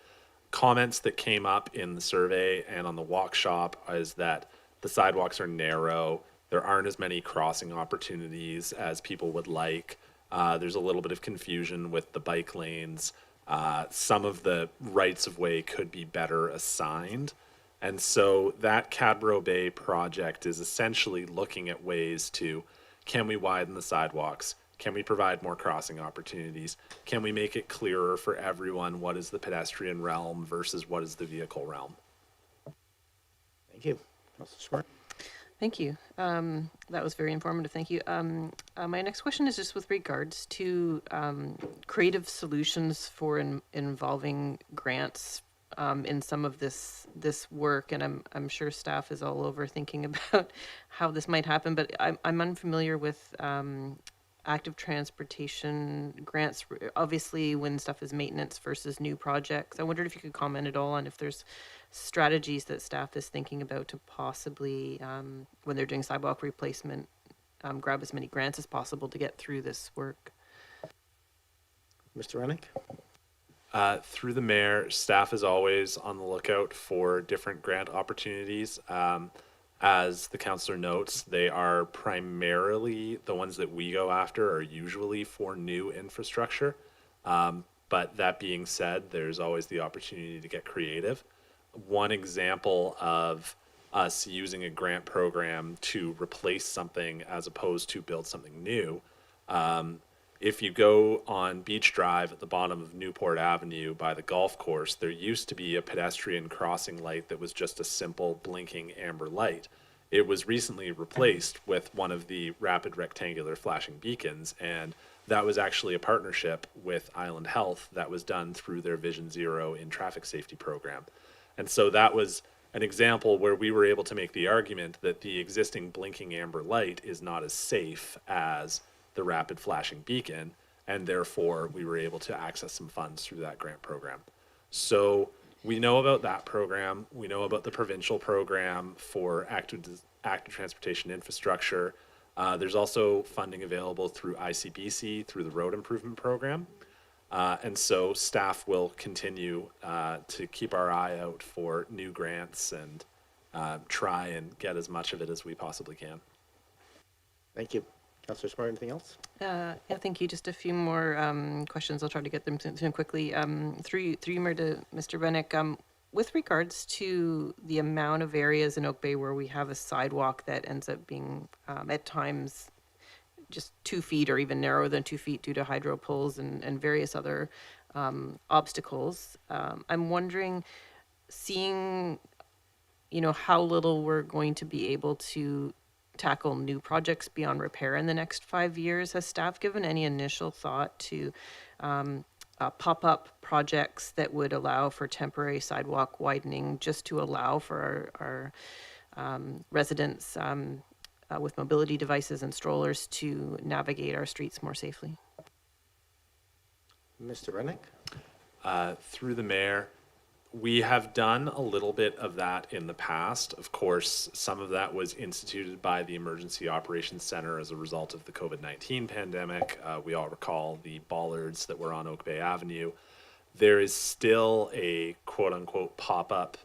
Comments that came up in the survey and on the walk shop is that the sidewalks are narrow, there aren't as many crossing opportunities as people would like. There's a little bit of confusion with the bike lanes. Some of the rights of way could be better assigned. And so that Cadborough Bay project is essentially looking at ways to, can we widen the sidewalks? Can we provide more crossing opportunities? Can we make it clearer for everyone what is the pedestrian realm versus what is the vehicle realm? Thank you. Councilor Smart? Thank you. That was very informative. Thank you. My next question is just with regards to creative solutions for involving grants in some of this work, and I'm sure staff is all over thinking about how this might happen. But I'm unfamiliar with active transportation grants. Obviously, when stuff is maintenance versus new projects, I wondered if you could comment at all on if there's strategies that staff is thinking about to possibly, when they're doing sidewalk replacement, grab as many grants as possible to get through this work. Mr. Rennick? Through the mayor, staff is always on the lookout for different grant opportunities. As the councillor notes, they are primarily, the ones that we go after are usually for new infrastructure. But that being said, there's always the opportunity to get creative. One example of us using a grant program to replace something as opposed to build something new, if you go on Beach Drive at the bottom of Newport Avenue by the golf course, there used to be a pedestrian crossing light that was just a simple blinking amber light. It was recently replaced with one of the rapid rectangular flashing beacons, and that was actually a partnership with Island Health that was done through their Vision Zero in traffic safety program. And so that was an example where we were able to make the argument that the existing blinking amber light is not as safe as the rapid flashing beacon, and therefore we were able to access some funds through that grant program. So we know about that program. We know about the provincial program for active transportation infrastructure. There's also funding available through ICBC, through the road improvement program. And so staff will continue to keep our eye out for new grants and try and get as much of it as we possibly can. Thank you. Councillor Smart, anything else? Yeah, thank you. Just a few more questions. I'll try to get them to him quickly. Through you, Mayor, to Mr. Rennick. With regards to the amount of areas in Oak Bay where we have a sidewalk that ends up being at times just 2 feet or even narrower than 2 feet due to hydro pulls and various other obstacles, I'm wondering, seeing, how little we're going to be able to tackle new projects beyond repair in the next 5 years, has staff given any initial thought to pop-up projects that would allow for temporary sidewalk widening, just to allow for our residents with mobility devices and strollers to navigate our streets more safely? Mr. Rennick? Through the mayor, we have done a little bit of that in the past. Of course, some of that was instituted by the Emergency Operations Center as a result of the COVID-19 pandemic. We all recall the bollards that were on Oak Bay Avenue. There is still a quote-unquote pop-up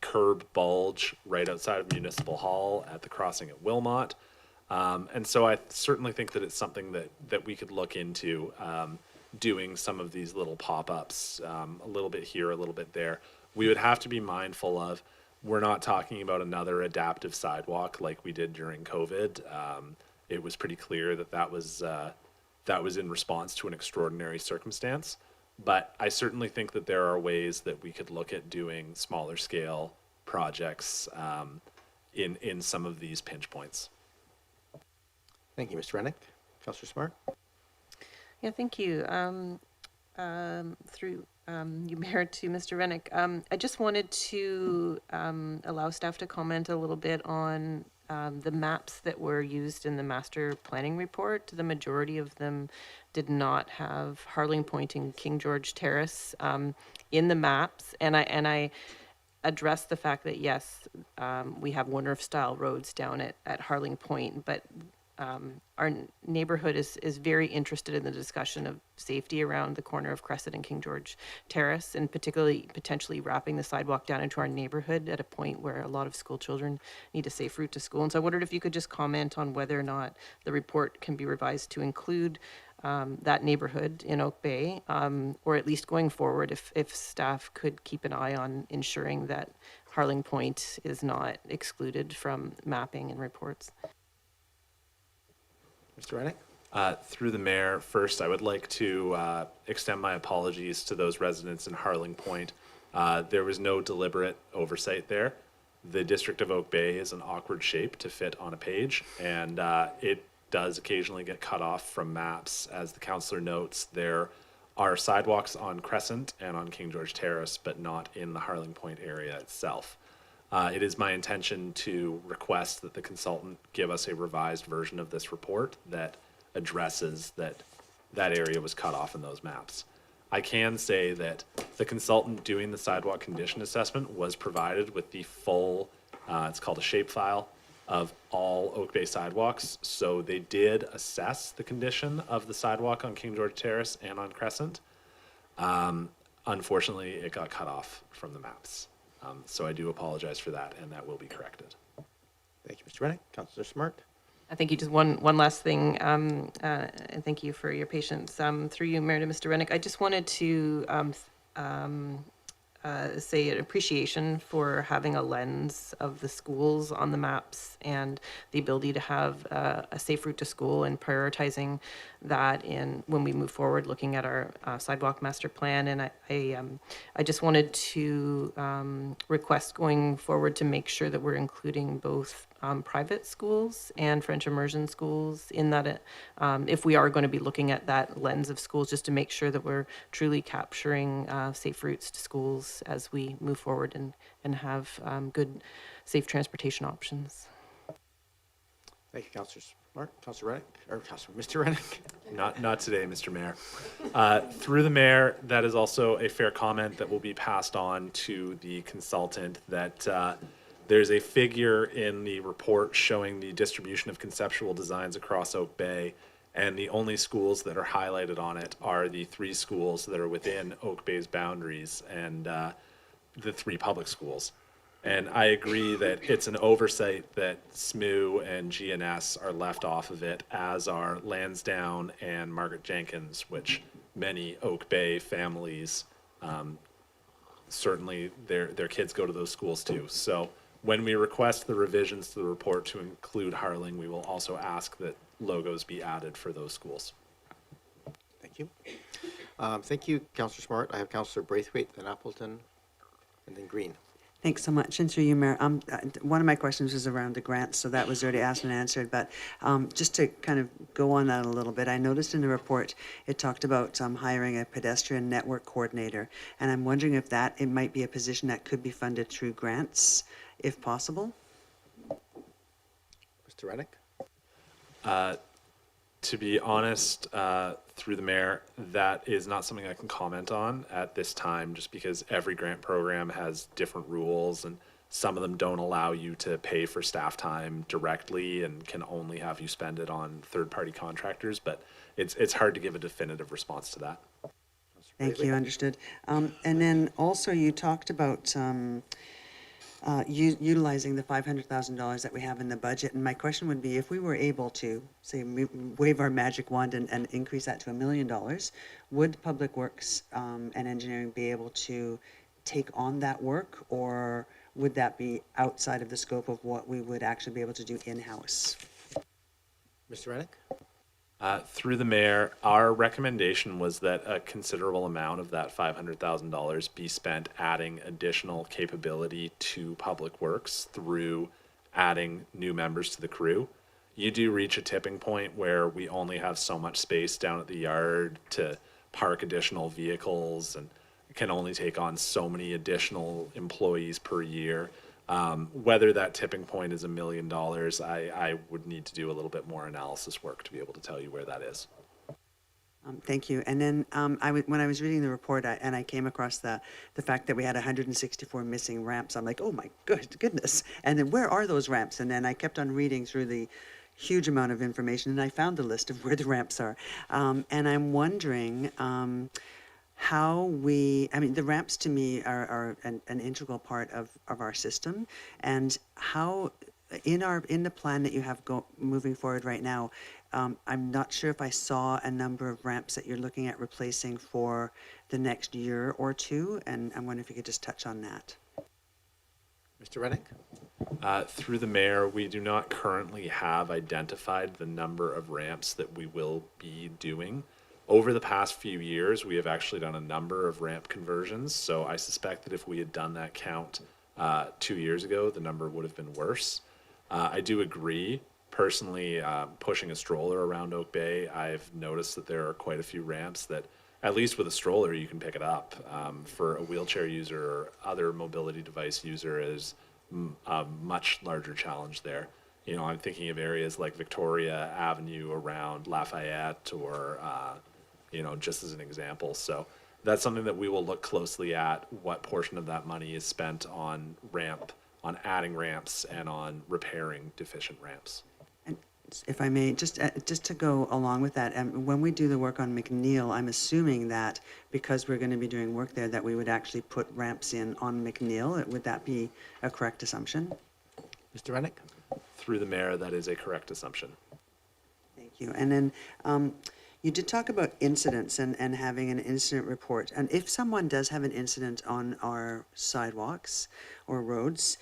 curb bulge right outside of Municipal Hall at the crossing at Wilmot. And so I certainly think that it's something that we could look into, doing some of these little pop-ups, a little bit here, a little bit there. We would have to be mindful of, we're not talking about another adaptive sidewalk like we did during COVID. It was pretty clear that was in response to an extraordinary circumstance. But I certainly think that there are ways that we could look at doing smaller scale projects in some of these pinch points. Thank you, Mr. Rennick. Councillor Smart? Yeah, thank you. Through you, Mayor, to Mr. Rennick. I just wanted to allow staff to comment a little bit on the maps that were used in the master planning report. The majority of them did not have Harling Point and King George Terrace in the maps, and I addressed the fact that yes, we have Woodruff-style roads down at Harling Point, but our neighborhood is very interested in the discussion of safety around the corner of Crescent and King George Terrace, and particularly potentially wrapping the sidewalk down into our neighborhood at a point where a lot of school children need a safe route to school. And so I wondered if you could just comment on whether or not the report can be revised to include that neighborhood in Oak Bay, or at least going forward, if staff could keep an eye on ensuring that Harling Point is not excluded from mapping and reports. Mr. Rennick? Through the mayor, first, I would like to extend my apologies to those residents in Harling Point. There was no deliberate oversight there. The District of Oak Bay is an awkward shape to fit on a page, and it does occasionally get cut off from maps. As the councillor notes, there are sidewalks on Crescent and on King George Terrace, but not in the Harling Point area itself. It is my intention to request that the consultant give us a revised version of this report that addresses that area was cut off in those maps. I can say that the consultant doing the sidewalk condition assessment was provided with the full, it's called a shapefile, of all Oak Bay sidewalks. So they did assess the condition of the sidewalk on King George Terrace and on Crescent. Unfortunately, it got cut off from the maps. So I do apologize for that, and that will be corrected. Thank you, Mr. Rennick. Councillor Smart? I think you just one last thing, and thank you for your patience. Through you, Mayor, to Mr. Rennick, I just wanted to say an appreciation for having a lens of the schools on the maps and the ability to have a safe route to school, and prioritizing that in when we move forward looking at our sidewalk master plan. And I just wanted to request going forward to make sure that we're including both private schools and French immersion schools in that, if we are going to be looking at that lens of schools, just to make sure that we're truly capturing safe routes to schools as we move forward and have good, safe transportation options. Thank you, Councillor Smart. Councillor Rennick? Or Mr. Rennick? Not today, Mr. Mayor. Through the mayor, that is also a fair comment that will be passed on to the consultant, that there's a figure in the report showing the distribution of conceptual designs across Oak Bay, and the only schools that are highlighted on it are the 3 schools that are within Oak Bay's boundaries, and the 3 public schools. And I agree that it's an oversight that SMU and GNS are left off of it, as are Lansdowne and Margaret Jenkins, which many Oak Bay families, certainly their kids go to those schools too. So when we request the revisions to the report to include Harling, we will also ask that logos be added for those schools. Thank you. Thank you, Councillor Smart. I have Councillor Braithwaite, then Appleton, and then Green. Thanks so much. And through you, Mayor, one of my questions was around the grants, so that was already asked and answered. But just to kind of go on that a little bit, I noticed in the report it talked about hiring a pedestrian network coordinator, and I'm wondering if it might be a position that could be funded through grants, if possible. Mr. Rennick? To be honest, through the mayor, that is not something I can comment on at this time, just because every grant program has different rules, and some of them don't allow you to pay for staff time directly and can only have you spend it on third-party contractors. But it's hard to give a definitive response to that. Thank you, understood. And then also you talked about utilizing the $500,000 that we have in the budget. And my question would be, if we were able to, say, wave our magic wand and increase that to $1 million, would Public Works and Engineering be able to take on that work, or would that be outside of the scope of what we would actually be able to do in-house? Mr. Rennick? Through the mayor, our recommendation was that a considerable amount of that $500,000 be spent adding additional capability to Public Works through adding new members to the crew. you do reach a tipping point where we only have so much space down at the yard to park additional vehicles and can only take on so many additional employees per year. Whether that tipping point is $1 million, I would need to do a little bit more analysis work to be able to tell you where that is. Thank you. And then when I was reading the report and I came across the fact that we had 164 missing ramps, I'm like, oh my goodness. And then where are those ramps? And then I kept on reading through the huge amount of information and I found the list of where the ramps are. And I'm wondering the ramps to me are an integral part of our system, and how in the plan that you have moving forward right now, I'm not sure if I saw a number of ramps that you're looking at replacing for the next year or two, and I wonder if you could just touch on that. Mr. Reddick? Through the mayor, we do not currently have identified the number of ramps that we will be doing. Over the past few years, we have actually done a number of ramp conversions, so I suspect that if we had done that count 2 years ago, the number would have been worse. I do agree. Personally, pushing a stroller around Oak Bay, I've noticed that there are quite a few ramps that, at least with a stroller, you can pick it up. For a wheelchair user or other mobility device user, is a much larger challenge there. You know, I'm thinking of areas like Victoria Avenue around Lafayette or, you know, just as an example. So that's something that we will look closely at, what portion of that money is spent on adding ramps and on repairing deficient ramps. And if I may, just to go along with that, when we do the work on McNeil, I'm assuming that because we're going to be doing work there, that we would actually put ramps in on McNeil. Would that be a correct assumption? Mr. Reddick? Through the mayor, that is a correct assumption. Thank you. And then you did talk about incidents and having an incident report. And if someone does have an incident on our sidewalks or roads,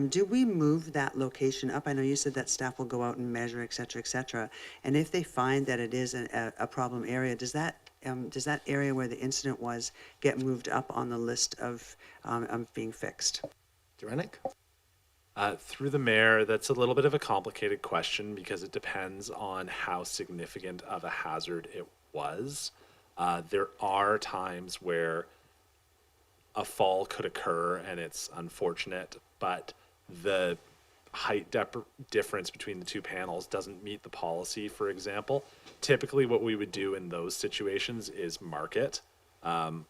do we move that location up? I know you said that staff will go out and measure, et cetera, et cetera. And if they find that it is a problem area, does that area where the incident was get moved up on the list of being fixed? Mr. Reddick? Through the mayor, that's a little bit of a complicated question because it depends on how significant of a hazard it was. There are times where a fall could occur and it's unfortunate, but the height difference between the two panels doesn't meet the policy, for example. Typically what we would do in those situations is mark it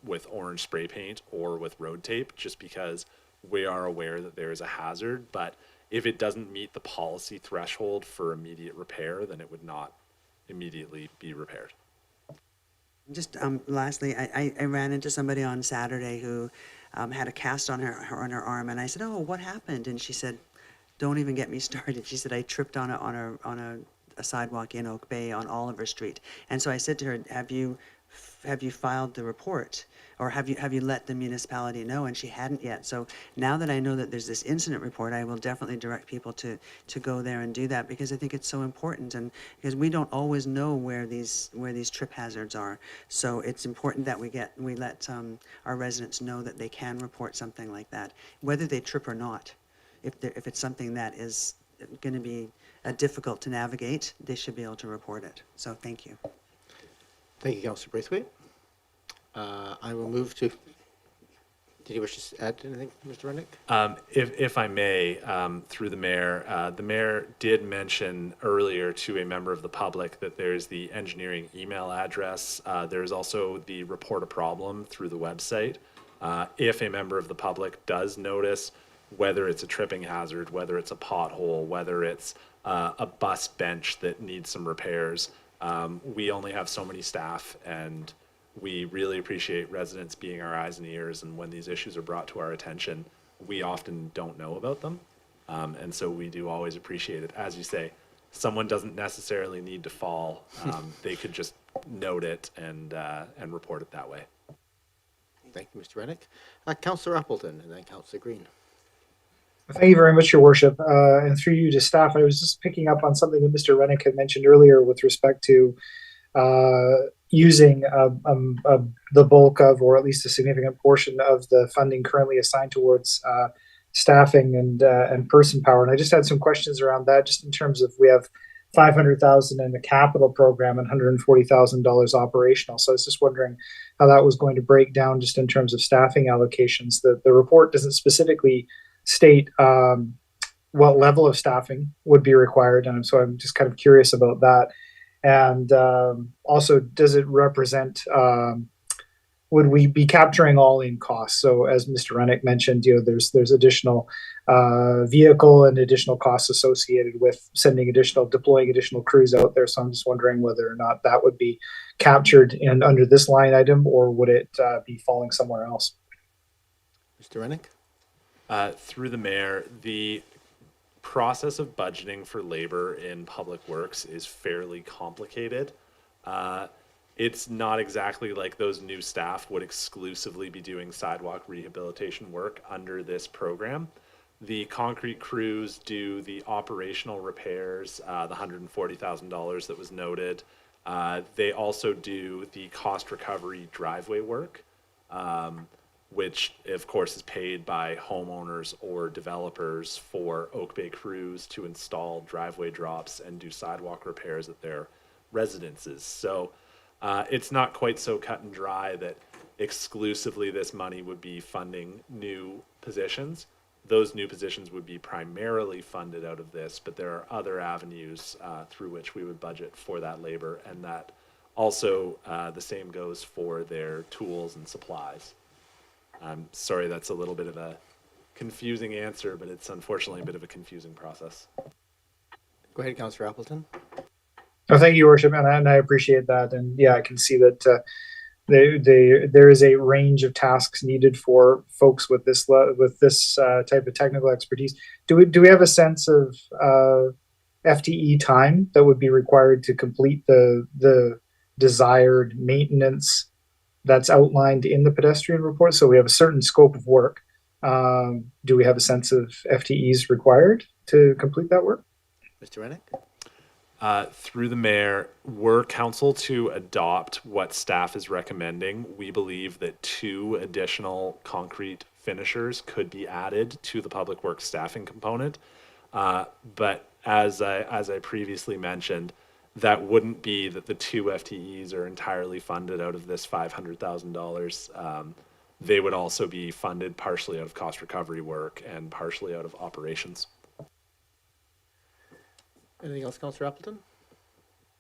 with orange spray paint or with road tape, just because we are aware that there is a hazard. But if it doesn't meet the policy threshold for immediate repair, then it would not immediately be repaired. Just lastly, I ran into somebody on Saturday who had a cast on her arm, and I said, "Oh, what happened?" And she said, "Don't even get me started." She said, "I tripped on a sidewalk in Oak Bay on Oliver Street." And so I said to her, "Have you filed the report, or have you let the municipality know?" And she hadn't yet. So now that I know that there's this incident report, I will definitely direct people to go there and do that, because I think it's so important, and because we don't always know where these trip hazards are. So it's important that we let our residents know that they can report something like that, whether they trip or not. If it's something that is going to be difficult to navigate, they should be able to report it. So thank you. Thank you, Councillor Braithwaite. I will move to... Did you wish to add anything, Mr. Reddick? If I may, through the mayor did mention earlier to a member of the public that there's the engineering email address. There's also the report a problem through the website. If a member of the public does notice, whether it's a tripping hazard, whether it's a pothole, whether it's a bus bench that needs some repairs, we only have so many staff, and we really appreciate residents being our eyes and ears, and when these issues are brought to our attention, we often don't know about them. And so we do always appreciate it. As you say, someone doesn't necessarily need to fall. They could just note it and report it that way. Thank you, Mr. Reddick. Councillor Appleton, and then Councillor Green. Thank you very much, Your Worship. And through you to staff, I was just picking up on something that Mr. Reddick had mentioned earlier with respect to using the bulk of, or at least a significant portion of the funding currently assigned towards staffing and person power. And I just had some questions around that, just in terms of, we have $500,000 in the capital program and $140,000 operational. So I was just wondering how that was going to break down just in terms of staffing allocations. The report doesn't specifically state what level of staffing would be required, and so I'm just kind of curious about that. And also, does it represent? Would we be capturing all in costs? So as Mr. Rennick mentioned, there's additional vehicle and additional costs associated with deploying additional crews out there. So I'm just wondering whether or not that would be captured under this line item, or would it be falling somewhere else? Mr. Rennick? Through the mayor, the process of budgeting for labor in public works is fairly complicated. It's not exactly like those new staff would exclusively be doing sidewalk rehabilitation work under this program. The concrete crews do the operational repairs, the $140,000 that was noted. They also do the cost recovery driveway work, which of course is paid by homeowners or developers for Oak Bay crews to install driveway drops and do sidewalk repairs at their residences. So it's not quite so cut and dry that exclusively this money would be funding new positions. Those new positions would be primarily funded out of this, but there are other avenues through which we would budget for that labor, and that also the same goes for their tools and supplies. I'm sorry that's a little bit of a confusing answer, but it's unfortunately a bit of a confusing process. Go ahead, Councillor Appleton. Oh, thank you, Your Worship, and I appreciate that. And yeah, I can see that there is a range of tasks needed for folks with this type of technical expertise. Do we have a sense of FTE time that would be required to complete the desired maintenance that's outlined in the pedestrian report? So we have a certain scope of work. Do we have a sense of FTEs required to complete that work? Mr. Rennick? Through the mayor, were council to adopt what staff is recommending, we believe that 2 additional concrete finishers could be added to the public works staffing component. But as I previously mentioned, that wouldn't be that the 2 FTEs are entirely funded out of this $500,000. They would also be funded partially out of cost recovery work and partially out of operations. Anything else, Councillor Appleton?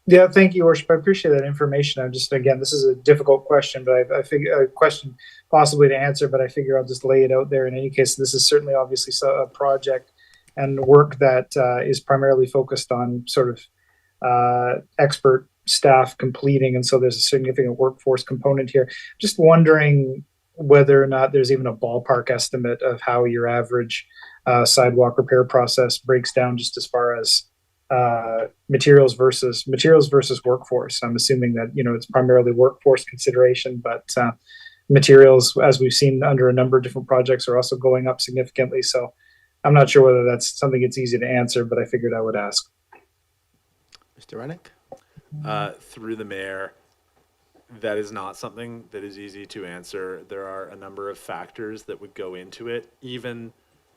Yeah, thank you, Your Worship. I appreciate that information. I'm just, again, this is a difficult question, but I figure a question possibly to answer, but I figure I'll just lay it out there. In any case, this is certainly obviously a project and work that is primarily focused on sort of expert staff completing, and so there's a significant workforce component here. Just wondering whether or not there's even a ballpark estimate of how your average sidewalk repair process breaks down, just as far as materials versus workforce. I'm assuming that it's primarily workforce consideration, but materials, as we've seen under a number of different projects, are also going up significantly. So I'm not sure whether that's something that's easy to answer, but I figured I would ask. Mr. Rennick? Through the mayor, that is not something that is easy to answer. There are a number of factors that would go into it. Even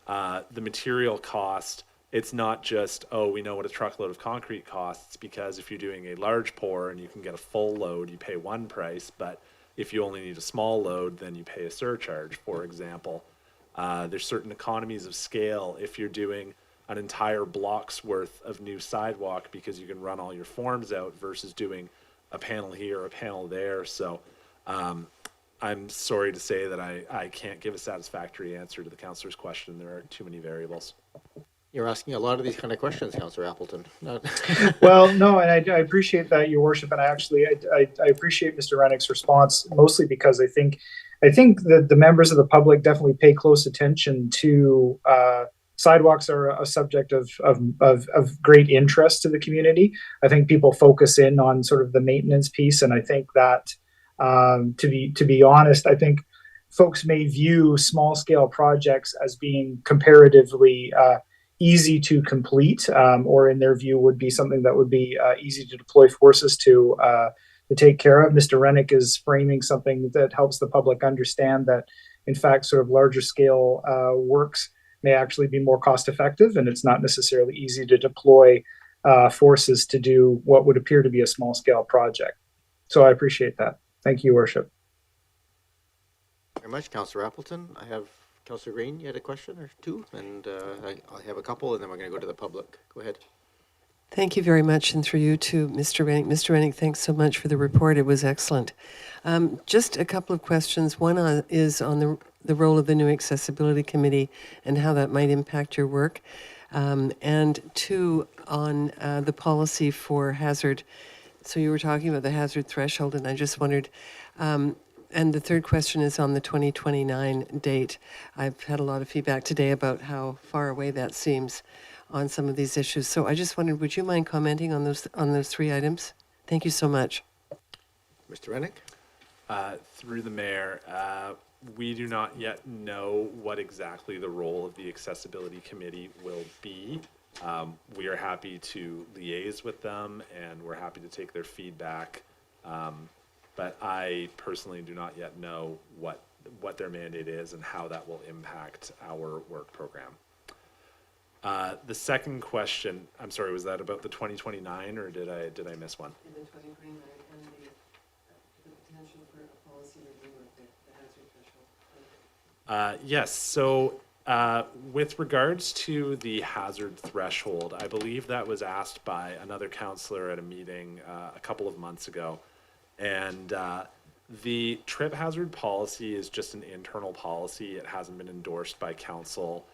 the material cost, it's not just, we know what a truckload of concrete costs, because if you're doing a large pour and you can get a full load, you pay one price, but if you only need a small load, then you pay a surcharge, for example. There's certain economies of scale if you're doing an entire block's worth of new sidewalk, because you can run all your forms out versus doing a panel here, a panel there. So I'm sorry to say that I can't give a satisfactory answer to the councillor's question. There are too many variables. You're asking a lot of these kind of questions, Councillor Appleton. Well, no, and I appreciate that, Your Worship, and I appreciate Mr. Rennick's response, mostly because I think that the members of the public definitely pay close attention to sidewalks are a subject of great interest to the community. I think people focus in on sort of the maintenance piece, and I think that to be honest, I think folks may view small scale projects as being comparatively easy to complete, or in their view would be something that would be easy to deploy forces to take care of. Mr. Rennick is framing something that helps the public understand that, in fact, sort of larger scale works may actually be more cost effective, and it's not necessarily easy to deploy forces to do what would appear to be a small scale project. So I appreciate that. Thank you, Worship. Very much, Councillor Appleton. I have Councillor Green. You had a question or two, and I have a couple, and then we're going to go to the public. Go ahead. Thank you very much, and through you to Mr. Rennick. Mr. Rennick, thanks so much for the report. It was excellent. Just a couple of questions. One is on the role of the new Accessibility Committee and how that might impact your work. And two, on the policy for hazard. So you were talking about the hazard threshold, and I just wondered, and the third question is on the 2029 date. I've had a lot of feedback today about how far away that seems on some of these issues. So I just wondered, would you mind commenting on those three items? Thank you so much. Mr. Rennick? Through the mayor, we do not yet know what exactly the role of the Accessibility Committee will be. We are happy to liaise with them, and we're happy to take their feedback. But I personally do not yet know what their mandate is and how that will impact our work program. The second question, I'm sorry, was that about the 2029, or did I miss one? In the 2029 and the potential for a policy review of the hazard threshold. Yes, so with regards to the hazard threshold, I believe that was asked by another councillor at a meeting a couple of months ago. And the trip hazard policy is just an internal policy. It hasn't been endorsed by council.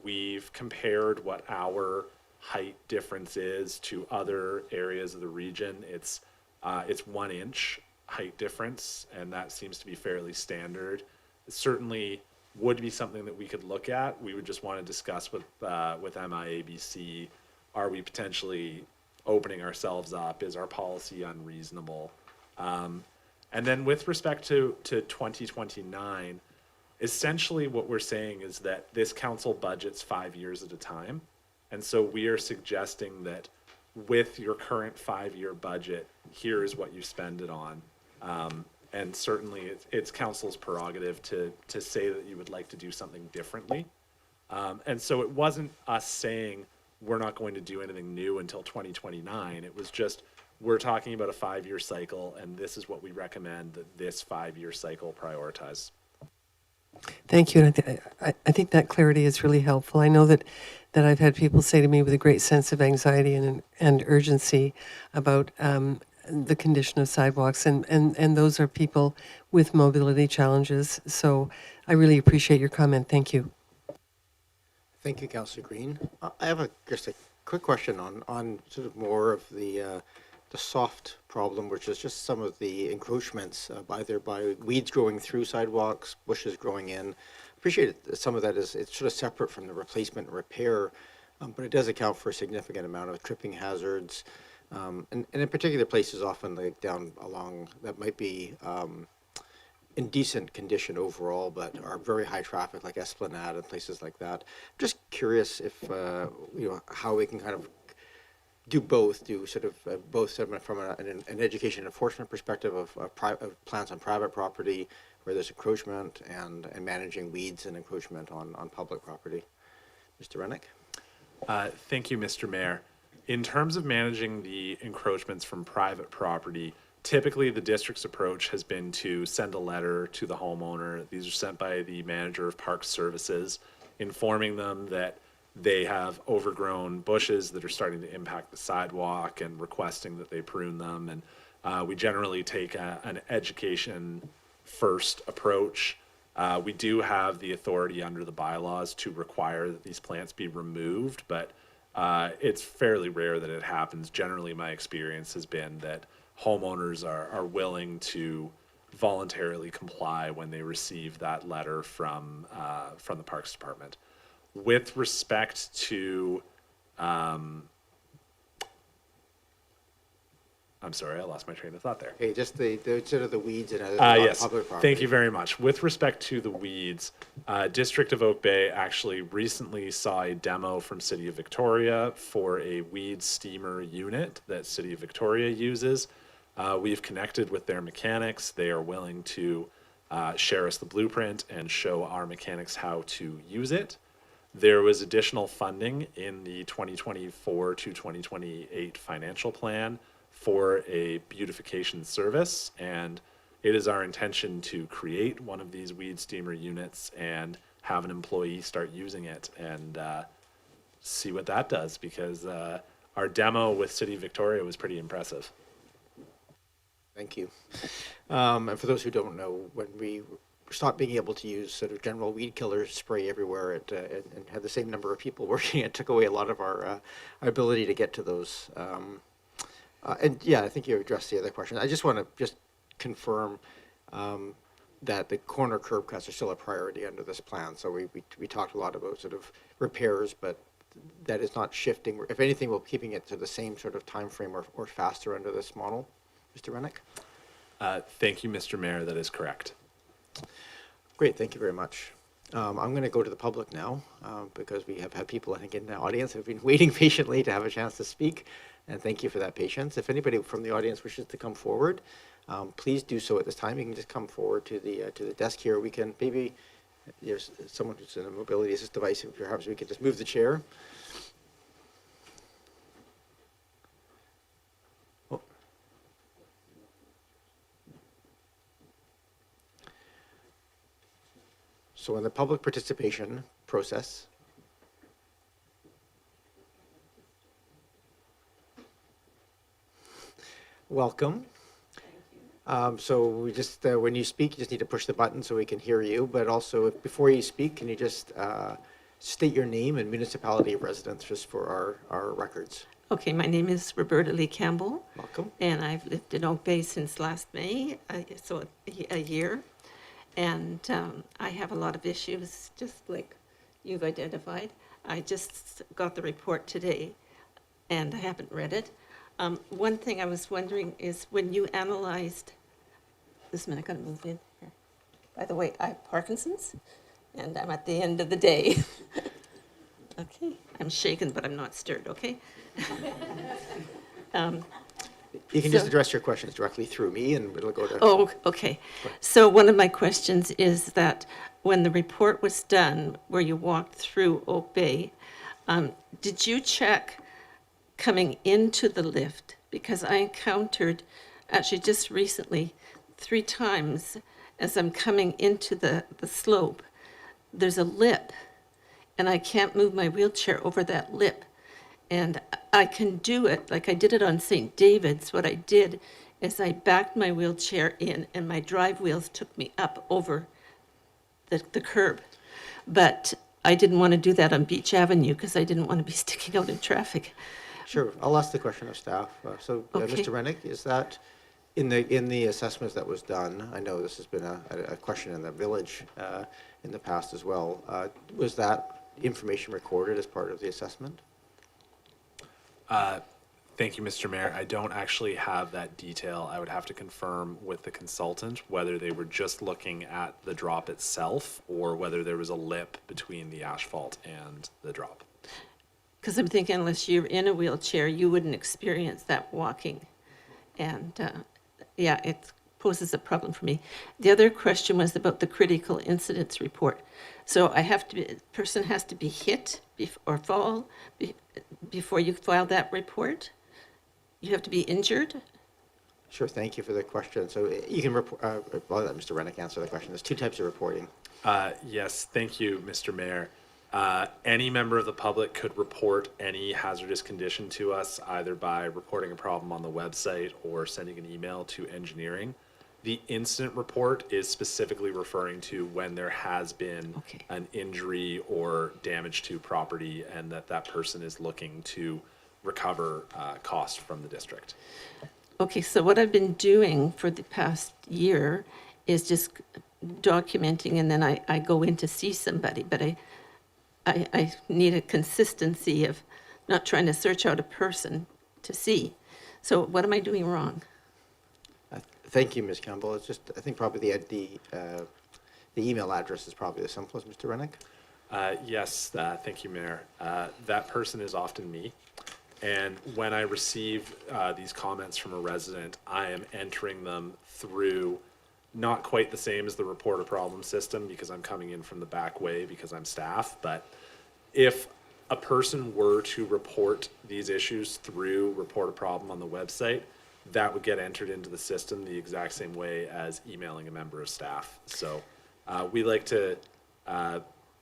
We've compared what our height difference is to other areas of the region. It's 1 inch height difference, and that seems to be fairly standard. It certainly would be something that we could look at. We would just want to discuss with MIABC, are we potentially opening ourselves up? Is our policy unreasonable? And then with respect to 2029, essentially what we're saying is that this council budgets 5 years at a time. And so we are suggesting that with your current 5-year budget, here is what you spend it on. And certainly it's council's prerogative to say that you would like to do something differently. And so it wasn't us saying we're not going to do anything new until 2029. It was just, we're talking about a 5-year cycle, and this is what we recommend that this 5-year cycle prioritize. Thank you. And I think that clarity is really helpful. I know that I've had people say to me with a great sense of anxiety and urgency about the condition of sidewalks, and those are people with mobility challenges. So I really appreciate your comment. Thank you. Thank you, Councillor Green. I have just a quick question on sort of more of the soft problem, which is just some of the encroachments either by weeds growing through sidewalks, bushes growing in. Appreciate it. Some of that is it's sort of separate from the replacement and repair, but it does account for a significant amount of tripping hazards, and in particular places often like down along that might be in decent condition overall, but are very high traffic, like Esplanade and places like that. I'm just curious if how we can kind of do both, from an education enforcement perspective of plans on private property where there's encroachment and managing weeds and encroachment on public property. Mr. Rennick? Thank you, Mr. Mayor. In terms of managing the encroachments from private property, typically the district's approach has been to send a letter to the homeowner. These are sent by the manager of park services, informing them that they have overgrown bushes that are starting to impact the sidewalk and requesting that they prune them. And we generally take an education first approach. We do have the authority under the bylaws to require that these plants be removed, but it's fairly rare that it happens. Generally, my experience has been that homeowners are willing to voluntarily comply when they receive that letter from the Parks Department. With respect to, I'm sorry, I lost my train of thought there. Okay, just the sort of the weeds and Yes, public property. thank you very much. With respect to the weeds, District of Oak Bay actually recently saw a demo from City of Victoria for a weed steamer unit that City of Victoria uses. We've connected with their mechanics. They are willing to share us the blueprint and show our mechanics how to use it. There was additional funding in the 2024 to 2028 financial plan for a beautification service, and it is our intention to create one of these weed steamer units and have an employee start using it and see what that does, because our demo with City of Victoria was pretty impressive. Thank you. And for those who don't know, when we stopped being able to use sort of general weed killer spray everywhere and had the same number of people working, it took away a lot of our ability to get to those. And yeah, I think you addressed the other question. I just want to just confirm that the corner curb cuts are still a priority under this plan. So we talked a lot about sort of repairs, but that is not shifting. If anything, we're keeping it to the same sort of time frame or faster under this model. Mr. Rennick? Thank you, Mr. Mayor. That is correct. Great, thank you very much. I'm going to go to the public now because we have had people, I think, in the audience who have been waiting patiently to have a chance to speak, and thank you for that patience. If anybody from the audience wishes to come forward, please do so at this time. You can just come forward to the desk here. We can maybe, there's someone who's in a mobility assist device, perhaps we could just move the chair. So in the public participation process, welcome. So we just, when you speak, you just need to push the button so we can hear you. But also, before you speak, can you just state your name and municipality of residence just for our records? Okay, my name is Roberta Lee Campbell. Welcome. And I've lived in Oak Bay since last May, so a year. And I have a lot of issues, just like you've identified. I just got the report today, and I haven't read it. One thing I was wondering is when you analyzed, this minute, I gotta move in here. By the way, I have Parkinson's, and I'm at the end of the day. Okay, I'm shaken, but I'm not stirred, okay? You can just address your questions directly through me, and it'll go to... Oh, okay. So one of my questions is that when the report was done, where you walked through Oak Bay, did you check coming into the lift? Because I encountered, actually just recently, 3 times as I'm coming into the slope, there's a lip, and I can't move my wheelchair over that lip. And I can do it, like I did it on St. David's. What I did is I backed my wheelchair in and my drive wheels took me up over the curb. But I didn't want to do that on Beach Avenue because I didn't want to be sticking out in traffic. Sure, I'll ask the question of staff. Okay. Mr. Rennick, is that in the assessments that was done, I know this has been a question in the village in the past as well, was that information recorded as part of the assessment? Thank you, Mr. Mayor. I don't actually have that detail. I would have to confirm with the consultant whether they were just looking at the drop itself or whether there was a lip between the asphalt and the drop. Because I'm thinking unless you're in a wheelchair, you wouldn't experience that walking. And yeah, it poses a problem for me. The other question was about the critical incidents report. So the person has to be hit or fall before you file that report? You have to be injured? Sure, thank you for the question. So you can report, I'll let Mr. Rennick answer the question. There's 2 types of reporting. Yes, thank you, Mr. Mayor. Any member of the public could report any hazardous condition to us, either by reporting a problem on the website or sending an email to engineering. The incident report is specifically referring to when there has been an injury or damage to property and that person is looking to recover cost from the district. Okay, so what I've been doing for the past year is just documenting, and then I go in to see somebody, but I need a consistency of not trying to search out a person to see. So what am I doing wrong? Thank you, Ms. Campbell. It's just, I think probably the email address is probably the simplest, Mr. Rennick. Yes, thank you, Mayor. That person is often me. And when I receive these comments from a resident, I am entering them through not quite the same as the report a problem system because I'm coming in from the back way because I'm staff, but If a person were to report these issues through Report a Problem on the website, that would get entered into the system the exact same way as emailing a member of staff. So we like to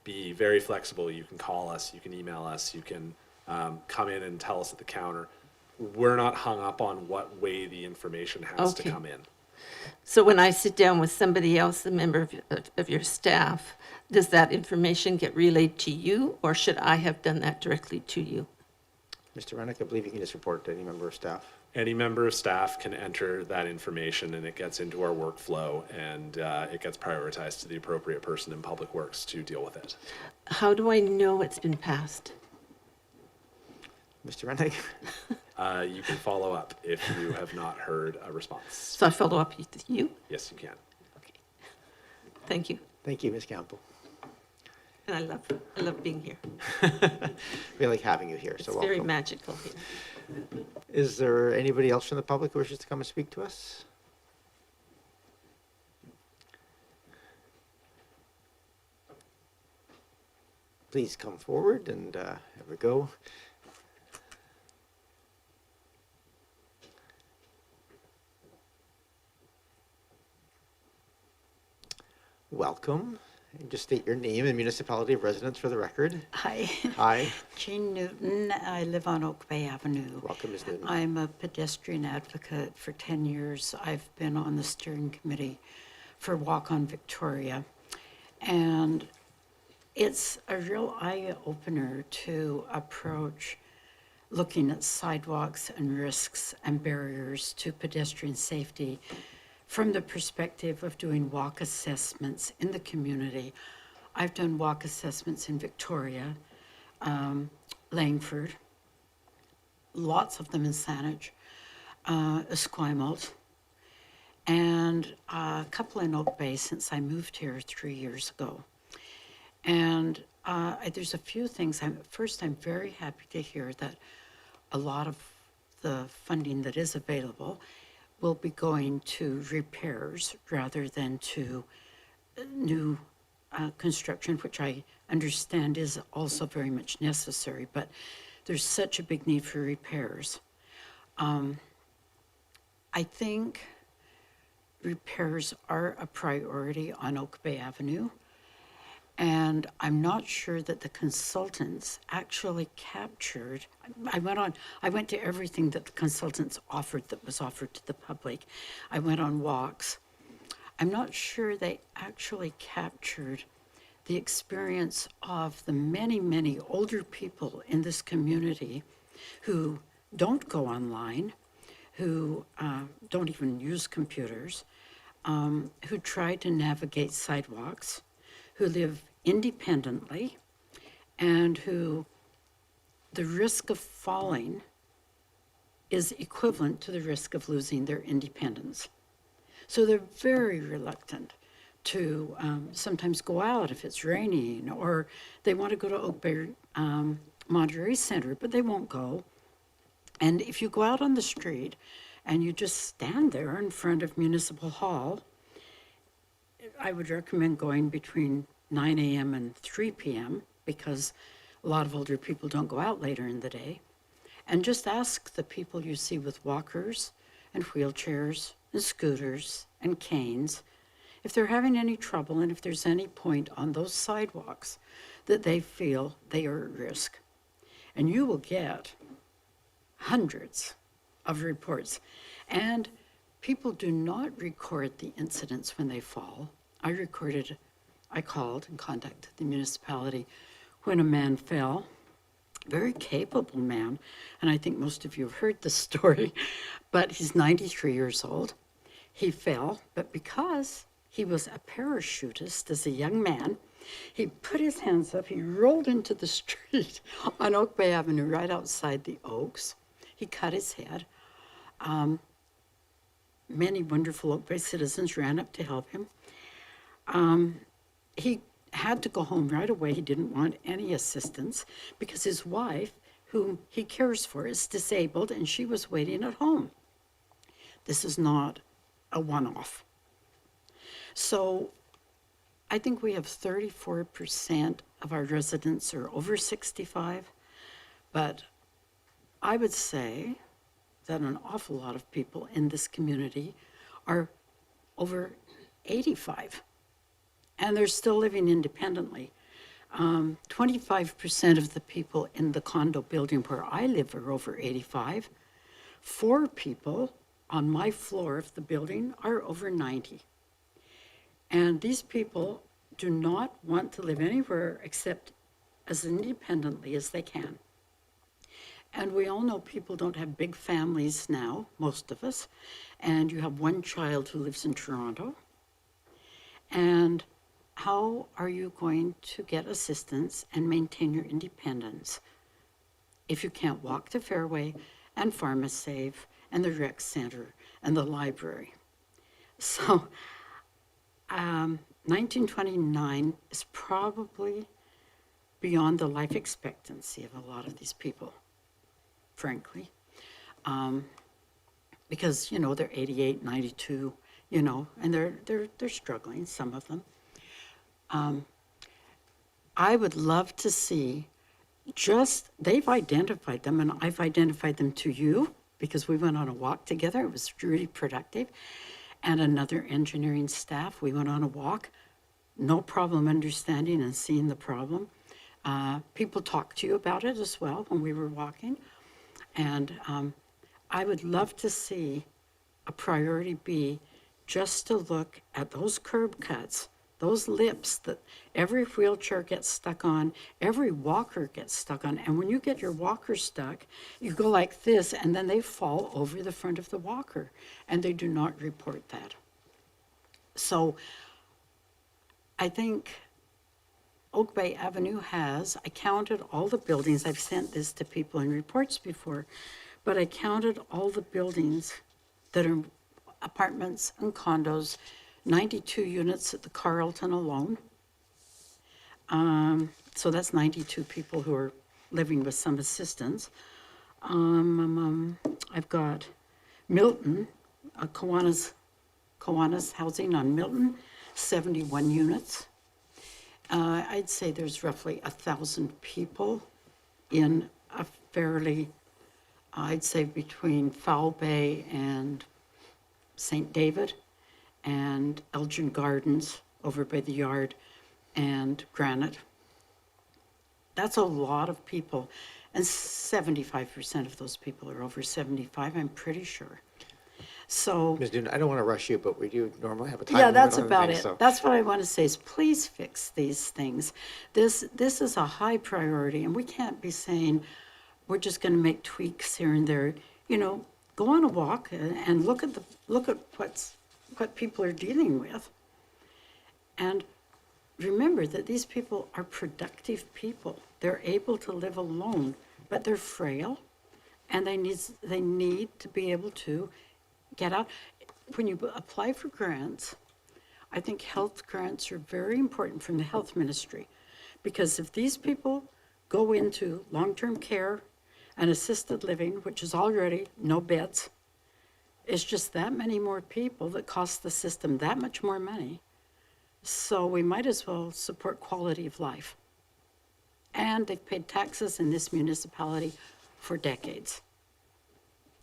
be very flexible. You can call us, you can email us, you can come in and tell us at the counter. We're not hung up on what way the information has to Okay. come in. So when I sit down with somebody else, a member of your staff, does that information get relayed to you, or should I have done that directly to you? Mr. Rennick, I believe you can just report to any member of staff. Any member of staff can enter that information and it gets into our workflow and it gets prioritized to the appropriate person in Public Works to deal with it. How do I know it's been passed? Mr. Rennick? You can follow up if you have not heard a response. So I follow up with you? Yes, you can. Thank you. Thank you, Ms. Campbell. And I love being here. We like having you here, so It's welcome. very magical here. Is there anybody else from the public who wishes to come and speak to us? Please come forward and here we go. Welcome. And just state your name and municipality of residence for the record. Hi. Hi. Jane Newton. I live on Oak Bay Avenue. Welcome, Ms. Newton. I'm a pedestrian advocate for 10 years. I've been on the steering committee for Walk on Victoria. And it's a real eye-opener to approach looking at sidewalks and risks and barriers to pedestrian safety from the perspective of doing walk assessments in the community. I've done walk assessments in Victoria, Langford, lots of them in Saanich, Esquimalt, and a couple in Oak Bay since I moved here 3 years ago. And there's a few things. First, I'm very happy to hear that a lot of the funding that is available will be going to repairs rather than to new construction, which I understand is also very much necessary, but there's such a big need for repairs. I think repairs are a priority on Oak Bay Avenue, and I'm not sure that the consultants actually captured. I went to everything that the consultants offered that was offered to the public. I went on walks. I'm not sure they actually captured the experience of the many, many older people in this community who don't go online, who don't even use computers, who try to navigate sidewalks, who live independently, and who the risk of falling is equivalent to the risk of losing their independence. So they're very reluctant to sometimes go out if it's raining, or they want to go to Oak Bay Monterey Center, but they won't go. And if you go out on the street and you just stand there in front of Municipal Hall, I would recommend going between 9 a.m. and 3 p.m. because a lot of older people don't go out later in the day. And just ask the people you see with walkers and wheelchairs and scooters and canes if they're having any trouble and if there's any point on those sidewalks that they feel they are at risk. And you will get hundreds of reports. And people do not record the incidents when they fall. I called and contacted the municipality when a man fell, very capable man, and I think most of you have heard the story, but he's 93 years old. He fell, but because he was a parachutist as a young man, he put his hands up, he rolled into the street on Oak Bay Avenue right outside the Oaks. He cut his head. Many wonderful Oak Bay citizens ran up to help him. He had to go home right away. He didn't want any assistance because his wife, whom he cares for, is disabled and she was waiting at home. This is not a one-off. So I think we have 34% of our residents are over 65, but I would say that an awful lot of people in this community are over 85, and they're still living independently. 25% of the people in the condo building where I live are over 85. 4 people on my floor of the building are over 90. And these people do not want to live anywhere except as independently as they can. And we all know people don't have big families now, most of us, and you have one child who lives in Toronto. And how are you going to get assistance and maintain your independence if you can't walk to Fairway and PharmaSave and the rec center and the library? So 1929 is probably beyond the life expectancy of a lot of these people, frankly, because, you know, they're 88, 92, you know, and they're struggling, some of them. I would love to see they've identified them, and I've identified them to you because we went on a walk together. It was really productive. And another engineering staff, we went on a walk. No problem understanding and seeing the problem. People talked to you about it as well when we were walking. And I would love to see a priority be just to look at those curb cuts, those lips that every wheelchair gets stuck on, every walker gets stuck on. And when you get your walker stuck, you go like this, and then they fall over the front of the walker, and they do not report that. So I think Oak Bay Avenue has, I counted all the buildings, I've sent this to people in reports before, but I counted all the buildings that are apartments and condos, 92 units at the Carlton alone. So that's 92 people who are living with some assistance. I've got Milton, Kiwanis housing on Milton, 71 units. I'd say there's roughly 1,000 people in a fairly, I'd say between Foul Bay and St. David and Elgin Gardens over by the yard and Granite. That's a lot of people. And 75% of those people are over 75, I'm pretty sure. So, Ms. Newton, I don't want to rush you, but we do normally have a time yeah, limit that's on about things, it. so- That's what I want to say is please fix these things. This is a high priority, and we can't be saying we're just going to make tweaks here and there. You know, go on a walk and look at what people are dealing with. And remember that these people are productive people. They're able to live alone, but they're frail, and they need to be able to get out. When you apply for grants, I think health grants are very important from the health ministry, because if these people go into long-term care and assisted living, which is already no beds, it's just that many more people that cost the system that much more money. So we might as well support quality of life. And they've paid taxes in this municipality for decades.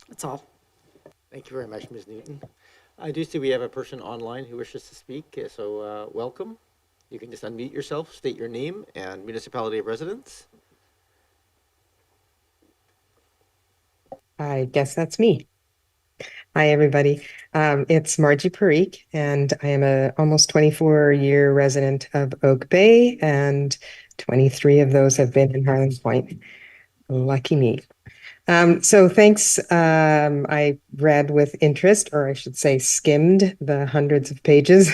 That's all. Thank you very much, Ms. Newton. I do see we have a person online who wishes to speak, so welcome. You can just unmute yourself, state your name and municipality of residence. I guess that's me. Hi, everybody. It's Margie Parikh, and I am a almost 24-year resident of Oak Bay, and 23 of those have been in Harlingen Point. Lucky me. So thanks. I read with interest, or I should say skimmed the hundreds of pages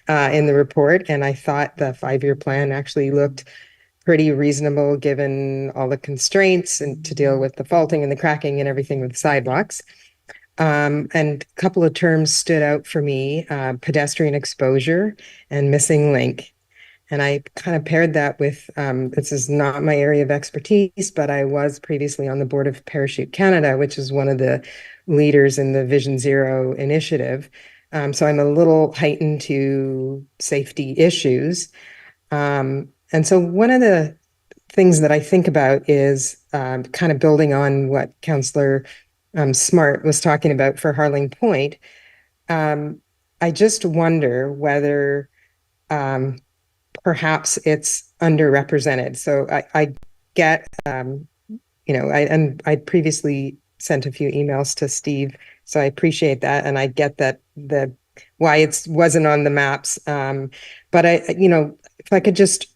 in the report, and I thought the 5-year plan actually looked pretty reasonable given all the constraints and to deal with the faulting and the cracking and everything with the sidewalks. And a couple of terms stood out for me, pedestrian exposure and missing link. And I kind of paired that with, this is not my area of expertise, but I was previously on the board of Parachute Canada, which is one of the leaders in the Vision Zero initiative. So I'm a little heightened to safety issues. And so one of the things that I think about is kind of building on what Councillor Smart was talking about for Harling Point. I just wonder whether perhaps it's underrepresented. So I get, I previously sent a few emails to Steve, so I appreciate that, and I get that why it wasn't on the maps. But if I could just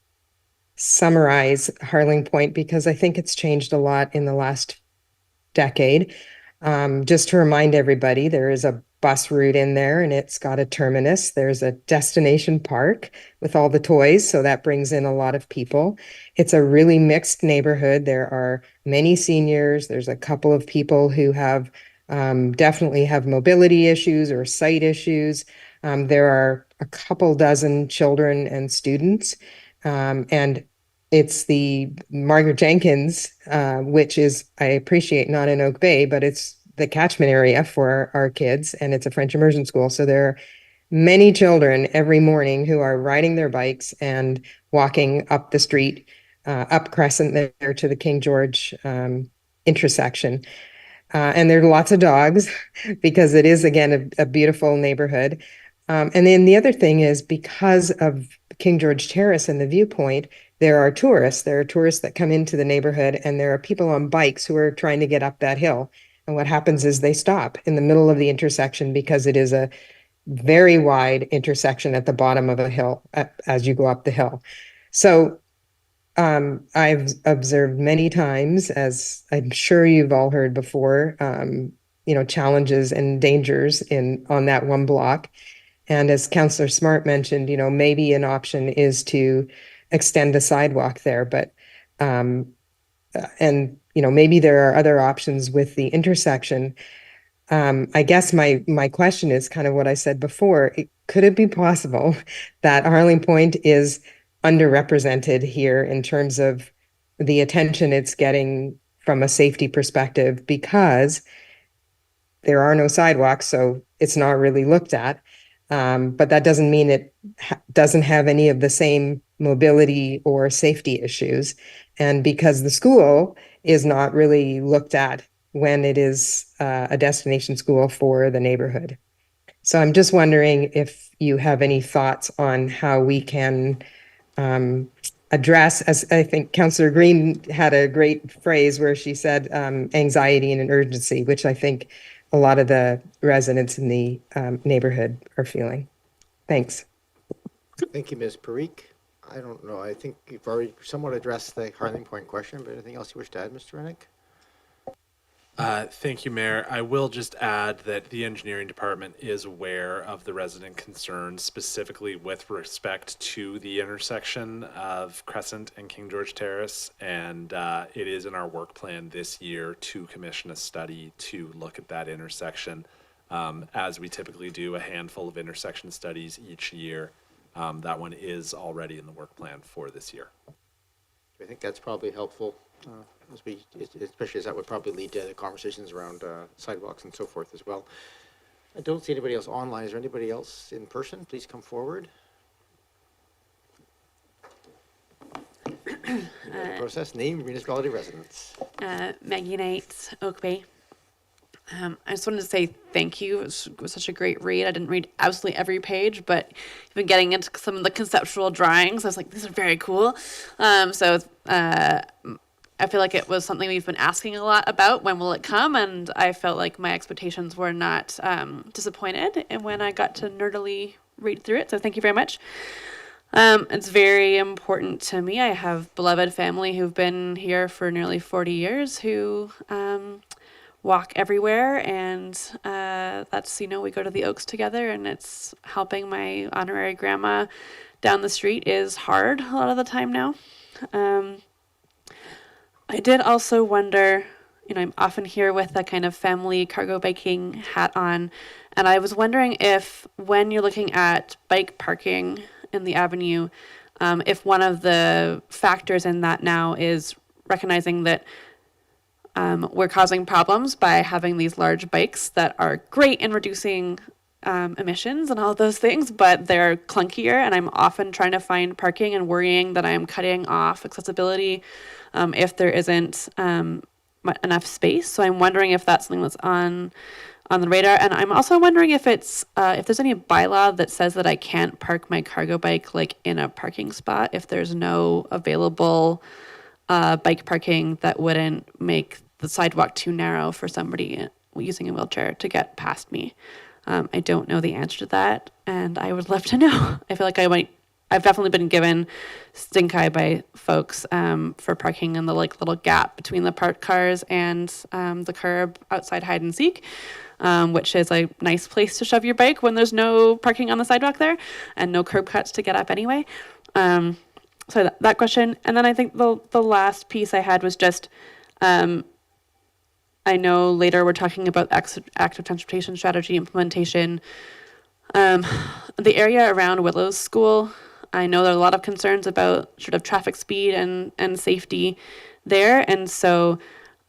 summarize Harling Point, because I think it's changed a lot in the last decade. Just to remind everybody, there is a bus route in there and it's got a terminus. There's a destination park with all the toys, so that brings in a lot of people. It's a really mixed neighborhood. There are many seniors. There's a couple of people who have definitely have mobility issues or sight issues. There are a couple dozen children and students. And it's the Margaret Jenkins, which is, I appreciate, not in Oak Bay, but it's the catchment area for our kids, and it's a French immersion school. So there are many children every morning who are riding their bikes and walking up the street, up Crescent there to the King George intersection. And there are lots of dogs because it is, again, a beautiful neighborhood. And then the other thing is, because of King George Terrace and the viewpoint, there are tourists. There are tourists that come into the neighborhood, and there are people on bikes who are trying to get up that hill. And what happens is they stop in the middle of the intersection because it is a very wide intersection at the bottom of a hill as you go up the hill. So I've observed many times, as I'm sure you've all heard before, challenges and dangers on that one block. And as Councillor Smart mentioned, maybe an option is to extend a sidewalk there, but maybe there are other options with the intersection. I guess my question is kind of what I said before. Could it be possible that Harling Point is underrepresented here in terms of the attention it's getting from a safety perspective, because there are no sidewalks, so it's not really looked at. But that doesn't mean it doesn't have any of the same mobility or safety issues. And because the school is not really looked at when it is a destination school for the neighborhood. So I'm just wondering if you have any thoughts on how we can address, as I think Councillor Green had a great phrase where she said anxiety and an urgency, which I think a lot of the residents in the neighborhood are feeling. Thanks. Thank you, Ms. Parikh. I don't know. I think you've already somewhat addressed the Harling Point question, but anything else you wish to add, Mr. Rennick? Thank you, Mayor. I will just add that the engineering department is aware of the resident concerns, specifically with respect to the intersection of Crescent and King George Terrace, and it is in our work plan this year to commission a study to look at that intersection, as we typically do a handful of intersection studies each year. That one is already in the work plan for this year. I think that's probably helpful, especially as that would probably lead to the conversations around sidewalks and so forth as well. I don't see anybody else online. Is there anybody else in person? Please come forward. Process, name, municipality, residence. Maggie Knight, Oak Bay. I just wanted to say thank you. It was such a great read. I didn't read absolutely every page, but even getting into some of the conceptual drawings, I was like, these are very cool. I feel like it was something we've been asking a lot about. When will it come? And I felt like my expectations were not disappointed and when I got to nerdily read through it. So thank you very much. It's very important to me. I have beloved family who've been here for nearly 40 years who walk everywhere, and that's, we go to the Oaks together, and it's helping my honorary grandma down the street is hard a lot of the time now. I did also wonder, I'm often here with a kind of family cargo biking hat on, and I was wondering if when you're looking at bike parking in the avenue, if one of the factors in that now is recognizing that we're causing problems by having these large bikes that are great in reducing emissions and all of those things, but they're clunkier, and I'm often trying to find parking and worrying that I'm cutting off accessibility if there isn't enough space. So I'm wondering if that's something that's on the radar, and I'm also wondering if it's if there's any bylaw that says that I can't park my cargo bike like in a parking spot if there's no available bike parking that wouldn't make the sidewalk too narrow for somebody using a wheelchair to get past me. I don't know the answer to that, and I would love to know. I feel like I've definitely been given stink eye by folks for parking in the like little gap between the parked cars and the curb outside Hide and Seek, which is a nice place to shove your bike when there's no parking on the sidewalk there and no curb cuts to get up anyway. So that question, and then I think the last piece I had was just. I know later we're talking about active transportation strategy implementation. The area around Willows School, I know there are a lot of concerns about sort of traffic speed and safety there. And so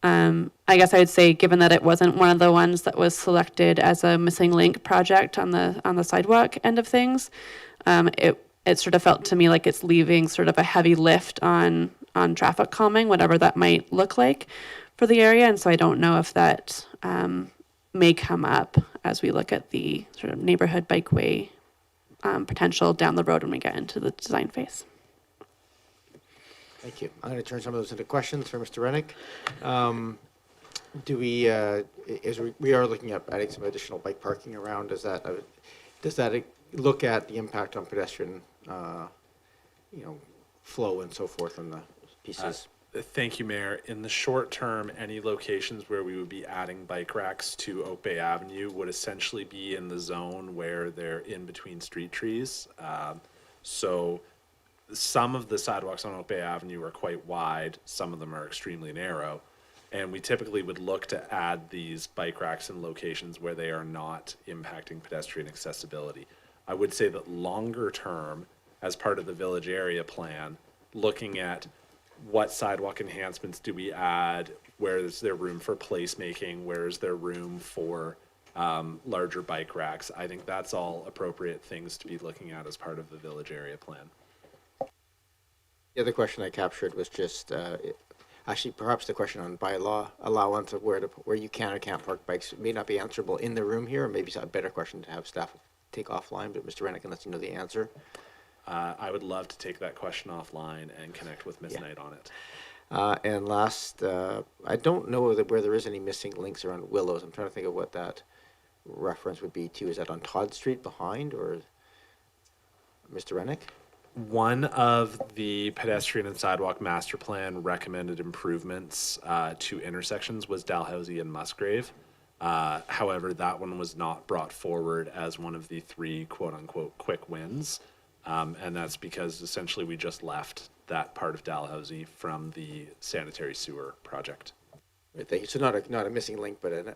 I guess I would say, given that it wasn't one of the ones that was selected as a missing link project on the sidewalk end of things, it sort of felt to me like it's leaving sort of a heavy lift on traffic calming, whatever that might look like for the area. And so I don't know if that may come up as we look at the sort of neighborhood bikeway potential down the road when we get into the design phase. Thank you. I'm going to turn some of those into questions for Mr. Rennick. Do we, as we are looking at adding some additional bike parking around, does that look at the impact on pedestrian, flow and so forth on the pieces? Thank you, Mayor. In the short term, any locations where we would be adding bike racks to Oak Bay Avenue would essentially be in the zone where they're in between street trees. So some of the sidewalks on Oak Bay Avenue are quite wide, some of them are extremely narrow, and we typically would look to add these bike racks in locations where they are not impacting pedestrian accessibility. I would say that longer term, as part of the village area plan, looking at what sidewalk enhancements do we add, where is there room for placemaking, where is there room for larger bike racks, I think that's all appropriate things to be looking at as part of the village area plan. The other question I captured was just, actually perhaps the question on bylaw allowance of where you can or can't park bikes. It may not be answerable in the room here, or maybe it's a better question to have staff take offline, but Mr. Rennick can let you know the answer. I would love to take that question offline and connect with Ms. Knight on it. And last, I don't know where there is any missing links around Willows. I'm trying to think of what that reference would be to. Is that on Todd Street behind, or Mr. Rennick? One of the pedestrian and sidewalk master plan recommended improvements to intersections was Dalhousie and Musgrave. However, that one was not brought forward as one of the 3 quote-unquote quick wins. And that's because essentially we just left that part of Dalhousie from the sanitary sewer project. Right, thank you. So not a missing link, but an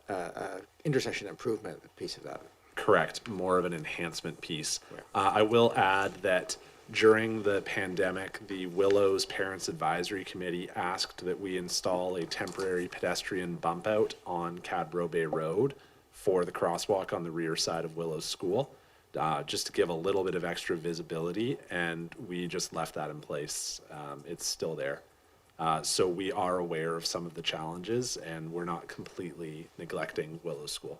intersection improvement piece of that. Correct, more of an enhancement piece. I will add that during the pandemic, the Willows Parents Advisory Committee asked that we install a temporary pedestrian bump out on Cadbro Bay Road for the crosswalk on the rear side of Willows School. Just to give a little bit of extra visibility, and we just left that in place. It's still there. So we are aware of some of the challenges, and we're not completely neglecting Willow School.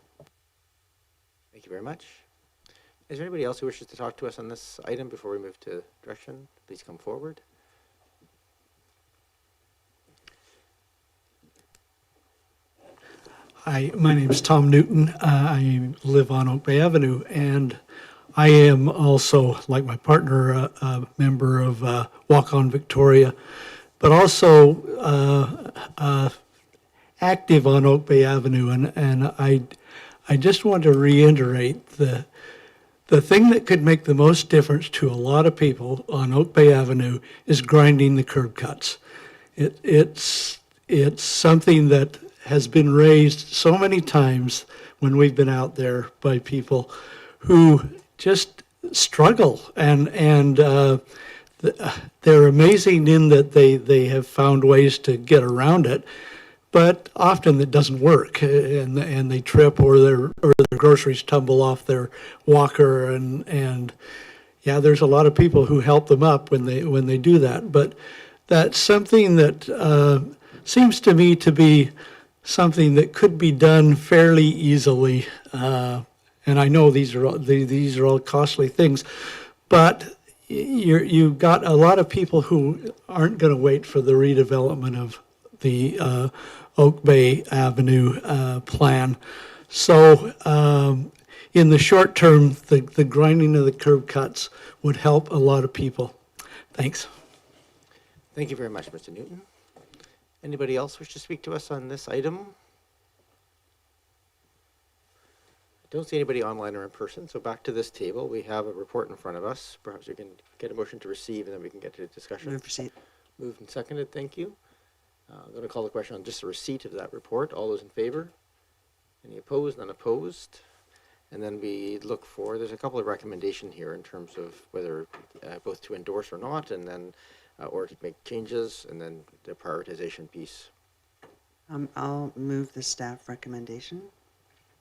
Thank you very much. Is there anybody else who wishes to talk to us on this item before we move to direction? Please come forward. Hi, my name is Tom Newton. I live on Oak Bay Avenue, and I am also, like my partner, a member of Walk On Victoria, but also active on Oak Bay Avenue. And I just want to reiterate the thing that could make the most difference to a lot of people on Oak Bay Avenue is grinding the curb cuts. It's something that has been raised so many times when we've been out there by people who just struggle, and they're amazing in that they have found ways to get around it, but often it doesn't work, and they trip, or their groceries tumble off their walker, and yeah, there's a lot of people who help them up when they do that. But that's something that seems to me to be something that could be done fairly easily. And I know these are all costly things, but you've got a lot of people who aren't going to wait for the redevelopment of the Oak Bay Avenue plan. So in the short term, the grinding of the curb cuts would help a lot of people. Thanks. Thank you very much, Mr. Newton. Anybody else wish to speak to us on this item? I don't see anybody online or in person, so back to this table. We have a report in front of us. Perhaps we can get a motion to receive, and then we can get to discussion. Move receipt. Moved and seconded, thank you. I'm going to call the question on just the receipt of that report. All those in favor? Any opposed? None opposed? And then we look for, there's a couple of recommendations here in terms of whether both to endorse or not, and then or to make changes, and then the prioritization piece. I'll move the staff recommendation.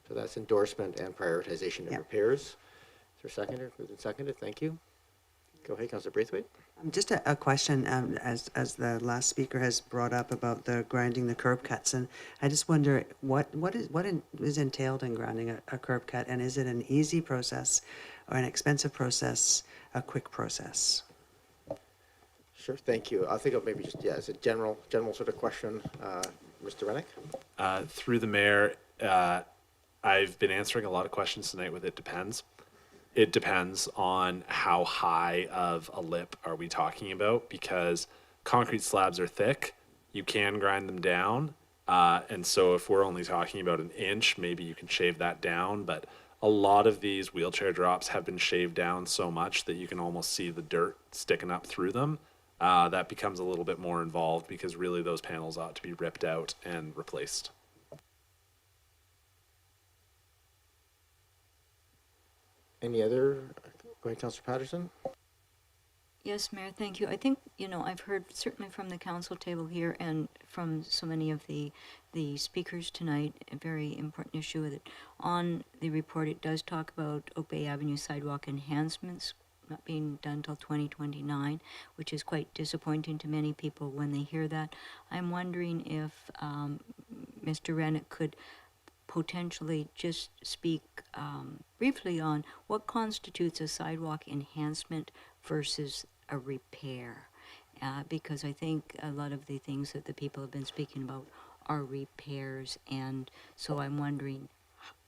So that's endorsement and prioritization of repairs. Is there a seconder? Moved and seconded, thank you. Go ahead, Councillor Braithwaite. Just a question, as the last speaker has brought up about the grinding the curb cuts, and I just wonder what is entailed in grinding a curb cut, and is it an easy process, or an expensive process, a quick process? Sure, thank you. I think I'll maybe just, as a general sort of question, Mr. Rennick. Through the mayor, I've been answering a lot of questions tonight with it depends. It depends on how high of a lip are we talking about, because concrete slabs are thick. You can grind them down. And so if we're only talking about an inch, maybe you can shave that down. But a lot of these wheelchair drops have been shaved down so much that you can almost see the dirt sticking up through them. That becomes a little bit more involved, because really those panels ought to be ripped out and replaced. Any other? Go ahead, Councillor Patterson. Yes, Mayor, thank you. I think, I've heard certainly from the council table here and from so many of the speakers tonight, a very important issue with it. On the report, it does talk about Oak Bay Avenue sidewalk enhancements not being done until 2029, which is quite disappointing to many people when they hear that. I'm wondering if Mr. Rennick could potentially just speak briefly on what constitutes a sidewalk enhancement versus a repair, because I think a lot of the things that the people have been speaking about are repairs, and so I'm wondering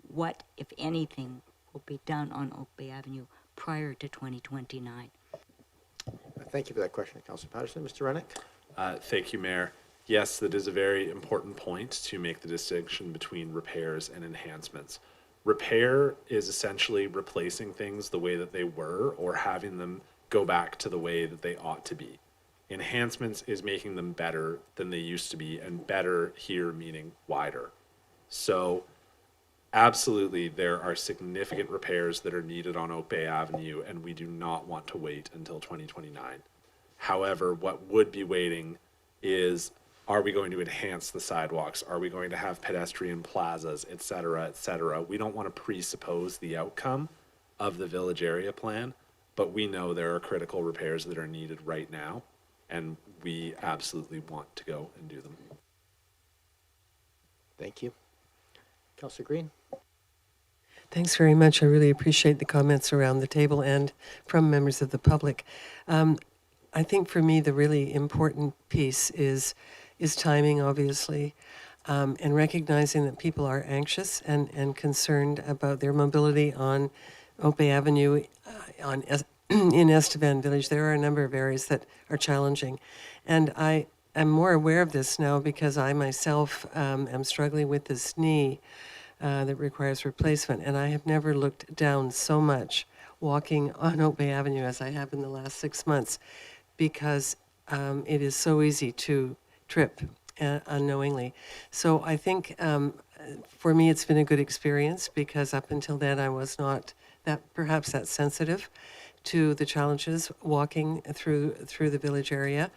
what, if anything, will be done on Oak Bay Avenue prior to 2029. Thank you for that question, Councillor Patterson. Mr. Rennick? Thank you, Mayor. Yes, that is a very important point to make the distinction between repairs and enhancements. Repair is essentially replacing things the way that they were, or having them go back to the way that they ought to be. Enhancements is making them better than they used to be, and better here meaning wider. So absolutely, there are significant repairs that are needed on Oak Bay Avenue, and we do not want to wait until 2029. However, what would be waiting is, are we going to enhance the sidewalks? Are we going to have pedestrian plazas, et cetera, et cetera? We don't want to presuppose the outcome of the village area plan, but we know there are critical repairs that are needed right now, and we absolutely want to go and do them. Thank you. Councillor Green? Thanks very much. I really appreciate the comments around the table and from members of the public. I think for me, the really important piece is timing, obviously, and recognizing that people are anxious and concerned about their mobility on Oak Bay Avenue, in Estevan Village. There are a number of areas that are challenging. And I am more aware of this now because I myself am struggling with this knee that requires replacement. And I have never looked down so much walking on Oak Bay Avenue as I have in the last 6 months, because it is so easy to trip unknowingly. So I think for me it's been a good experience, because up until then I was not perhaps that sensitive to the challenges walking through the village area.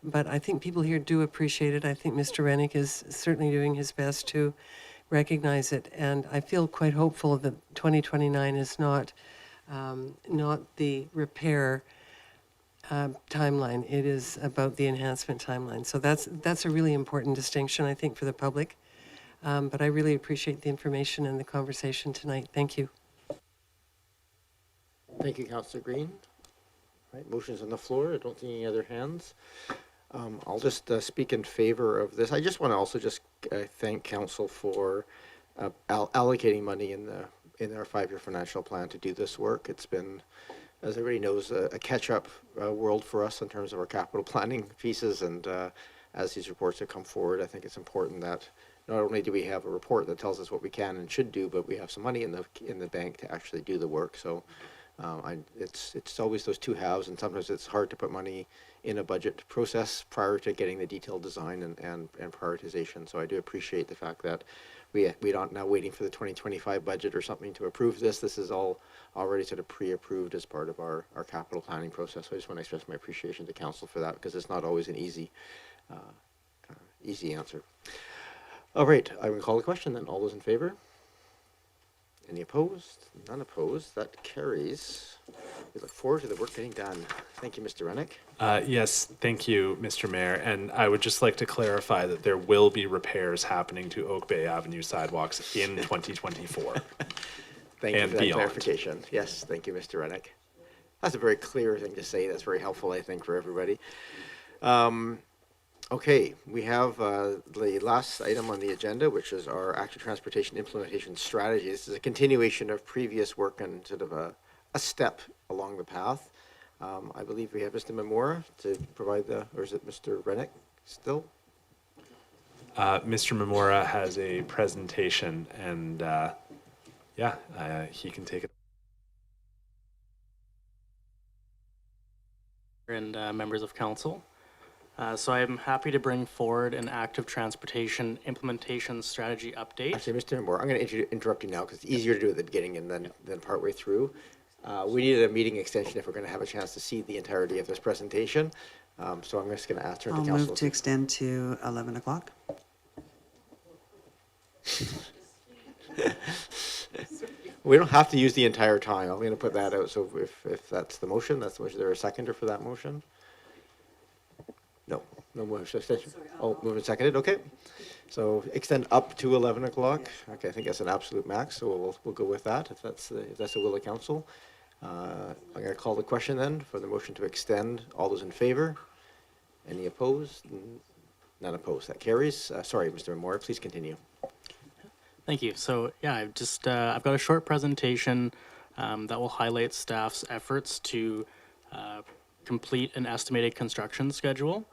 but I think people here do appreciate it. I think Mr. Rennick is certainly doing his best to recognize it, and I feel quite hopeful that 2029 is not the repair timeline. It is about the enhancement timeline. So that's a really important distinction, I think, for the public. But I really appreciate the information and the conversation tonight. Thank you. Thank you, Councillor Green. Right, motion's on the floor. I don't see any other hands. I'll just speak in favor of this. I just want to also just thank council for allocating money in our 5-year financial plan to do this work. It's been, as everybody knows, a catch-up world for us in terms of our capital planning pieces. And as these reports have come forward, I think it's important that not only do we have a report that tells us what we can and should do, but we have some money in the bank to actually do the work. So it's always those two halves, and sometimes it's hard to put money in a budget process prior to getting the detailed design and prioritization. So I do appreciate the fact that we aren't now waiting for the 2025 budget or something to approve this. This is all already sort of pre-approved as part of our capital planning process. So I just want to express my appreciation to council for that, because it's not always an easy answer. All right, I will call the question then. All those in favor? Any opposed? None opposed. That carries. We look forward to the work getting done. Thank you, Mr. Rennick. Yes, thank you, Mr. Mayor. And I would just like to clarify that there will be repairs happening to Oak Bay Avenue sidewalks in 2024. Thank you and for that beyond. clarification. Yes, thank you, Mr. Rennick. That's a very clear thing to say. That's very helpful, I think, for everybody. Okay, we have the last item on the agenda, which is our active transportation implementation strategy. This is a continuation of previous work and sort of a step along the path. I believe we have Mr. Memora to provide or is it Mr. Rennick still? Mr. Memora has a presentation, and he can take it. And members of council. So I'm happy to bring forward an active transportation implementation strategy update. Actually, Mr. Memora, I'm going to interrupt you now because it's easier to do at the beginning and then partway through. We needed a meeting extension if we're going to have a chance to see the entirety of this presentation. So I'm just going to ask her to I'll council. move to extend to 11 o'clock. We don't have to use the entire time. I'm going to put that out. So if that's the motion, is there a seconder for that motion? No motion. Oh, moved and seconded. Okay. So extend up to 11 o'clock. Okay, I think that's an absolute max. So we'll go with that if that's the will of council. I'm going to call the question then for the motion to extend. All those in favor? Any opposed? None opposed. That carries. Sorry, Mr. Memora, please continue. Thank you. So yeah, I've got a short presentation that will highlight staff's efforts to complete an estimated construction schedule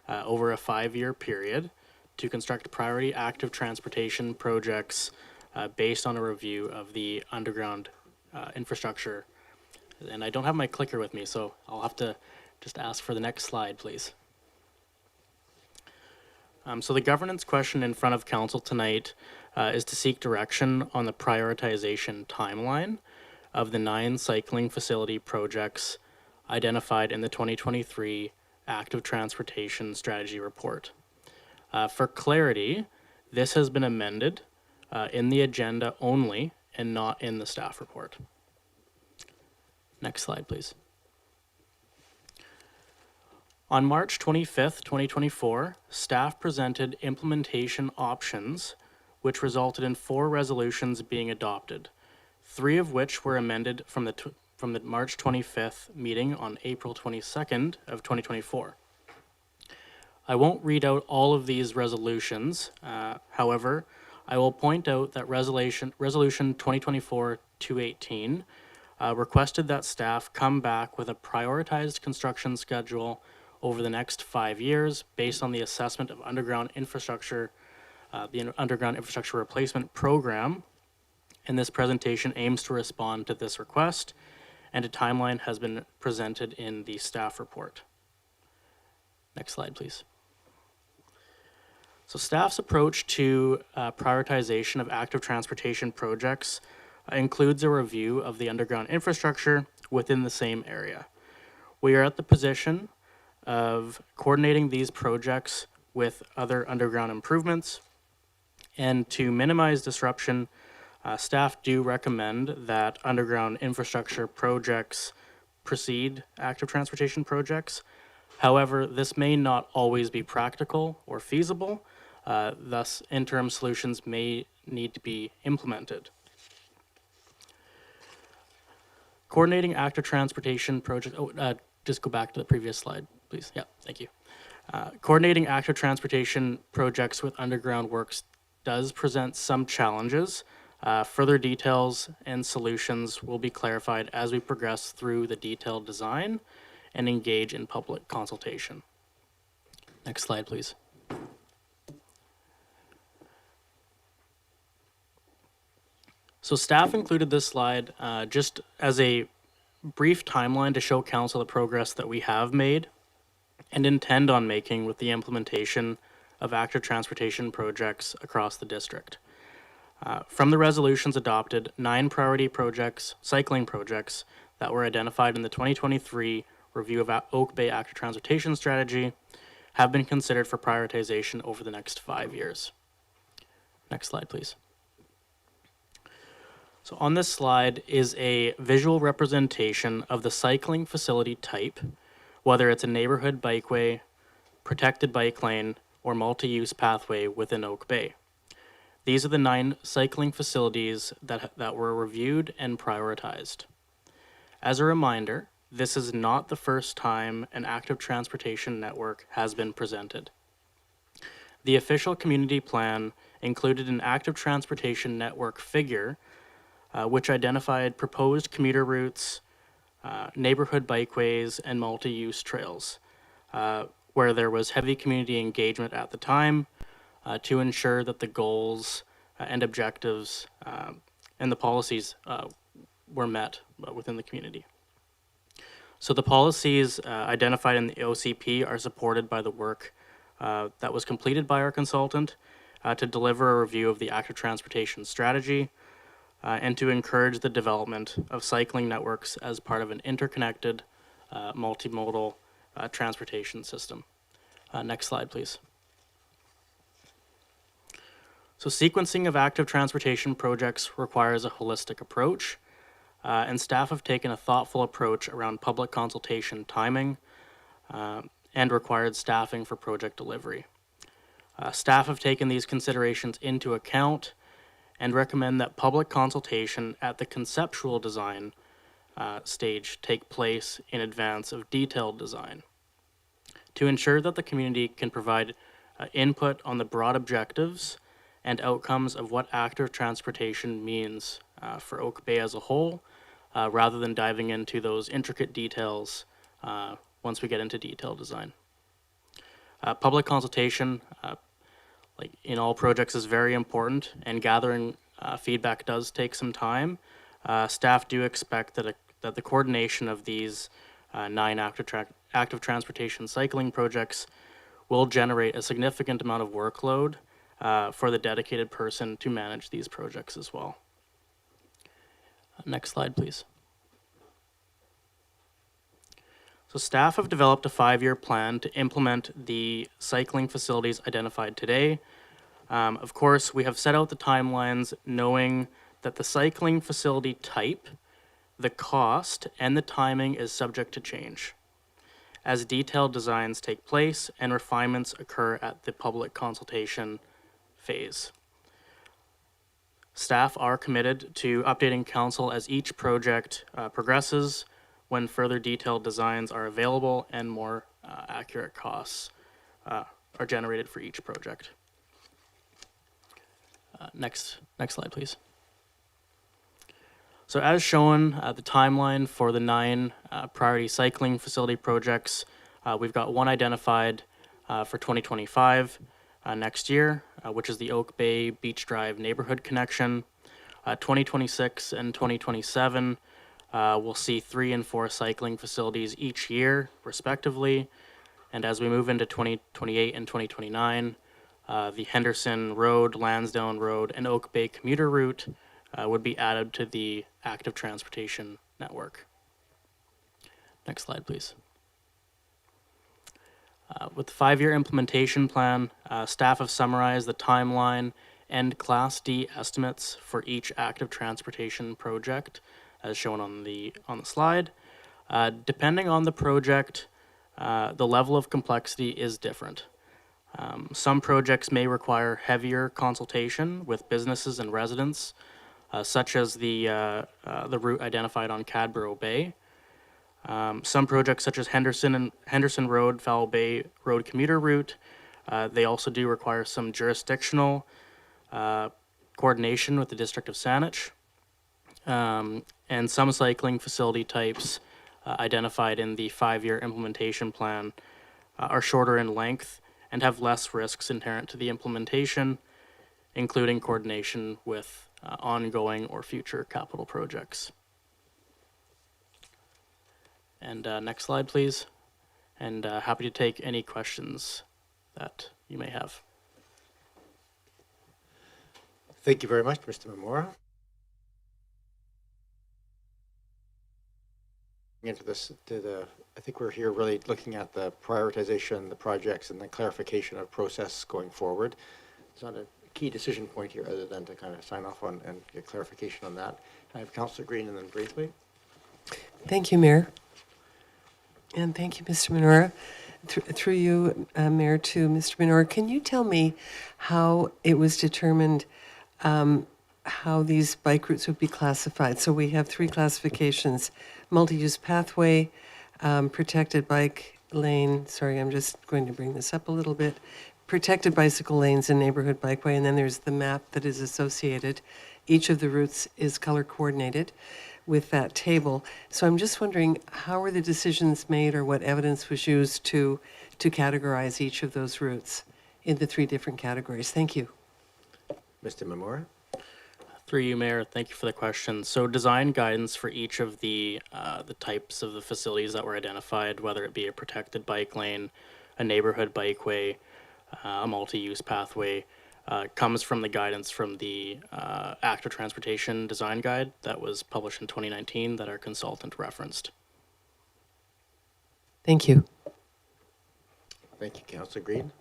over a 5-year period to construct priority active transportation projects based on a review of the underground infrastructure. And I don't have my clicker with me, so I'll have to just ask for the next slide, please. So the governance question in front of council tonight is to seek direction on the prioritization timeline of the 9 cycling facility projects identified in the 2023 Active Transportation Strategy Report. For clarity, this has been amended in the agenda only and not in the staff report. Next slide, please. On March 25th, 2024, staff presented implementation options, which resulted in 4 resolutions being adopted, 3 of which were amended from the March 25th meeting on April 22nd of 2024. I won't read out all of these resolutions. However, I will point out that Resolution 2024-218 requested that staff come back with a prioritized construction schedule over the next 5 years based on the assessment of underground infrastructure, the Underground Infrastructure Replacement Program. And this presentation aims to respond to this request, and a timeline has been presented in the staff report. Next slide, please. So staff's approach to prioritization of active transportation projects includes a review of the underground infrastructure within the same area. We are at the position of coordinating these projects with other underground improvements. And to minimize disruption, staff do recommend that underground infrastructure projects precede active transportation projects. However, this may not always be practical or feasible, thus interim solutions may need to be implemented. Coordinating active transportation projects, just go back to the previous slide, please. Yeah, thank you. Coordinating active transportation projects with underground works does present some challenges. Further details and solutions will be clarified as we progress through the detailed design and engage in public consultation. Next slide, please. So staff included this slide just as a brief timeline to show council the progress that we have made and intend on making with the implementation of active transportation projects across the district. From the resolutions adopted, 9 priority projects, cycling projects, that were identified in the 2023 review of Oak Bay Active Transportation Strategy have been considered for prioritization over the next 5 years. Next slide, please. So on this slide is a visual representation of the cycling facility type, whether it's a neighborhood bikeway, protected bike lane, or multi-use pathway within Oak Bay. These are the 9 cycling facilities that were reviewed and prioritized. As a reminder, this is not the first time an active transportation network has been presented. The official community plan included an active transportation network figure which identified proposed commuter routes, neighborhood bikeways, and multi-use trails, where there was heavy community engagement at the time to ensure that the goals and objectives and the policies were met within the community. So the policies identified in the OCP are supported by the work that was completed by our consultant to deliver a review of the active transportation strategy and to encourage the development of cycling networks as part of an interconnected multimodal transportation system. Next slide, please. So sequencing of active transportation projects requires a holistic approach, and staff have taken a thoughtful approach around public consultation timing and required staffing for project delivery. Staff have taken these considerations into account and recommend that public consultation at the conceptual design stage take place in advance of detailed design to ensure that the community can provide input on the broad objectives and outcomes of what active transportation means for Oak Bay as a whole, rather than diving into those intricate details once we get into detailed design. Public consultation, like in all projects, is very important, and gathering feedback does take some time. Staff do expect that the coordination of these 9 active transportation cycling projects will generate a significant amount of workload for the dedicated person to manage these projects as well. Next slide, please. So staff have developed a 5-year plan to implement the cycling facilities identified today. Of course, we have set out the timelines knowing that the cycling facility type, the cost, and the timing is subject to change as detailed designs take place and refinements occur at the public consultation phase. Staff are committed to updating council as each project progresses when further detailed designs are available and more accurate costs are generated for each project. Next slide, please. So as shown, the timeline for the 9 priority cycling facility projects, we've got one identified for 2025 next year, which is the Oak Bay Beach Drive neighborhood connection. 2026 and 2027, we'll see 3 and 4 cycling facilities each year, respectively. And as we move into 2028 and 2029, the Henderson Road, Lansdowne Road, and Oak Bay commuter route would be added to the active transportation network. Next slide, please. With the 5-year implementation plan, staff have summarized the timeline and Class D estimates for each active transportation project, as shown on the slide. Depending on the project, the level of complexity is different. Some projects may require heavier consultation with businesses and residents, such as the route identified on Cadborough Bay. Some projects, such as Henderson Road, Fowl Bay Road commuter route, they also do require some jurisdictional coordination with the District of Saanich. And some cycling facility types identified in the 5-year implementation plan are shorter in length and have less risks inherent to the implementation, including coordination with ongoing or future capital projects. And next slide, please. And happy to take any questions that you may have. Thank you very much, Mr. Mamora. Into this, I think we're here really looking at the prioritization, the projects, and the clarification of process going forward. It's not a key decision point here other than to kind of sign off on and get clarification on that. I have Councillor Green and then Braithwaite. Thank you, Mayor. And thank you, Mr. Menorah. Through you, Mayor, to Mr. Menorah, can you tell me how it was determined how these bike routes would be classified? So we have 3 classifications: multi-use pathway, protected bike lane, sorry, I'm just going to bring this up a little bit, protected bicycle lanes and neighborhood bikeway, and then there's the map that is associated. Each of the routes is color coordinated with that table. So I'm just wondering, how were the decisions made, or what evidence was used to categorize each of those routes in the 3 different categories? Thank you. Mr. Mamora. Through you, Mayor, thank you for the question. So design guidance for each of the types of the facilities that were identified, whether it be a protected bike lane, a neighborhood bikeway, a multi-use pathway, comes from the guidance from the Active Transportation Design Guide that was published in 2019 that our consultant referenced. Thank you. Thank you, Councillor Green.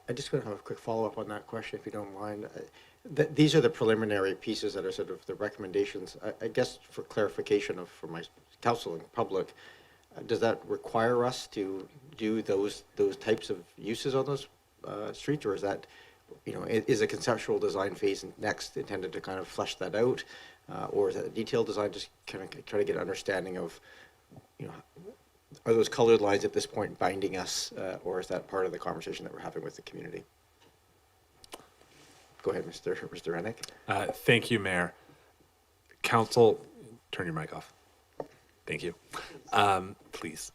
I just want to have a quick follow-up on that question, if you don't mind. These are the preliminary pieces that are sort of the recommendations. I guess for clarification for my council and public, does that require us to do those types of uses on those streets, or is that, is a conceptual design phase next intended to kind of flesh that out, or is that a detailed design? Just kind of try to get an understanding of, are those colored lines at this point binding us, or is that part of the conversation that we're having with the community? Go ahead, Mr. Rennick. Thank you, Mayor. Council, turn your mic off. Thank you. Please.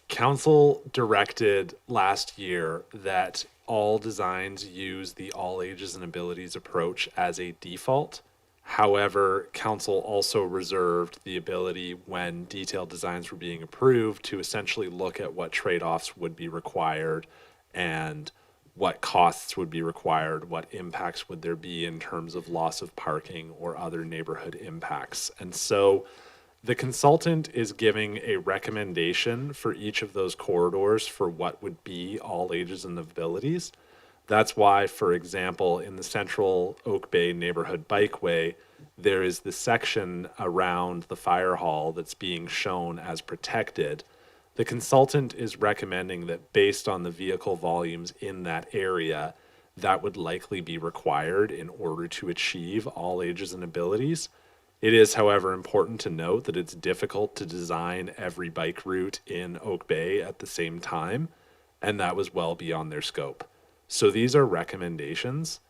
Council directed last year that all designs use the all ages and abilities approach as a default. However, Council also reserved the ability, when detailed designs were being approved, to essentially look at what trade-offs would be required and what costs would be required, what impacts would there be in terms of loss of parking or other neighborhood impacts. And so the consultant is giving a recommendation for each of those corridors for what would be all ages and abilities. That's why, for example, in the Central Oak Bay Neighborhood Bikeway, there is the section around the fire hall that's being shown as protected. The consultant is recommending that based on the vehicle volumes in that area, that would likely be required in order to achieve all ages and abilities. It is, however, important to note that it's difficult to design every bike route in Oak Bay at the same time, and that was well beyond their scope. So these are recommendations.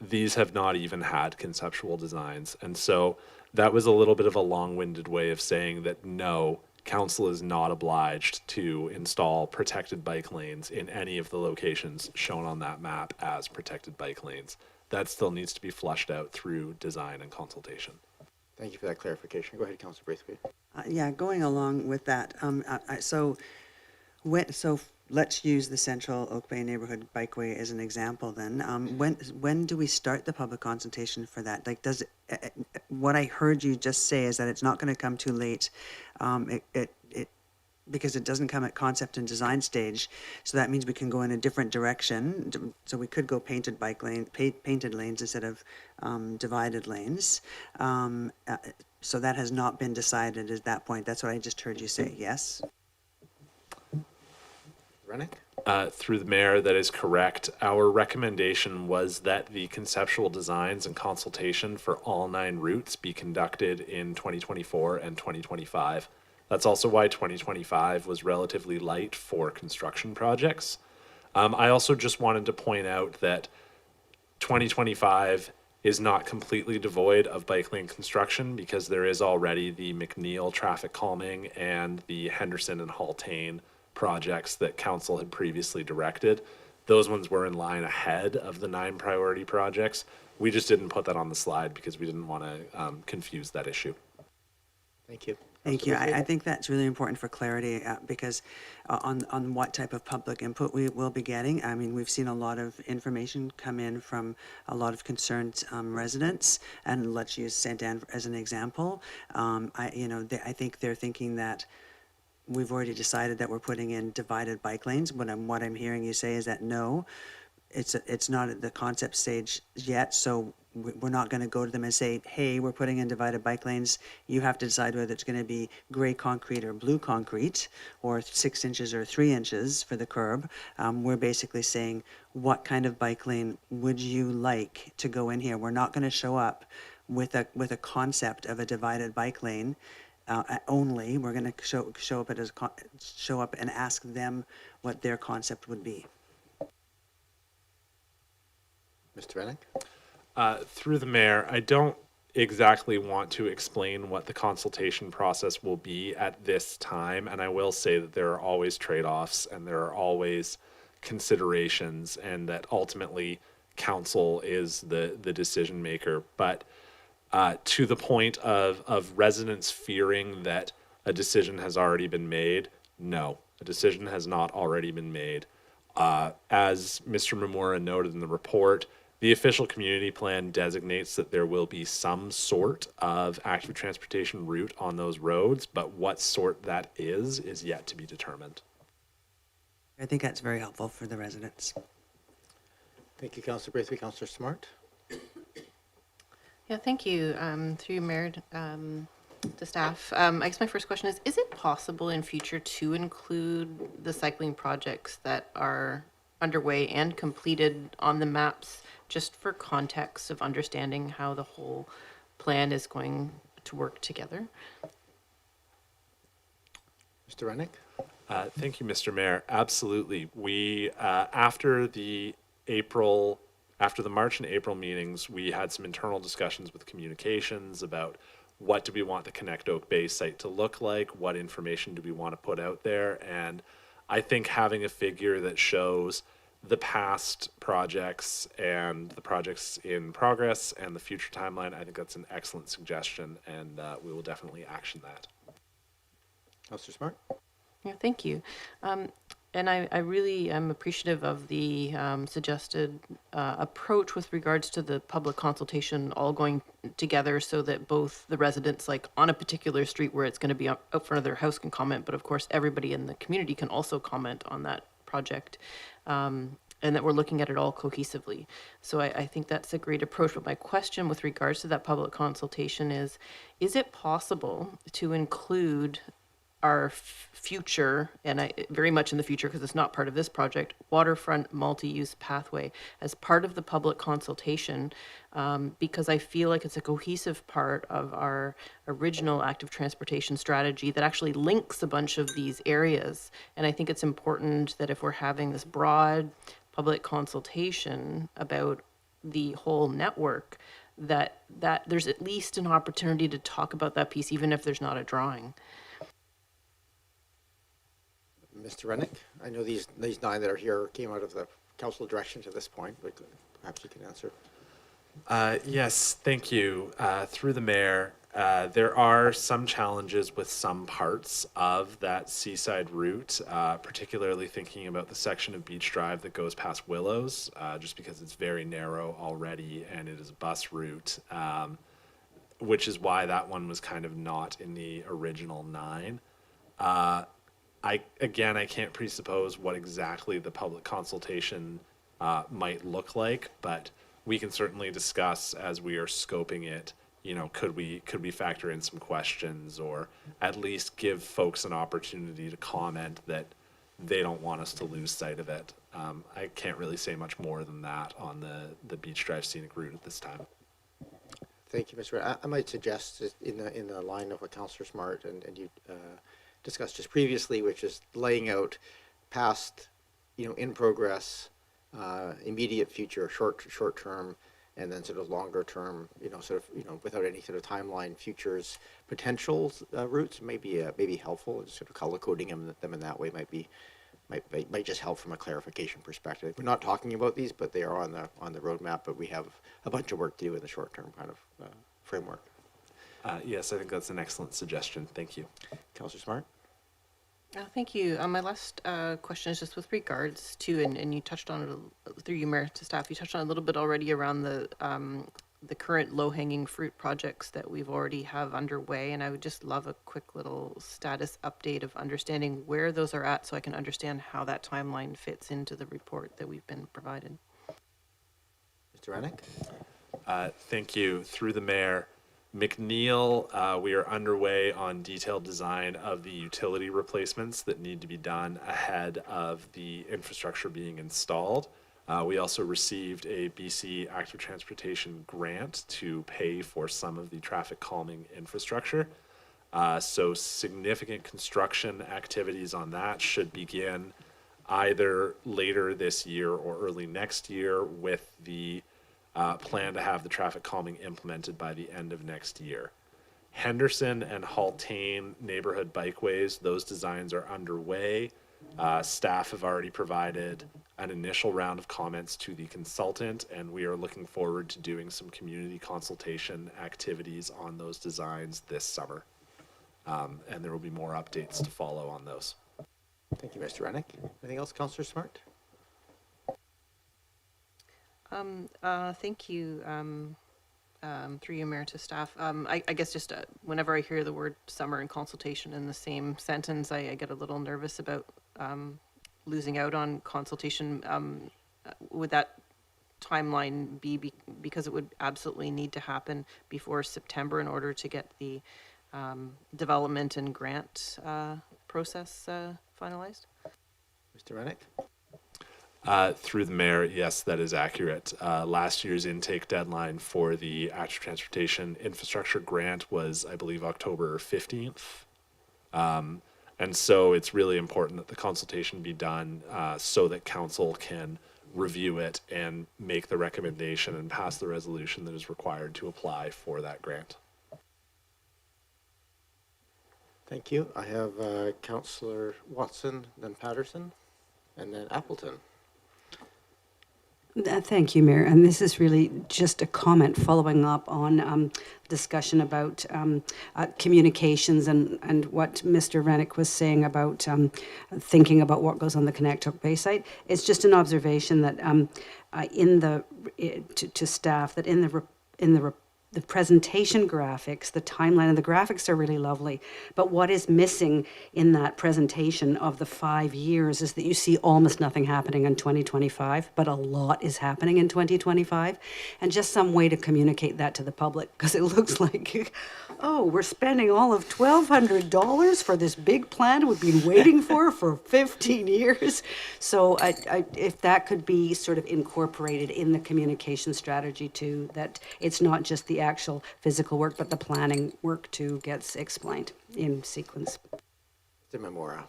These have not even had conceptual designs. And so that was a little bit of a long-winded way of saying that no, Council is not obliged to install protected bike lanes in any of the locations shown on that map as protected bike lanes. That still needs to be fleshed out through design and consultation. Thank you for that clarification. Go ahead, Councillor Braithwaite. Yeah, going along with that, so let's use the Central Oak Bay Neighborhood Bikeway as an example then. When do we start the public consultation for that? Like, what I heard you just say is that it's not going to come too late. because it doesn't come at concept and design stage. So that means we can go in a different direction. So we could go painted painted lanes instead of divided lanes. So that has not been decided at that point. That's what I just heard you say, yes? Rennick? Through the mayor, that is correct. Our recommendation was that the conceptual designs and consultation for all 9 routes be conducted in 2024 and 2025. That's also why 2025 was relatively light for construction projects. I also just wanted to point out that 2025 is not completely devoid of bike lane construction because there is already the McNeil traffic calming and the Henderson and Haltane projects that council had previously directed. Those ones were in line ahead of the 9 priority projects. We just didn't put that on the slide because we didn't want to confuse that issue. Thank you. Thank you. I think that's really important for clarity because on what type of public input we will be getting. I mean, we've seen a lot of information come in from a lot of concerned residents, and let's use Santan as an example. I think they're thinking that we've already decided that we're putting in divided bike lanes. What I'm hearing you say is that no, it's not at the concept stage yet. So we're not going to go to them and say, hey, we're putting in divided bike lanes. You have to decide whether it's going to be gray concrete or blue concrete, or 6 inches or 3 inches for the curb. We're basically saying, what kind of bike lane would you like to go in here? We're not going to show up with a concept of a divided bike lane only. We're going to show up and ask them what their concept would be. Mr. Rennick? Through the mayor, I don't exactly want to explain what the consultation process will be at this time, and I will say that there are always trade-offs and there are always considerations, and that ultimately council is the decision maker. But to the point of residents fearing that a decision has already been made, no, a decision has not already been made. As Mr. Mamora noted in the report, the official community plan designates that there will be some sort of active transportation route on those roads, but what sort that is yet to be determined. I think that's very helpful for the residents. Thank you, Councillor Braithwaite. Councillor Smart? Yeah, thank you. Through you, Mayor, to staff. I guess my first question is it possible in future to include the cycling projects that are underway and completed on the maps, just for context of understanding how the whole plan is going to work together? Mr. Rennick? Thank you, Mr. Mayor. Absolutely. We, after the March and April meetings, we had some internal discussions with communications about what do we want the Connect Oak Bay site to look like, what information do we want to put out there, and I think having a figure that shows the past projects and the projects in progress and the future timeline, I think that's an excellent suggestion, and we will definitely action that. Councillor Smart? Yeah, thank you. And I really am appreciative of the suggested approach with regards to the public consultation all going together so that both the residents, like on a particular street where it's going to be out front of their house, can comment, but of course everybody in the community can also comment on that project, and that we're looking at it all cohesively. So I think that's a great approach. But my question with regards to that public consultation is it possible to include our future, and very much in the future because it's not part of this project, waterfront multi-use pathway as part of the public consultation, because I feel like it's a cohesive part of our original active transportation strategy that actually links a bunch of these areas. And I think it's important that if we're having this broad public consultation about the whole network, that there's at least an opportunity to talk about that piece, even if there's not a drawing. Mr. Rennick? I know these 9 that are here came out of the council direction to this point, but perhaps you can answer. Yes, thank you. Through the mayor, there are some challenges with some parts of that seaside route, particularly thinking about the section of Beach Drive that goes past Willows, just because it's very narrow already and it is a bus route, which is why that one was kind of not in the original 9. I can't presuppose what exactly the public consultation might look like, but we can certainly discuss as we are scoping it. You know, could we factor in some questions, or at least give folks an opportunity to comment that they don't want us to lose sight of it. I can't really say much more than that on the Beach Drive scenic route at this time. Thank you, Mr. Ray. I might suggest just in the line of what Councillor Smart and you discussed just previously, which is laying out past, in progress, immediate future, short term, and then sort of longer term, without any sort of timeline, futures, potentials, routes may be helpful. Sort of color coding them in that way might just help from a clarification perspective. We're not talking about these, but they are on the roadmap. But we have a bunch of work to do in the short term kind of framework. Yes, I think that's an excellent suggestion. Thank you, Councillor Smart. Thank you. My last question is just with regards to, and you touched on it through you, Mayor, to staff. You touched on it a little bit already around the current low-hanging fruit projects that we've already have underway, and I would just love a quick little status update of understanding where those are at, so I can understand how that timeline fits into the report that we've been provided. Mr. Rennick. Thank you. Through the mayor. McNeil, we are underway on detailed design of the utility replacements that need to be done ahead of the infrastructure being installed. We also received a BC Active Transportation grant to pay for some of the traffic calming infrastructure. So significant construction activities on that should begin either later this year or early next year, with the plan to have the traffic calming implemented by the end of next year. Henderson and Haltane neighborhood bikeways, those designs are underway. Staff have already provided an initial round of comments to the consultant, and we are looking forward to doing some community consultation activities on those designs this summer. And there will be more updates to follow on those. Thank you, Mr. Rennick. Anything else, Councillor Smart? Thank you, through you, Mayor, to staff. I guess just whenever I hear the word summer and consultation in the same sentence, I get a little nervous about losing out on consultation. Would that timeline be because it would absolutely need to happen before September in order to get the development and grant process finalized? Mr. Rennick. Through the mayor, yes, that is accurate. Last year's intake deadline for the Active Transportation Infrastructure Grant was, I believe, October 15th. And so it's really important that the consultation be done so that council can review it and make the recommendation and pass the resolution that is required to apply for that grant. Thank you. I have Councillor Watson, then Patterson, and then Appleton. Thank you, Mayor. And this is really just a comment following up on discussion about communications and what Mr. Rennick was saying about thinking about what goes on the Connect Oak Bay site. It's just an observation that to staff that in the presentation graphics, the timeline and the graphics are really lovely. But what is missing in that presentation of the 5 years is that you see almost nothing happening in 2025, but a lot is happening in 2025. And just some way to communicate that to the public, because it looks like, oh, we're spending all of $1,200 for this big plan we've been waiting for 15 years. So if that could be sort of incorporated in the communication strategy too, that it's not just the actual physical work, but the planning work too gets explained in sequence. Mr. Memora.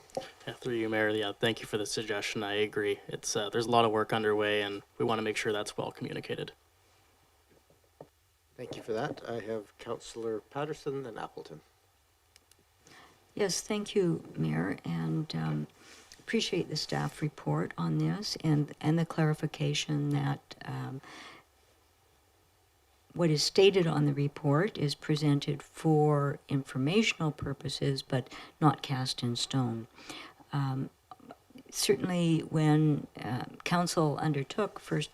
Yeah, through you, Mayor. Yeah, thank you for the suggestion. I agree. It's there's a lot of work underway, and we want to make sure that's well communicated. Thank you for that. I have Councillor Patterson and Appleton. Yes, thank you, Mayor, and appreciate the staff report on this and the clarification that what is stated on the report is presented for informational purposes, but not cast in stone. Certainly, when Council undertook first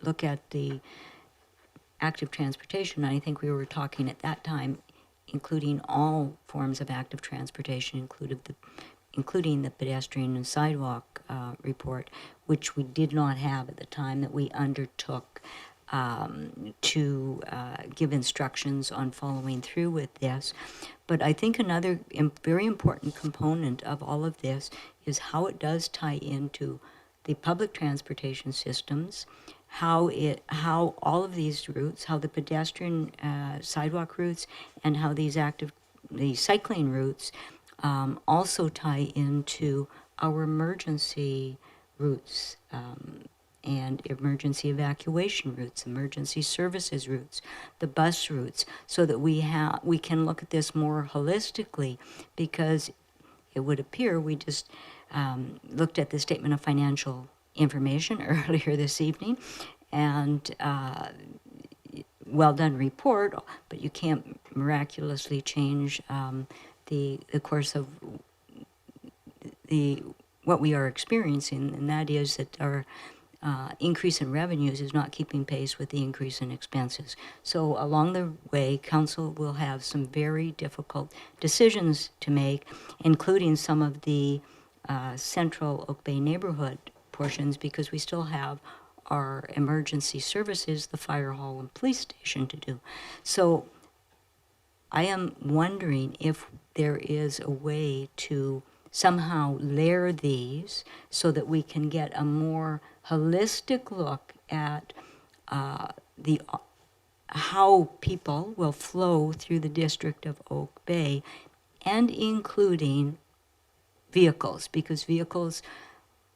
look at the active transportation, I think we were talking at that time, including all forms of active transportation, including the pedestrian and sidewalk report, which we did not have at the time that we undertook to give instructions on following through with this. But I think another very important component of all of this is how it does tie into the public transportation systems, how all of these routes, how the pedestrian sidewalk routes, and how the cycling routes also tie into our emergency routes and emergency evacuation routes, emergency services routes, the bus routes, so that we can look at this more holistically, because it would appear we just looked at the statement of financial information earlier this evening, and well done report, but you can't miraculously change the course of what we are experiencing, and that is that our increase in revenues is not keeping pace with the increase in expenses. So along the way, council will have some very difficult decisions to make, including some of the central Oak Bay neighborhood portions, because we still have our emergency services, the fire hall and police station to do. So I am wondering if there is a way to somehow layer these so that we can get a more holistic look at how people will flow through the district of Oak Bay, and including vehicles, because vehicles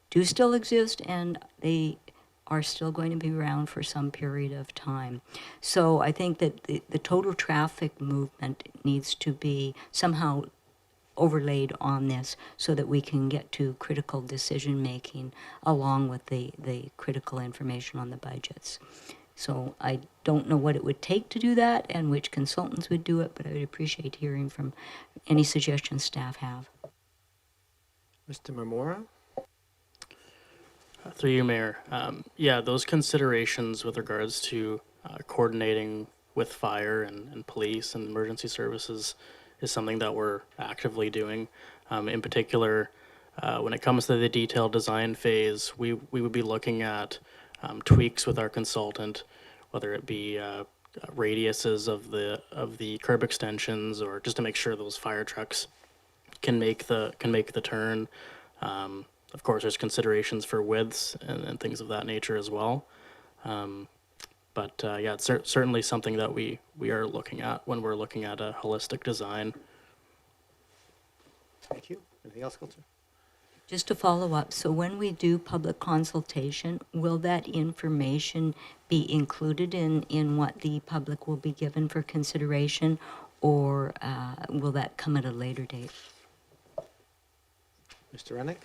do still exist and they are still going to be around for some period of time. So I think that the total traffic movement needs to be somehow overlaid on this so that we can get to critical decision making along with the critical information on the budgets. So I don't know what it would take to do that and which consultants would do it, but I would appreciate hearing from any suggestions staff have. Mr. Mamora? Through you, Mayor. Yeah, those considerations with regards to coordinating with fire and police and emergency services is something that we're actively doing. In particular, when it comes to the detailed design phase, we would be looking at tweaks with our consultant, whether it be radiuses of the curb extensions, or just to make sure those fire trucks can make the turn. Of course, there's considerations for widths and things of that nature as well. But yeah, it's certainly something that we are looking at when we're looking at a holistic design. Thank you. Anything else, Coulter? Just to follow up, so when we do public consultation, will that information be included in what the public will be given for consideration, or will that come at a later date? Mr. Rennick?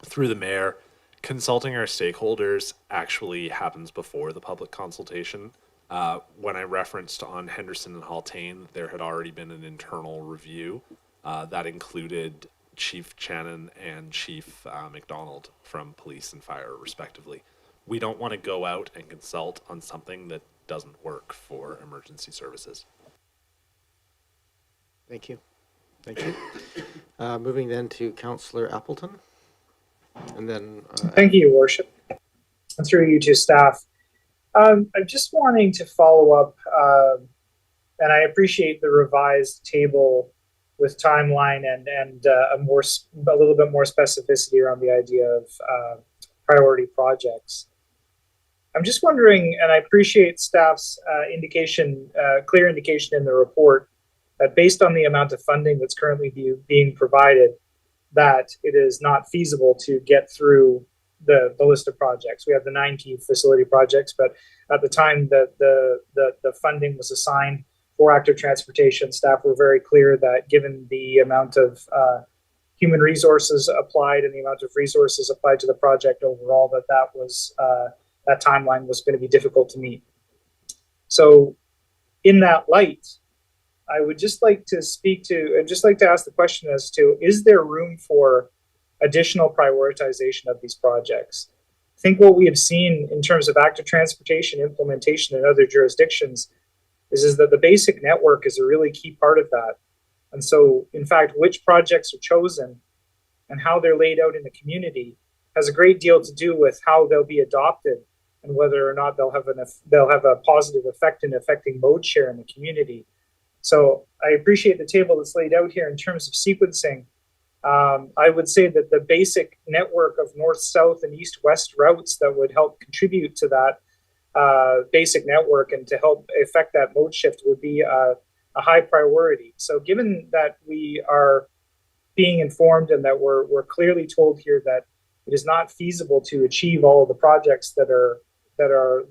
Through the mayor, consulting our stakeholders actually happens before the public consultation. When I referenced on Henderson and Haltane, there had already been an internal review that included Chief Channon and Chief McDonald from police and fire, respectively. We don't want to go out and consult on something that doesn't work for emergency services. Thank you. Thank you. Moving then to Councillor Appleton. And then... Thank you, Your Worship. And through you to staff. I'm just wanting to follow up, and I appreciate the revised table with timeline and a little bit more specificity around the idea of priority projects. I'm just wondering, and I appreciate staff's clear indication in the report that based on the amount of funding that's currently being provided, that it is not feasible to get through the list of projects. We have the 9 key facility projects, but at the time that the funding was assigned for active transportation, staff were very clear that given the amount of human resources applied and the amount of resources applied to the project overall, that timeline was going to be difficult to meet. So in that light, I would just like to ask the question as to, is there room for additional prioritization of these projects? I think what we have seen in terms of active transportation implementation in other jurisdictions is that the basic network is a really key part of that. And so, in fact, which projects are chosen and how they're laid out in the community has a great deal to do with how they'll be adopted and whether or not they'll have a positive effect in affecting mode share in the community. So I appreciate the table that's laid out here in terms of sequencing. I would say that the basic network of north, south, and east, west routes that would help contribute to that basic network and to help affect that mode shift would be a high priority. So given that we are being informed and that we're clearly told here that it is not feasible to achieve all of the projects that are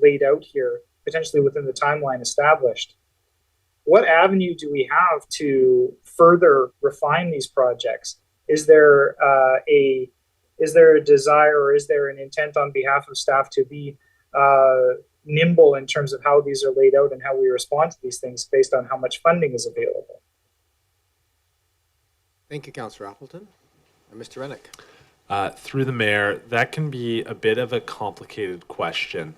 laid out here, potentially within the timeline established, what avenue do we have to further refine these projects? Is there a desire or is there an intent on behalf of staff to be nimble in terms of how these are laid out and how we respond to these things based on how much funding is available? Thank you, Councillor Appleton. And Mr. Rennick. Through the mayor, that can be a bit of a complicated question.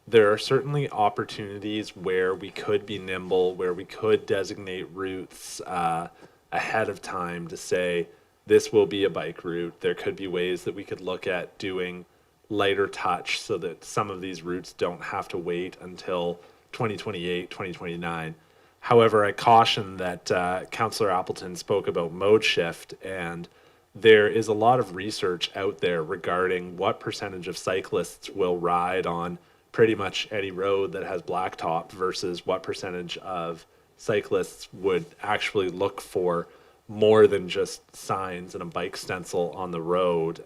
There are certainly opportunities where we could be nimble, where we could designate routes ahead of time to say this will be a bike route. There could be ways that we could look at doing lighter touch so that some of these routes don't have to wait until 2028, 2029. However, I caution that Councillor Appleton spoke about mode shift, and there is a lot of research out there regarding what percentage of cyclists will ride on pretty much any road that has blacktop versus what percentage of cyclists would actually look for more than just signs and a bike stencil on the road.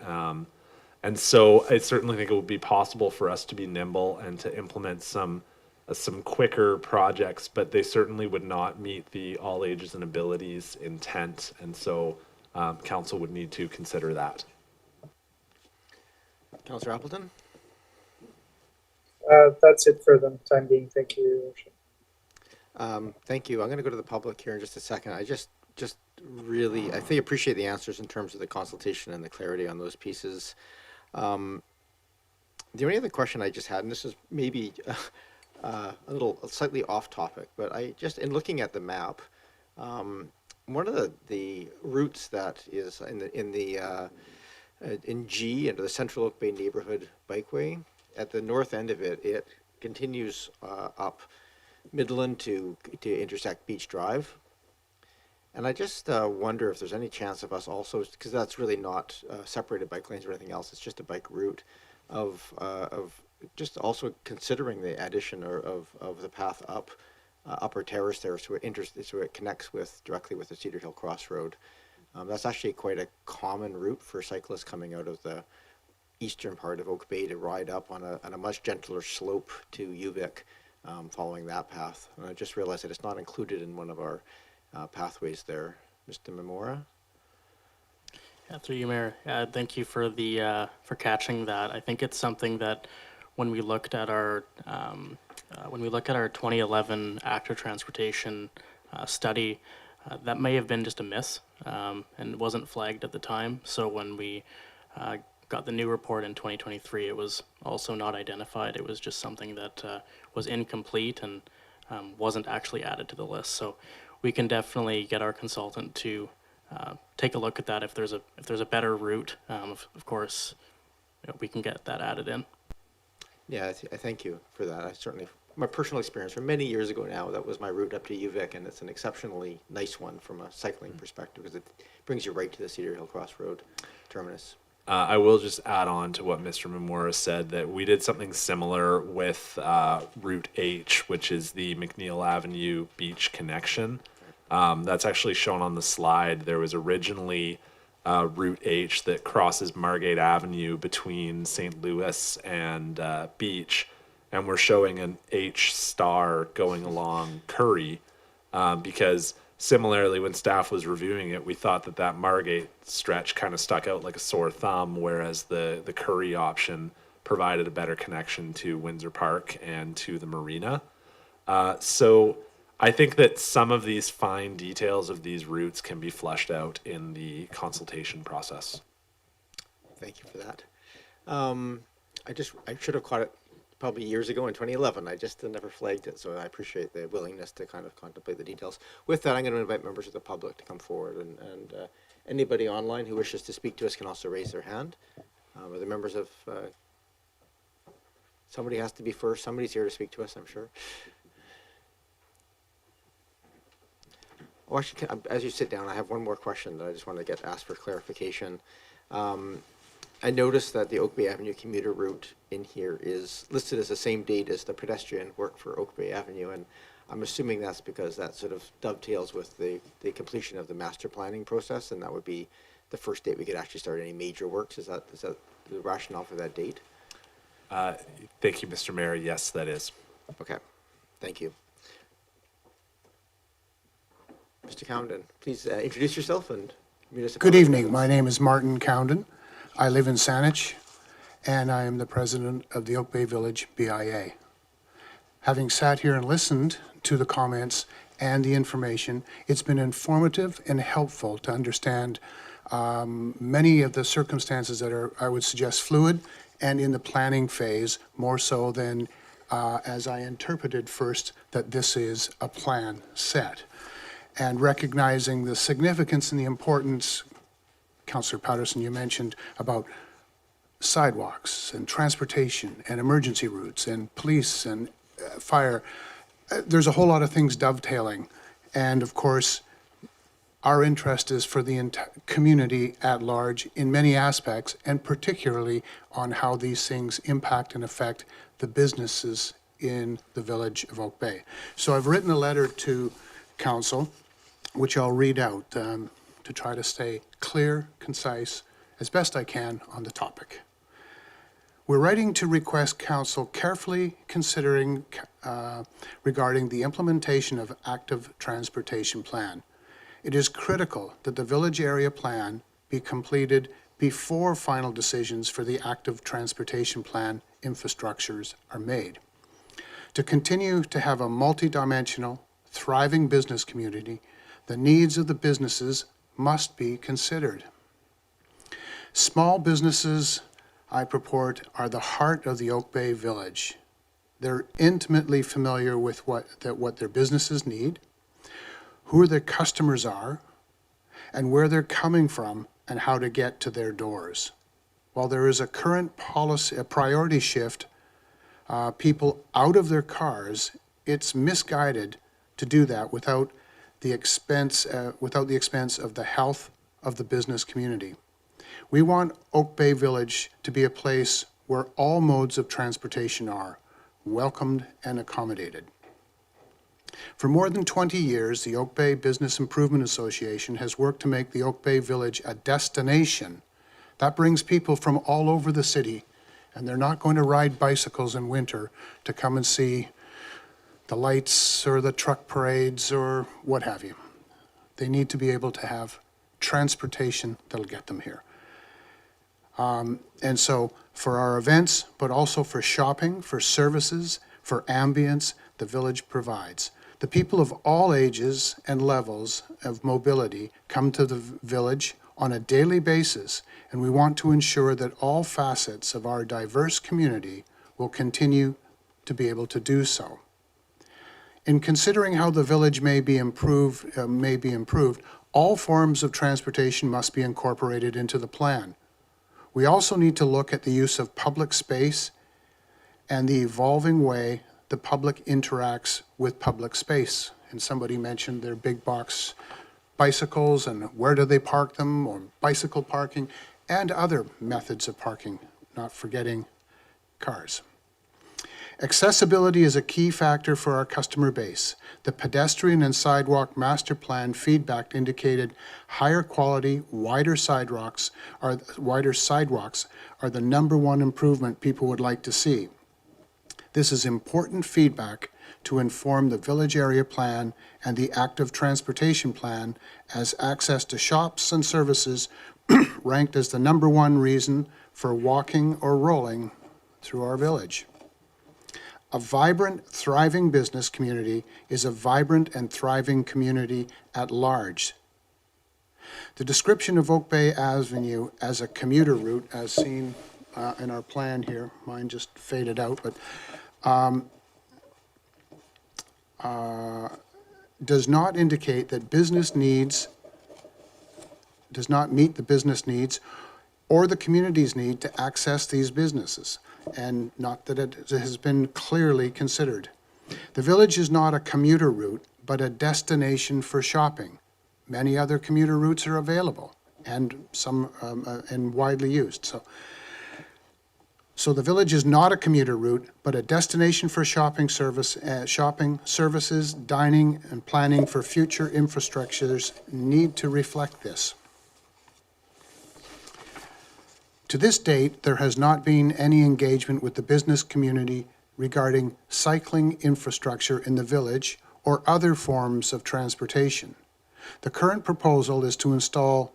And so I certainly think it would be possible for us to be nimble and to implement some quicker projects, but they certainly would not meet the all ages and abilities intent. And so council would need to consider that. Councillor Appleton? That's it for the time being. Thank you. Thank you. I'm going to go to the public here in just a second. I just really, I think, appreciate the answers in terms of the consultation and the clarity on those pieces. The only other question I just had, and this is maybe a slightly off topic, but I just, in looking at the map, one of the routes that is in G into the Central Oak Bay Neighborhood Bikeway, at the north end of it, it continues up Midland to intersect Beach Drive. And I just wonder if there's any chance of us also, because that's really not separated bike lanes or anything else, it's just a bike route, of just also considering the addition of the path up Upper Terrace there, so it connects directly with the Cedar Hill Crossroad. That's actually quite a common route for cyclists coming out of the eastern part of Oak Bay to ride up on a much gentler slope to UVic, following that path. And I just realized that it's not included in one of our pathways there. Mr. Memora? Yeah, through you, Mayor. Thank you for for catching that. I think it's something that when we looked at our 2011 active transportation study, that may have been just a miss, and it wasn't flagged at the time. So when we got the new report in 2023, it was also not identified. It was just something that was incomplete and wasn't actually added to the list. So we can definitely get our consultant to take a look at that. If there's a better route, of course, we can get that added in. Yeah, I thank you for that. I certainly, my personal experience from many years ago now, that was my route up to UVic, and it's an exceptionally nice one from a cycling perspective because it brings you right to the Cedar Hill Crossroad terminus. I will just add on to what Mr. Memora said that we did something similar with Route H, which is the McNeil Avenue Beach connection. That's actually shown on the slide. There was originally Route H that crosses Margate Avenue between St. Louis and Beach, and we're showing an H star going along Curry because similarly, when staff was reviewing it, we thought that Margate stretch kind of stuck out like a sore thumb, whereas the Curry option provided a better connection to Windsor Park and to the marina. So I think that some of these fine details of these routes can be fleshed out in the consultation process. Thank you for that. I should have caught it probably years ago in 2011. I just never flagged it, so I appreciate the willingness to kind of contemplate the details. With that, I'm going to invite members of the public to come forward, and anybody online who wishes to speak to us can also raise their hand. Or the members of somebody has to be first. Somebody's here to speak to us, I'm sure. Oh, actually, as you sit down, I have one more question that I just want to get asked for clarification. I noticed that the Oak Bay Avenue commuter route in here is listed as the same date as the pedestrian work for Oak Bay Avenue, and I'm assuming that's because that sort of dovetails with the completion of the master planning process, and that would be the first date we could actually start any major works. Is that the rationale for that date? Thank you, Mr. Mayor. Yes, that is. Okay, thank you. Mr. Cowden, please introduce yourself and municipal. Good evening. My name is Martin Cowden. I live in Saanich, and I am the president of the Oak Bay Village BIA. Having sat here and listened to the comments and the information, it's been informative and helpful to understand many of the circumstances that are, I would suggest, fluid and in the planning phase, more so than as I interpreted first that this is a plan set. And recognizing the significance and the importance, Councillor Patterson, you mentioned about sidewalks and transportation and emergency routes and police and fire. There's a whole lot of things dovetailing. And of course, our interest is for the community at large in many aspects, and particularly on how these things impact and affect the businesses in the village of Oak Bay. So I've written a letter to Council, which I'll read out to try to stay clear, concise, as best I can on the topic. We're writing to request Council carefully considering regarding the implementation of active transportation plan. It is critical that the village area plan be completed before final decisions for the active transportation plan infrastructures are made. To continue to have a multidimensional, thriving business community, the needs of the businesses must be considered. Small businesses, I purport, are the heart of the Oak Bay Village. They're intimately familiar with what their businesses need, who their customers are, and where they're coming from and how to get to their doors. While there is a current policy, a priority shift, people out of their cars, it's misguided to do that without the expense of the health of the business community. We want Oak Bay Village to be a place where all modes of transportation are welcomed and accommodated. For more than 20 years, the Oak Bay Business Improvement Association has worked to make the Oak Bay Village a destination. That brings people from all over the city, and they're not going to ride bicycles in winter to come and see the lights or the truck parades or what have you. They need to be able to have transportation that'll get them here. And so for our events, but also for shopping, for services, for ambience, the village provides. The people of all ages and levels of mobility come to the village on a daily basis, and we want to ensure that all facets of our diverse community will continue to be able to do so. In considering how the village may be improved, all forms of transportation must be incorporated into the plan. We also need to look at the use of public space and the evolving way the public interacts with public space. And somebody mentioned their big box bicycles and where do they park them, or bicycle parking, and other methods of parking, not forgetting cars. Accessibility is a key factor for our customer base. The pedestrian and sidewalk master plan feedback indicated higher quality, wider sidewalks are the #1 improvement people would like to see. This is important feedback to inform the village area plan and the active transportation plan, as access to shops and services ranked as the #1 reason for walking or rolling through our village. A vibrant, thriving business community is a vibrant and thriving community at large. The description of Oak Bay Avenue as a commuter route, as seen in our plan here. Mine just faded out, but does not indicate that business needs, does not meet the business needs or the community's need to access these businesses, and not that it has been clearly considered. The village is not a commuter route, but a destination for shopping. Many other commuter routes are available, and some and widely used. So the village is not a commuter route, but a destination for shopping services, dining, and planning for future infrastructures need to reflect this. To this date, there has not been any engagement with the business community regarding cycling infrastructure in the village or other forms of transportation. The current proposal is to install,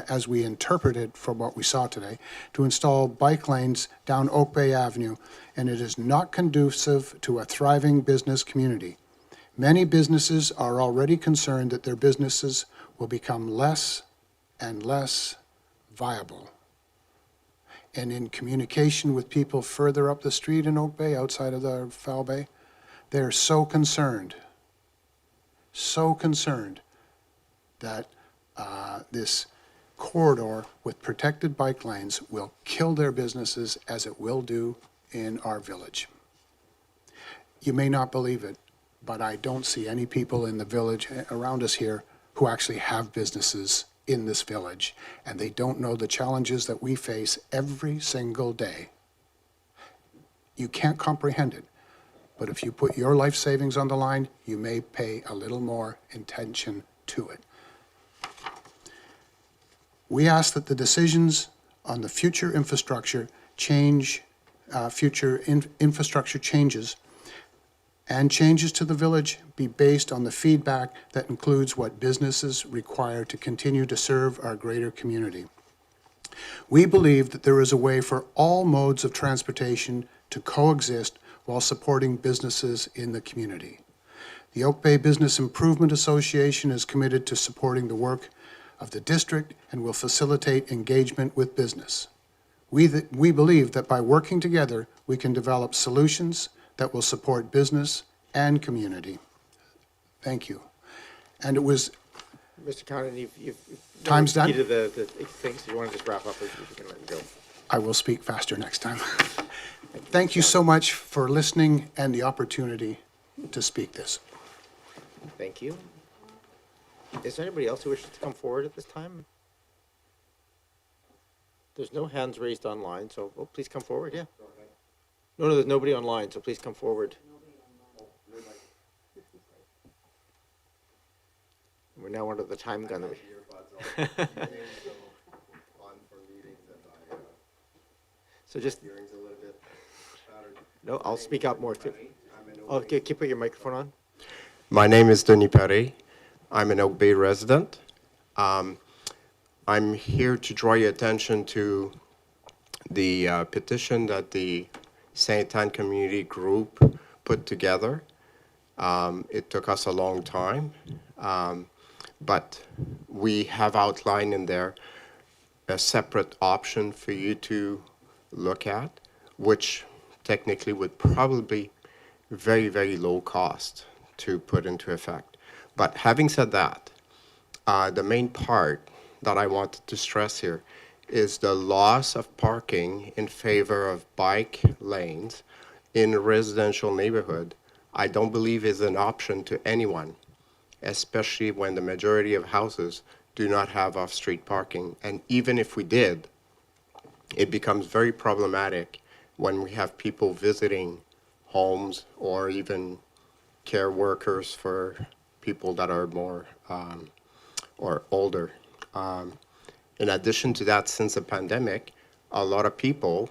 as we interpret it from what we saw today, to install bike lanes down Oak Bay Avenue, and it is not conducive to a thriving business community. Many businesses are already concerned that their businesses will become less and less viable. And in communication with people further up the street in Oak Bay, outside of the Foul Bay, they're so concerned that this corridor with protected bike lanes will kill their businesses as it will do in our village. You may not believe it, but I don't see any people in the village around us here who actually have businesses in this village, and they don't know the challenges that we face every single day. You can't comprehend it, but if you put your life savings on the line, you may pay a little more attention to it. We ask that the decisions on the future infrastructure infrastructure changes and changes to the village be based on the feedback that includes what businesses require to continue to serve our greater community. We believe that there is a way for all modes of transportation to coexist while supporting businesses in the community. The Oak Bay Business Improvement Association is committed to supporting the work of the district and will facilitate engagement with business. We believe that by working together, we can develop solutions that will support business and community. Thank you. And it was... Mr. Condon, you've Time's done? repeated the things. So you want to just wrap up, or you can let it go. I will speak faster next time. Thank you so much for listening and the opportunity to speak this. Thank you. Is there anybody else who wishes to come forward at this time? There's no hands raised online, so please come forward, yeah. No, there's nobody online, so please come forward. We're now under the time gun. So just... No, I'll speak up more too. Okay, keep put your microphone on. My name is Denis Perret. I'm an Oak Bay resident. I'm here to draw your attention to the petition that the St. Anne Community Group put together. It took us a long time, but we have outlined in there a separate option for you to look at, which technically would probably be very, very low cost to put into effect. But having said that, the main part that I wanted to stress here is the loss of parking in favor of bike lanes in a residential neighborhood. I don't believe is an option to anyone, especially when the majority of houses do not have off-street parking. And even if we did, it becomes very problematic when we have people visiting homes or even care workers for people that are more or older. In addition to that, since the pandemic, a lot of people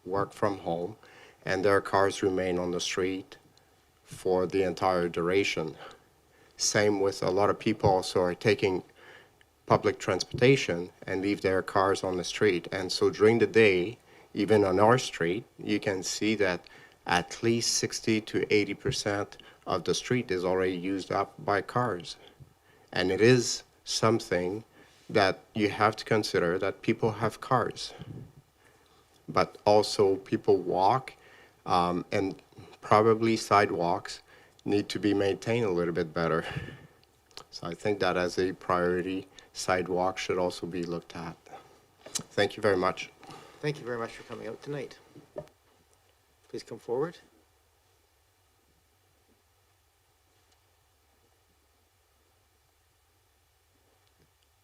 work from home and their cars remain on the street for the entire duration. Same with a lot of people also are taking public transportation and leave their cars on the street. And so during the day, even on our street, you can see that at least 60 to 80% of the street is already used up by cars. And it is something that you have to consider, that people have cars. but also people walk, and probably sidewalks need to be maintained a little bit better. So I think that as a priority, sidewalks should also be looked at. Thank you very much. Thank you very much for coming out tonight. Please come forward.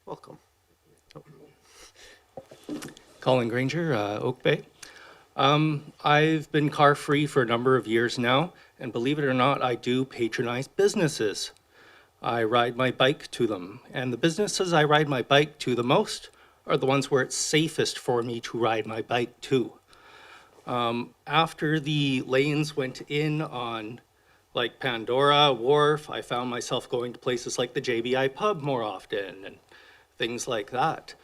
Welcome. Colin Granger, Oak Bay. I've been car-free for a number of years now, and believe it or not, I do patronize businesses. I ride my bike to them, and the businesses I ride my bike to the most are the ones where it's safest for me to ride my bike to. After the lanes went in on like Pandora, Wharf, I found myself going to places like the JBI pub more often and things like that.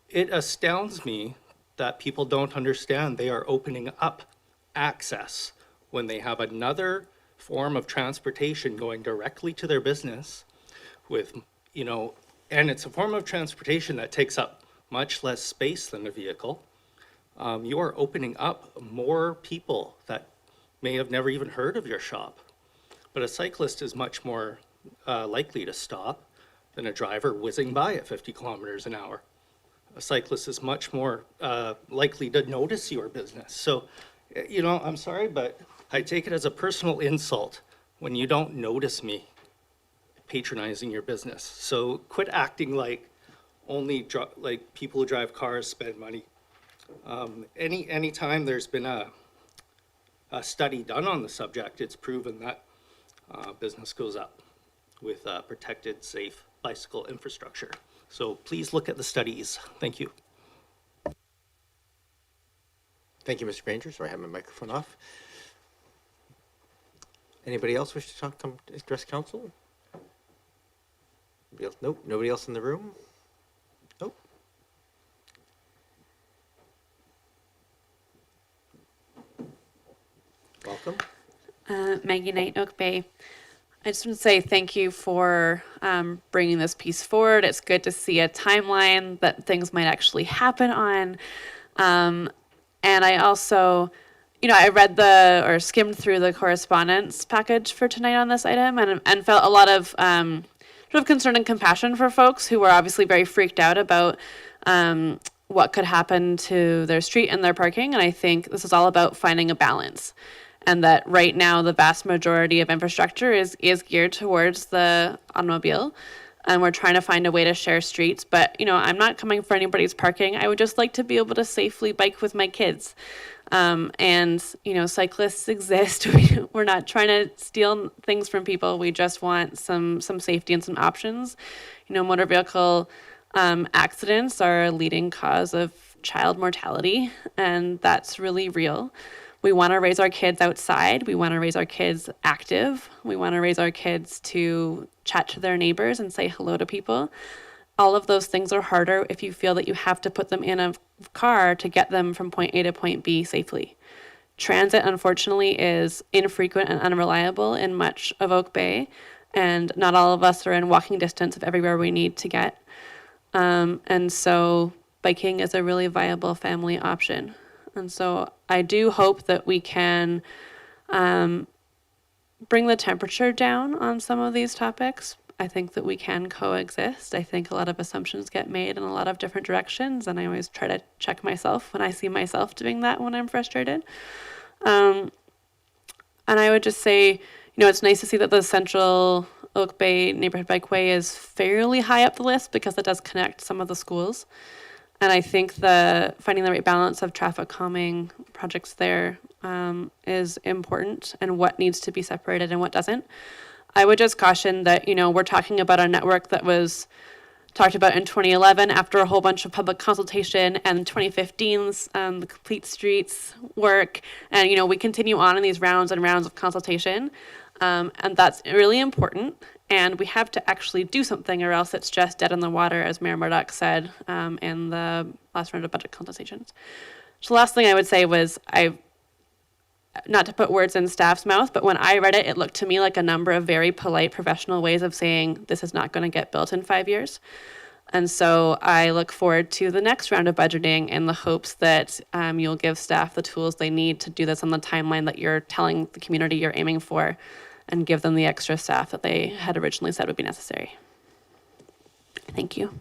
It astounds me that people don't understand they are opening up access when they have another form of transportation going directly to their business with, you know, and it's a form of transportation that takes up much less space than a vehicle. You are opening up more people that may have never even heard of your shop. But a cyclist is much more likely to stop than a driver whizzing by at 50 kilometers an hour. A cyclist is much more likely to notice your business. So, you know, I'm sorry, but I take it as a personal insult when you don't notice me patronizing your business. So quit acting like only like people who drive cars spend money. Anytime there's been a study done on the subject, it's proven that business goes up with protected, safe bicycle infrastructure. So please look at the studies. Thank you. Thank you, Mr. Granger. Sorry, I have my microphone off. Anybody else wish to come address council? Nobody else? Nope. Nobody else in the room? Nope. Welcome. Maggie Knight, Oak Bay. I just want to say thank you for bringing this piece forward. It's good to see a timeline that things might actually happen on. And I also, you know, I read or skimmed through the correspondence package for tonight on this item and felt a lot of sort of concern and compassion for folks who were obviously very freaked out about what could happen to their street and their parking. And I think this is all about finding a balance. And that right now the vast majority of infrastructure is geared towards the automobile. And we're trying to find a way to share streets. But, you know, I'm not coming for anybody's parking. I would just like to be able to safely bike with my kids. And, you know, cyclists exist. We're not trying to steal things from people. We just want some safety and some options. You know, motor vehicle accidents are a leading cause of child mortality, and that's really real. We want to raise our kids outside. We want to raise our kids active. We want to raise our kids to chat to their neighbors and say hello to people. All of those things are harder if you feel that you have to put them in a car to get them from point A to point B safely. Transit, unfortunately, is infrequent and unreliable in much of Oak Bay, and not all of us are in walking distance of everywhere we need to get. And so biking is a really viable family option. And so I do hope that we can bring the temperature down on some of these topics. I think that we can coexist. I think a lot of assumptions get made in a lot of different directions, and I always try to check myself when I see myself doing that when I'm frustrated. And I would just say, you know, it's nice to see that the Central Oak Bay Neighborhood Bikeway is fairly high up the list because it does connect some of the schools. And I think finding the right balance of traffic calming projects there is important, and what needs to be separated and what doesn't. I would just caution that, you know, we're talking about a network that was talked about in 2011 after a whole bunch of public consultation, and 2015's the Complete Streets work. And, you know, we continue on in these rounds and rounds of consultation. And that's really important. And we have to actually do something, or else it's just dead in the water, as Mayor Murdoch said in the last round of budget consultations. So the last thing I would say was, not to put words in staff's mouth, but when I read it, it looked to me like a number of very polite professional ways of saying this is not going to get built in 5 years. And so I look forward to the next round of budgeting in the hopes that you'll give staff the tools they need to do this on the timeline that you're telling the community you're aiming for, and give them the extra staff that they had originally said would be necessary. Thank you.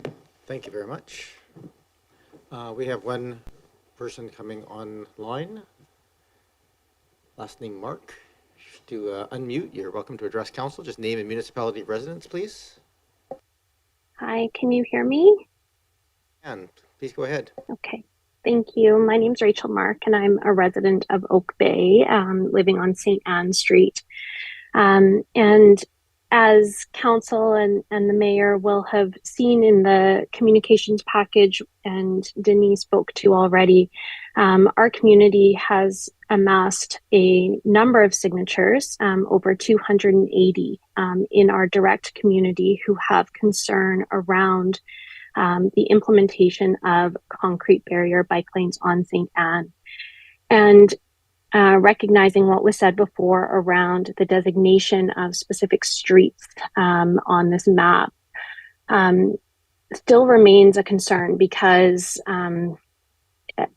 Thank you very much. We have one person coming online. Last name Mark. To unmute, you're welcome to address council. Just name and municipality of residence, please. Hi, can you hear me? And please go ahead. Okay, thank you. My name's Rachel Mark, and I'm a resident of Oak Bay, living on St. Anne Street. And as council and the mayor will have seen in the communications package, and Denise spoke to already, our community has amassed a number of signatures, over 280 in our direct community, who have concern around the implementation of concrete barrier bike lanes on St. Anne. And recognizing what was said before around the designation of specific streets on this map still remains a concern, because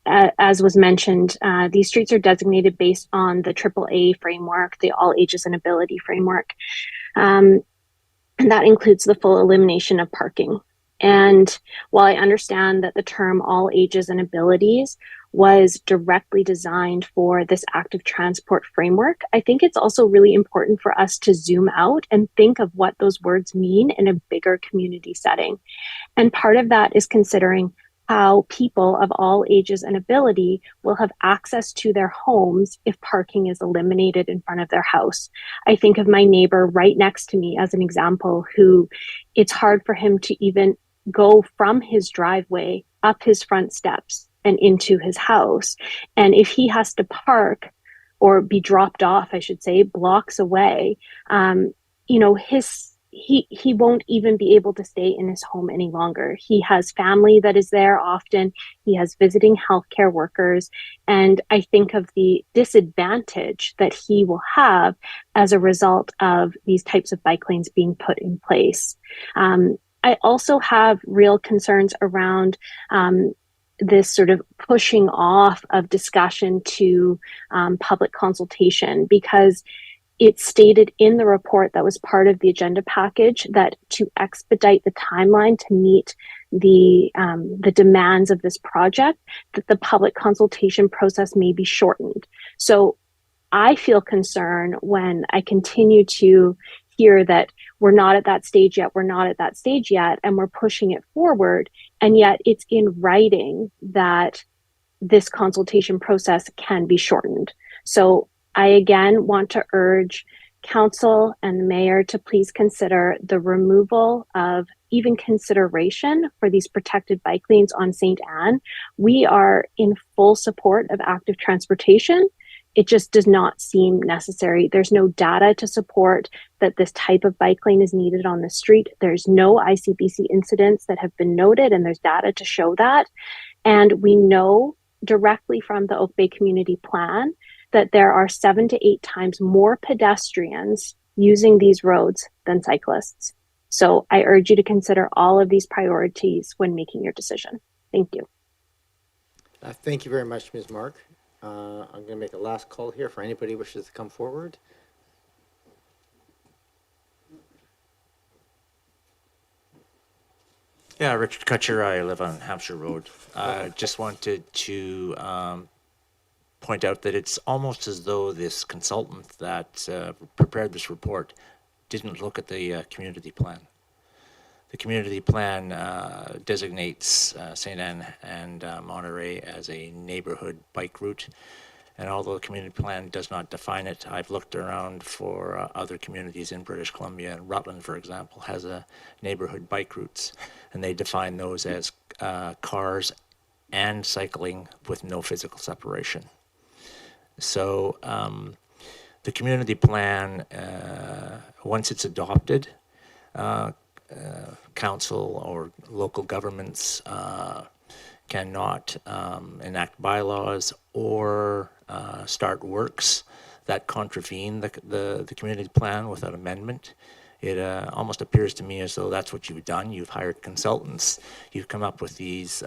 as was mentioned, these streets are designated based on the AAA framework, the All Ages and Ability framework. And that includes the full elimination of parking. And while I understand that the term all ages and abilities was directly designed for this active transport framework, I think it's also really important for us to zoom out and think of what those words mean in a bigger community setting. And part of that is considering how people of all ages and ability will have access to their homes if parking is eliminated in front of their house. I think of my neighbor right next to me as an example, who it's hard for him to even go from his driveway up his front steps and into his house. And if he has to park or be dropped off, I should say, blocks away, he won't even be able to stay in his home any longer. He has family that is there often. He has visiting healthcare workers. And I think of the disadvantage that he will have as a result of these types of bike lanes being put in place. I also have real concerns around this sort of pushing off of discussion to public consultation, because it's stated in the report that was part of the agenda package that to expedite the timeline to meet the demands of this project, that the public consultation process may be shortened. So I feel concern when I continue to hear that we're not at that stage yet, and we're pushing it forward, and yet it's in writing that this consultation process can be shortened. So I again want to urge council and the mayor to please consider the removal of even consideration for these protected bike lanes on St. Anne. We are in full support of active transportation. It just does not seem necessary. There's no data to support that this type of bike lane is needed on the street. There's no ICBC incidents that have been noted, and there's data to show that. And we know directly from the Oak Bay Community Plan that there are 7 to 8 times more pedestrians using these roads than cyclists. So I urge you to consider all of these priorities when making your decision. Thank you. Thank you very much, Ms. Mark. I'm going to make a last call here for anybody who wishes to come forward. Yeah, Richard Kutcher. I live on Hampshire Road. Just wanted to point out that it's almost as though this consultant that prepared this report didn't look at the community plan. The community plan designates St. Anne and Monterey as a neighborhood bike route. And although the community plan does not define it, I've looked around for other communities in British Columbia. And Rutland, for example, has a neighborhood bike routes. And they define those as cars and cycling with no physical separation. So the community plan, once it's adopted, council or local governments cannot enact bylaws or start works that contravene the community plan without amendment. it almost appears to me as though that's what you've done. You've hired consultants. You've come up with these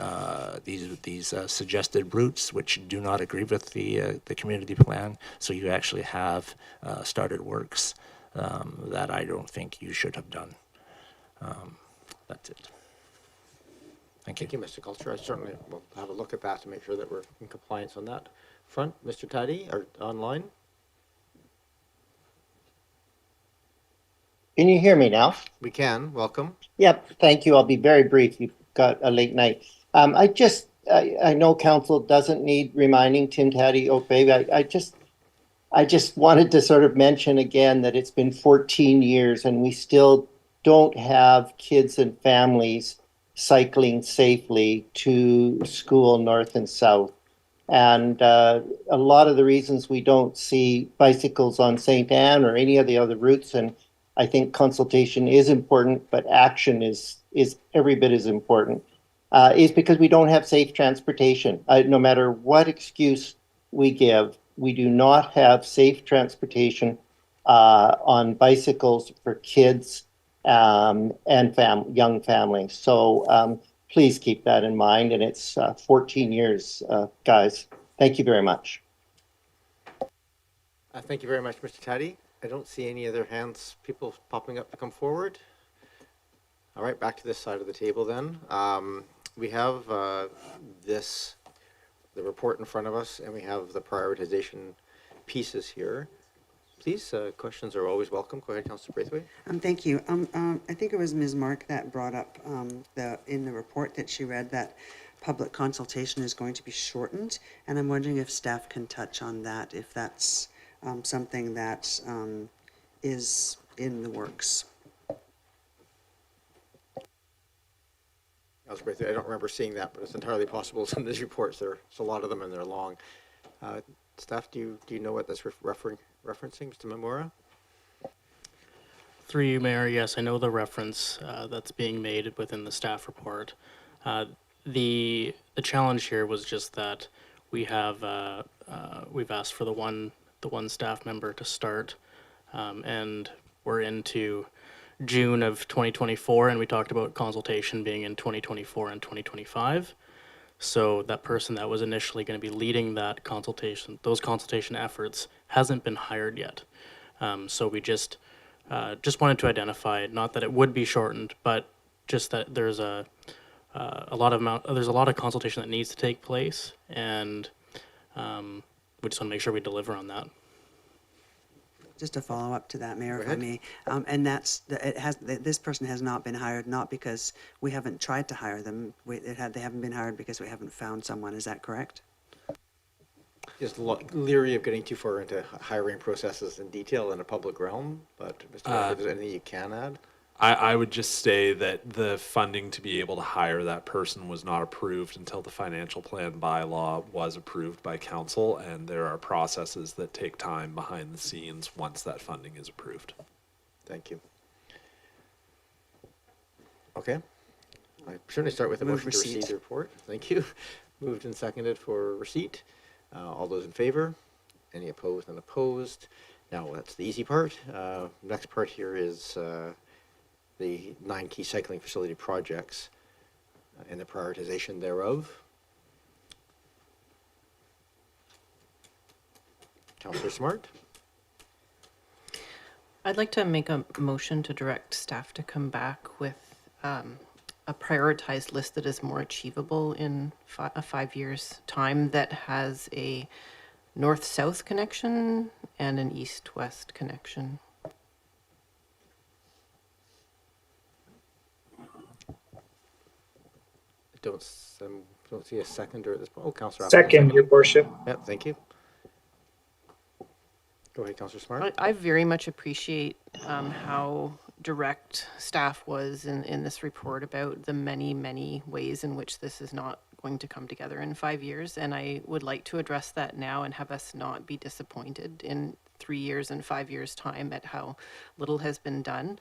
suggested routes which do not agree with the community plan. So you actually have started works that I don't think you should have done. That's it. Thank you. Thank you, Mr. Culture. I certainly will have a look at that to make sure that we're in compliance on that front. Mr. Taddy, or online? Can you hear me now? We can. Welcome. Yep, thank you. I'll be very brief. You've got a late night. I know council doesn't need reminding, Tim Taddy, Oak Bay. I just wanted to sort of mention again that it's been 14 years and we still don't have kids and families cycling safely to school north and south. And a lot of the reasons we don't see bicycles on St. Anne or any of the other routes, and I think consultation is important, but action is every bit as important, is because we don't have safe transportation. No matter what excuse we give, we do not have safe transportation on bicycles for kids and young families. So please keep that in mind. And it's 14 years, guys. Thank you very much. Thank you very much, Mr. Taddy. I don't see any other hands, people popping up to come forward. All right, back to this side of the table then. We have the report in front of us, and we have the prioritization pieces here. Please, questions are always welcome. Go ahead, Councillor Braithwaite. Thank you. I think it was Ms. Mark that brought up in the report that she read that public consultation is going to be shortened, and I'm wondering if staff can touch on that, if that's something that is in the works. Councillor Braithwaite, I don't remember seeing that, but it's entirely possible. It's in these reports. There's a lot of them, and they're long. Staff, do you know what that's referencing, Mr. Memora? Through you, Mayor, yes, I know the reference that's being made within the staff report. The challenge here was just that we have we've asked for the one staff member to start, and we're into June of 2024, and we talked about consultation being in 2024 and 2025. So that person that was initially going to be leading that consultation, those consultation efforts, hasn't been hired yet. So we just wanted to identify, not that it would be shortened, but just that there's there's a lot of consultation that needs to take place, and we just want to make sure we deliver on that. Just a follow up to that, Mayor, if I may, and this person has not been hired, not because we haven't tried to hire them. They haven't been hired because we haven't found someone. Is that correct? Just leery of getting too far into hiring processes in detail in a public realm, but Mr. Member, is there anything you can add? I would just say that the funding to be able to hire that person was not approved until the financial plan bylaw was approved by council, and there are processes that take time behind the scenes once that funding is approved. Thank you. Okay. I certainly start with a motion to receive the report. Thank you. Moved and seconded for receipt. All those in favor? Any opposed? Unopposed? Now that's the easy part. Next part here is the 9 key cycling facility projects and the prioritization thereof. Councillor Smart. I'd like to make a motion to direct staff to come back with a prioritized list that is more achievable in 5 years' time, that has a north-south connection and an east-west connection. Don't see a seconder at this point. Oh, Councillor. Second, Your Worship. Yep, thank you. Go ahead, Councillor Smart. I very much appreciate how direct staff was in this report about the many, many ways in which this is not going to come together in 5 years. And I would like to address that now and have us not be disappointed in 3 years and 5 years' time at how little has been done.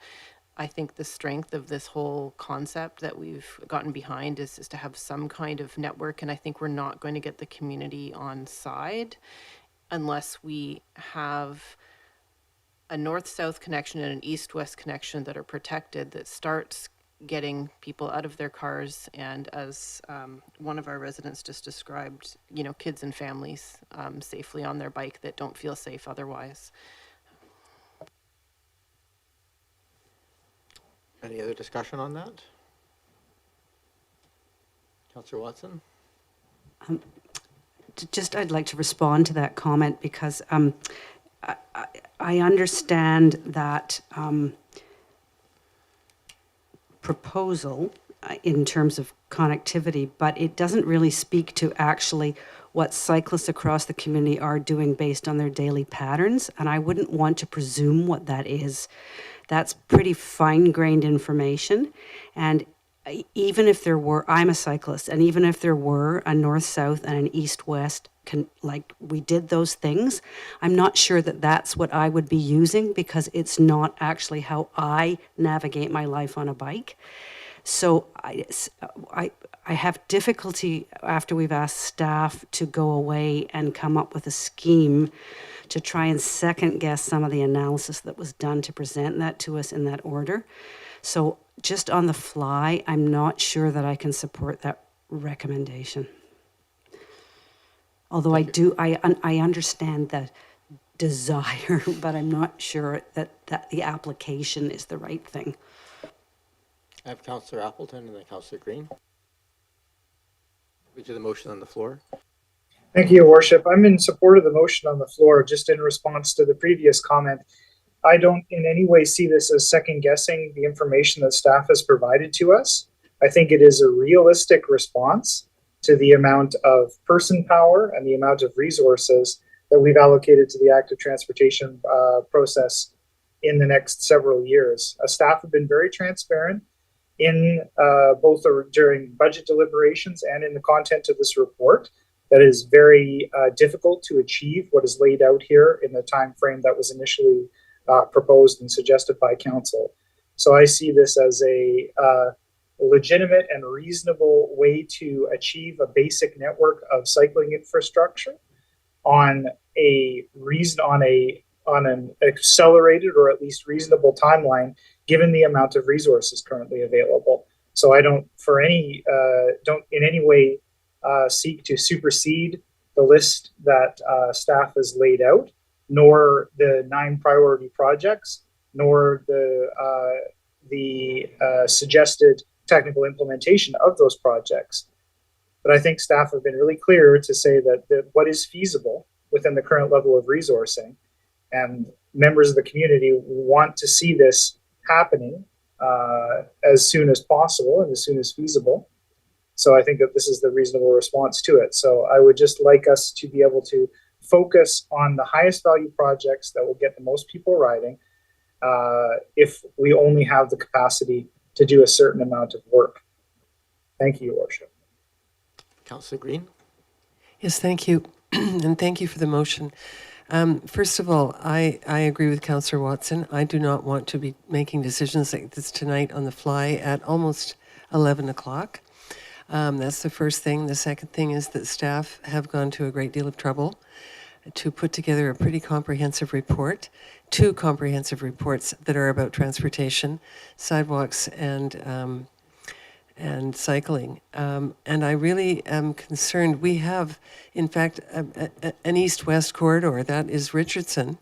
I think the strength of this whole concept that we've gotten behind is to have some kind of network, and I think we're not going to get the community on side unless we have a north-south connection and an east-west connection that are protected that starts getting people out of their cars and, as one of our residents just described, kids and families safely on their bike that don't feel safe otherwise. Any other discussion on that? Councillor Watson? I'd like to respond to that comment because I understand that proposal in terms of connectivity, but it doesn't really speak to actually what cyclists across the community are doing based on their daily patterns, and I wouldn't want to presume what that is. That's pretty fine-grained information, and even if there were, I'm a cyclist, and even if there were a north-south and an east-west, like we did those things, I'm not sure that that's what I would be using because it's not actually how I navigate my life on a bike. So I have difficulty after we've asked staff to go away and come up with a scheme to try and second guess some of the analysis that was done to present that to us in that order. So just on the fly, I'm not sure that I can support that recommendation. Although I understand the desire, but I'm not sure that the application is the right thing. I have Councillor Appleton and then Councillor Green. We do the motion on the floor. Thank you, Your Worship. I'm in support of the motion on the floor, just in response to the previous comment. I don't in any way see this as second guessing the information that staff has provided to us. I think it is a realistic response to the amount of person power and the amount of resources that we've allocated to the active transportation process in the next several years. Staff have been very transparent in both during budget deliberations and in the content of this report. That is very difficult to achieve what is laid out here in the time frame that was initially proposed and suggested by council. So I see this as a legitimate and reasonable way to achieve a basic network of cycling infrastructure on an accelerated or at least reasonable timeline, given the amount of resources currently available. So I don't in any way seek to supersede the list that staff has laid out, nor the 9 priority projects, nor the suggested technical implementation of those projects. But I think staff have been really clear to say that what is feasible within the current level of resourcing, and members of the community want to see this happening as soon as possible and as soon as feasible. So I think that this is the reasonable response to it. So I would just like us to be able to focus on the highest value projects that will get the most people riding if we only have the capacity to do a certain amount of work. Thank you, Your Worship. Councillor Green? Yes, thank you. And thank you for the motion. First of all, I agree with Councillor Watson. I do not want to be making decisions like this tonight on the fly at almost 11 o'clock. That's the first thing. The second thing is that staff have gone to a great deal of trouble to put together a pretty comprehensive report, 2 comprehensive reports that are about transportation, sidewalks, and cycling. And I really am concerned. We have, in fact, an east-west corridor. That is Richardson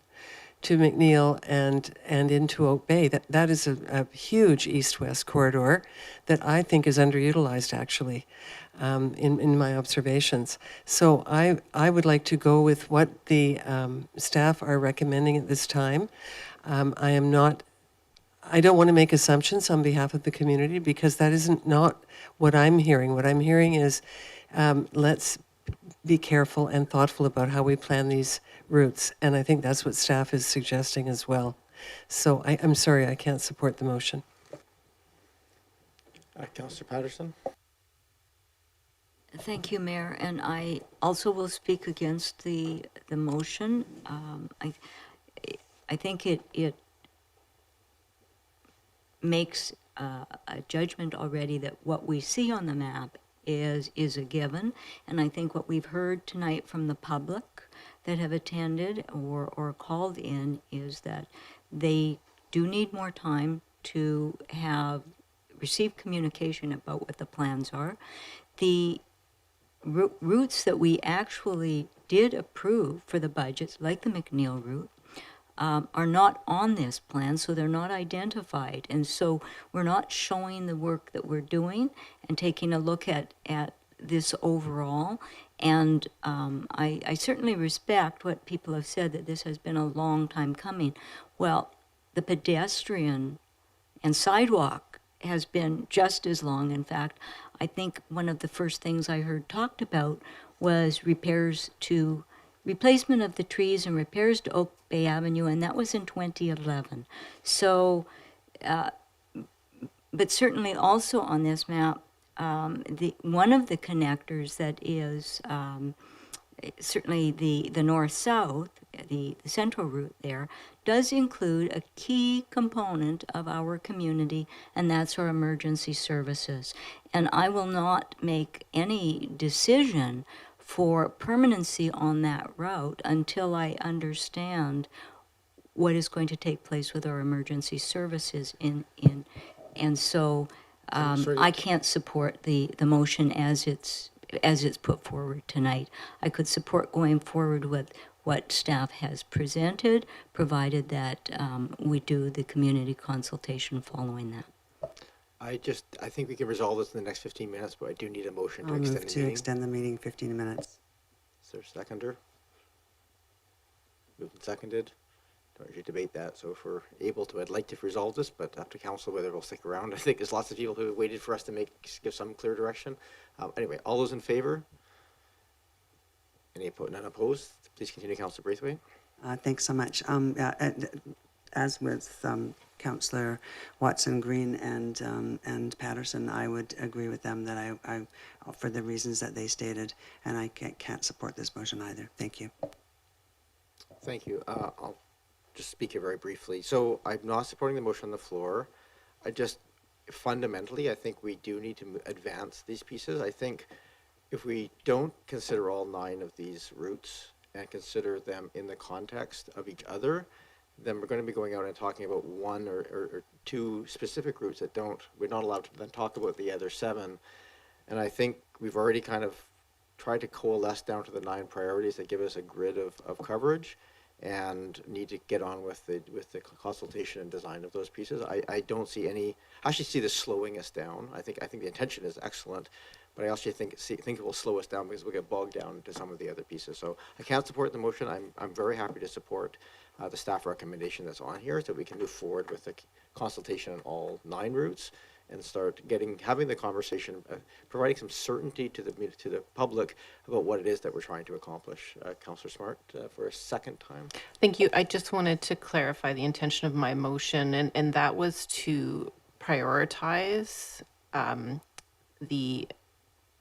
to McNeil and into Oak Bay. That is a huge east-west corridor that I think is underutilized, actually, in my observations. So I would like to go with what the staff are recommending at this time. I don't want to make assumptions on behalf of the community because that isn't not what I'm hearing. What I'm hearing is let's be careful and thoughtful about how we plan these routes. And I think that's what staff is suggesting as well. So I'm sorry, I can't support the motion. Councillor Patterson? Thank you, Mayor, and I also will speak against the motion. I think it makes a judgment already that what we see on the map is a given, and I think what we've heard tonight from the public that have attended or called in is that they do need more time to receive communication about what the plans are. The routes that we actually did approve for the budgets, like the McNeil route, are not on this plan, so they're not identified. And so we're not showing the work that we're doing and taking a look at this overall. And I certainly respect what people have said, that this has been a long time coming. Well, the pedestrian and sidewalk has been just as long. In fact, I think one of the first things I heard talked about was replacement of the trees and repairs to Oak Bay Avenue, and that was in 2011. So, but certainly also on this map, one of the connectors that is certainly the north-south, the central route there, does include a key component of our community, and that's our emergency services. And I will not make any decision for permanency on that route until I understand what is going to take place with our emergency services and so I can't support the motion as it's put forward tonight. I could support going forward with what staff has presented, provided that we do the community consultation following that. I think we can resolve this in the next 15 minutes, but I do need a motion to I'll extend move the to meeting. extend the meeting 15 minutes. Is there a seconder? Moved and seconded. Don't usually debate that, so if we're able to, I'd like to resolve this, but up to council whether we'll stick around. I think there's lots of people who waited for us to give some clear direction. Anyway, all those in favor? None opposed? Please continue, Councillor Braithwaite. Thanks so much. As with Councillor Watson, Green, and Patterson, I would agree with them that I for the reasons that they stated, and I can't support this motion either. Thank you. Thank you. I'll just speak here very briefly. So I'm not supporting the motion on the floor. Fundamentally, I think we do need to advance these pieces. I think if we don't consider all 9 of these routes and consider them in the context of each other, then we're going to be going out and talking about 1 or 2 specific routes that we're not allowed to then talk about the other 7. And I think we've already kind of tried to coalesce down to the 9 priorities that give us a grid of coverage, and need to get on with the consultation and design of those pieces. I don't see I actually see this slowing us down. I think the intention is excellent, but I also think it will slow us down because we'll get bogged down into some of the other pieces. So I can't support the motion. I'm very happy to support the staff recommendation that's on here, so we can move forward with the consultation on all 9 routes and start having the conversation, providing some certainty to the public about what it is that we're trying to accomplish. Councillor Smart, for a second time. Thank you. I just wanted to clarify the intention of my motion, and that was to prioritize the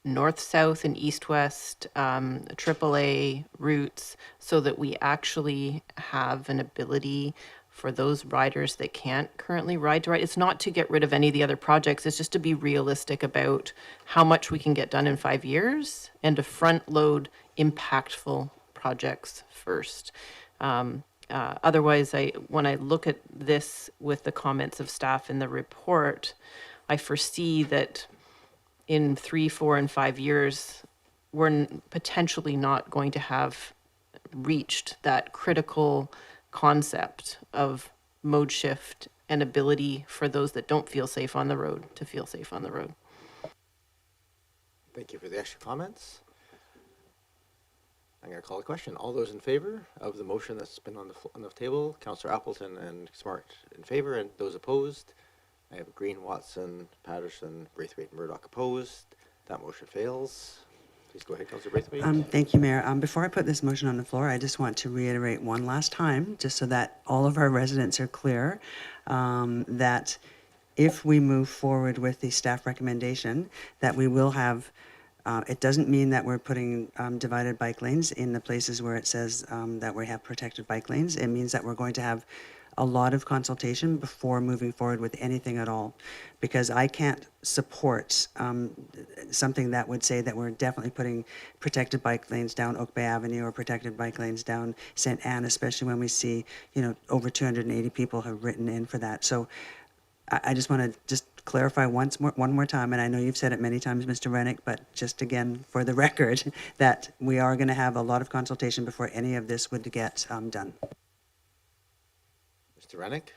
north, south, and east, west AAA routes so that we actually have an ability for those riders that can't currently ride to ride. It's not to get rid of any of the other projects. It's just to be realistic about how much we can get done in 5 years and to front load impactful projects first. Otherwise, when I look at this with the comments of staff in the report, I foresee that in 3, 4, and 5 years, we're potentially not going to have reached that critical concept of mode shift and ability for those that don't feel safe on the road to feel safe on the road. Thank you for the extra comments. I'm going to call the question. All those in favor of the motion that's been on the table, Councillor Appleton and Smart in favor, and those opposed? I have Green, Watson, Patterson, Braithwaite, and Murdoch opposed. That motion fails. Please go ahead, Councillor Braithwaite. Thank you, Mayor. Before I put this motion on the floor, I just want to reiterate one last time, just so that all of our residents are clear, that if we move forward with the staff recommendation, that we will have, it doesn't mean that we're putting divided bike lanes in the places where it says that we have protected bike lanes. It means that we're going to have a lot of consultation before moving forward with anything at all, because I can't support something that would say that we're definitely putting protected bike lanes down Oak Bay Avenue or protected bike lanes down St. Anne, especially when we see, over 280 people have written in for that. So I just want to just clarify one more time, and I know you've said it many times, Mr. Rennick, but just again for the record, that we are going to have a lot of consultation before any of this would get done. Mr. Rennick?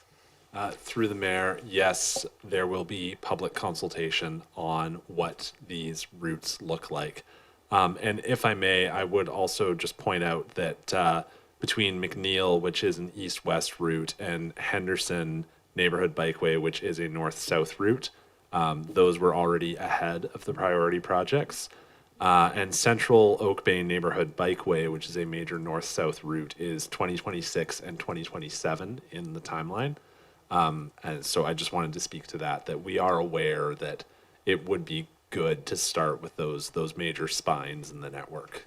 Through the mayor, yes, there will be public consultation on what these routes look like. And if I may, I would also just point out that between McNeil, which is an east-west route, and Henderson Neighborhood Bikeway, which is a north-south route, those were already ahead of the priority projects. And Central Oak Bay Neighborhood Bikeway, which is a major north-south route, is 2026 and 2027 in the timeline. And so I just wanted to speak to that we are aware that it would be good to start with those major spines in the network.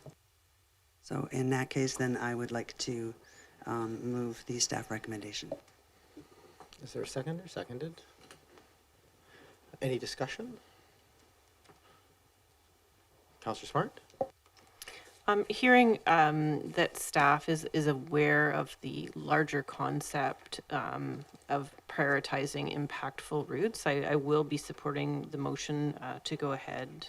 So in that case, then I would like to move the staff recommendation. Is there a seconder? Seconded. Any discussion? Councillor Smart? Hearing that staff is aware of the larger concept of prioritizing impactful routes, I will be supporting the motion to go ahead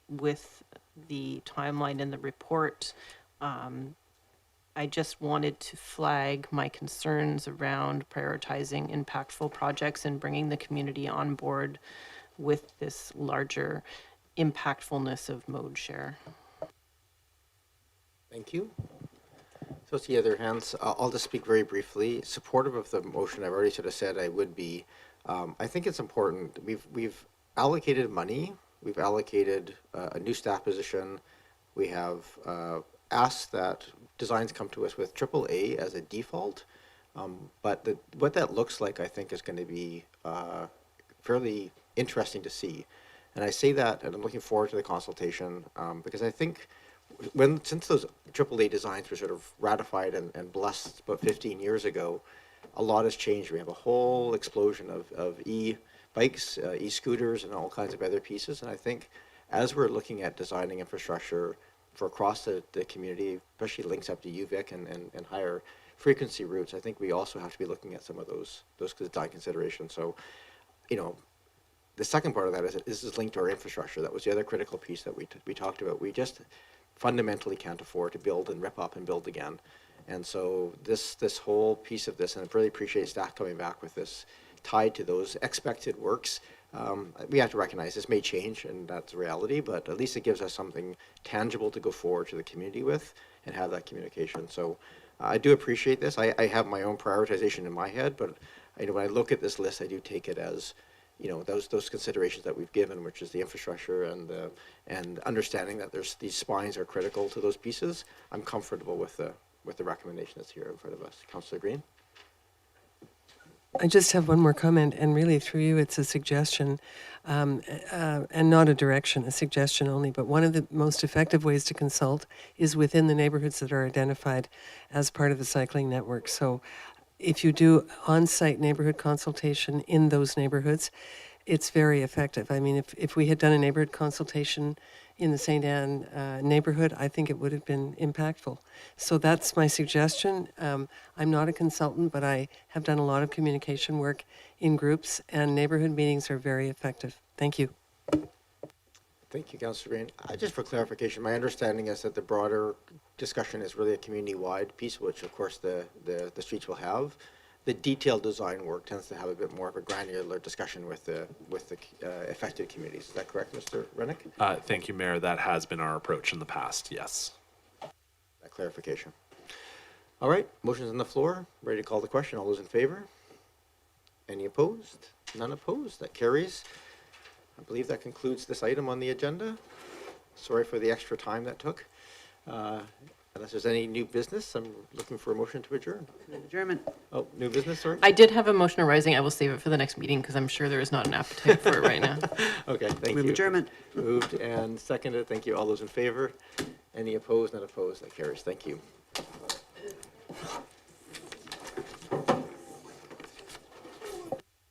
with the timeline in the report. I just wanted to flag my concerns around prioritizing impactful projects and bringing the community on board with this larger impactfulness of mode share. Thank you. So see other hands. I'll just speak very briefly. Supportive of the motion, I've already sort of said I would be. I think it's important. We've allocated money. We've allocated a new staff position. We have asked that designs come to us with AAA as a default. But what that looks like, I think, is going to be fairly interesting to see. And I say that, and I'm looking forward to the consultation, because I think since those AAA designs were sort of ratified and blessed about 15 years ago, a lot has changed. We have a whole explosion of e-bikes, e-scooters, and all kinds of other pieces. And I think as we're looking at designing infrastructure for across the community, especially links up to UVic and higher frequency routes, I think we also have to be looking at some of those design considerations. So, the second part of that is this is linked to our infrastructure. That was the other critical piece that we talked about. We just fundamentally can't afford to build and rip up and build again. And so this whole piece of this, and I really appreciate staff coming back with this, tied to those expected works. We have to recognize this may change, and that's a reality, but at least it gives us something tangible to go forward to the community with and have that communication. So I do appreciate this. I have my own prioritization in my head, but when I look at this list, I do take it as those considerations that we've given, which is the infrastructure and understanding that these spines are critical to those pieces. I'm comfortable with the recommendation that's here in front of us. Councillor Green? I just have one more comment, and really through you, it's a suggestion, and not a direction, a suggestion only. But one of the most effective ways to consult is within the neighborhoods that are identified as part of the cycling network. So if you do on-site neighborhood consultation in those neighborhoods, it's very effective. I mean, if we had done a neighborhood consultation in the St. Anne neighborhood, I think it would have been impactful. So that's my suggestion. I'm not a consultant, but I have done a lot of communication work in groups, and neighborhood meetings are very effective. Thank you. Thank you, Councillor Green. Just for clarification, my understanding is that the broader discussion is really a community-wide piece, which of course the streets will have. The detailed design work tends to have a bit more of a granular discussion with the affected communities. Is that correct, Mr. Rennick? Thank you, Mayor. That has been our approach in the past, yes. That clarification. All right, motion's on the floor. Ready to call the question. All those in favor? Any opposed? None opposed. That carries. I believe that concludes this item on the agenda. Sorry for the extra time that took. Unless there's any new business, I'm looking for a motion to adjourn. Adjournment. Oh, new business, sorry? I did have a motion arising. I will save it for the next meeting because I'm sure there is not an appetite for it right now. Okay, thank Move you. adjournment. Moved and seconded. Thank you. All those in favor? Any opposed? Not opposed. That carries. Thank you.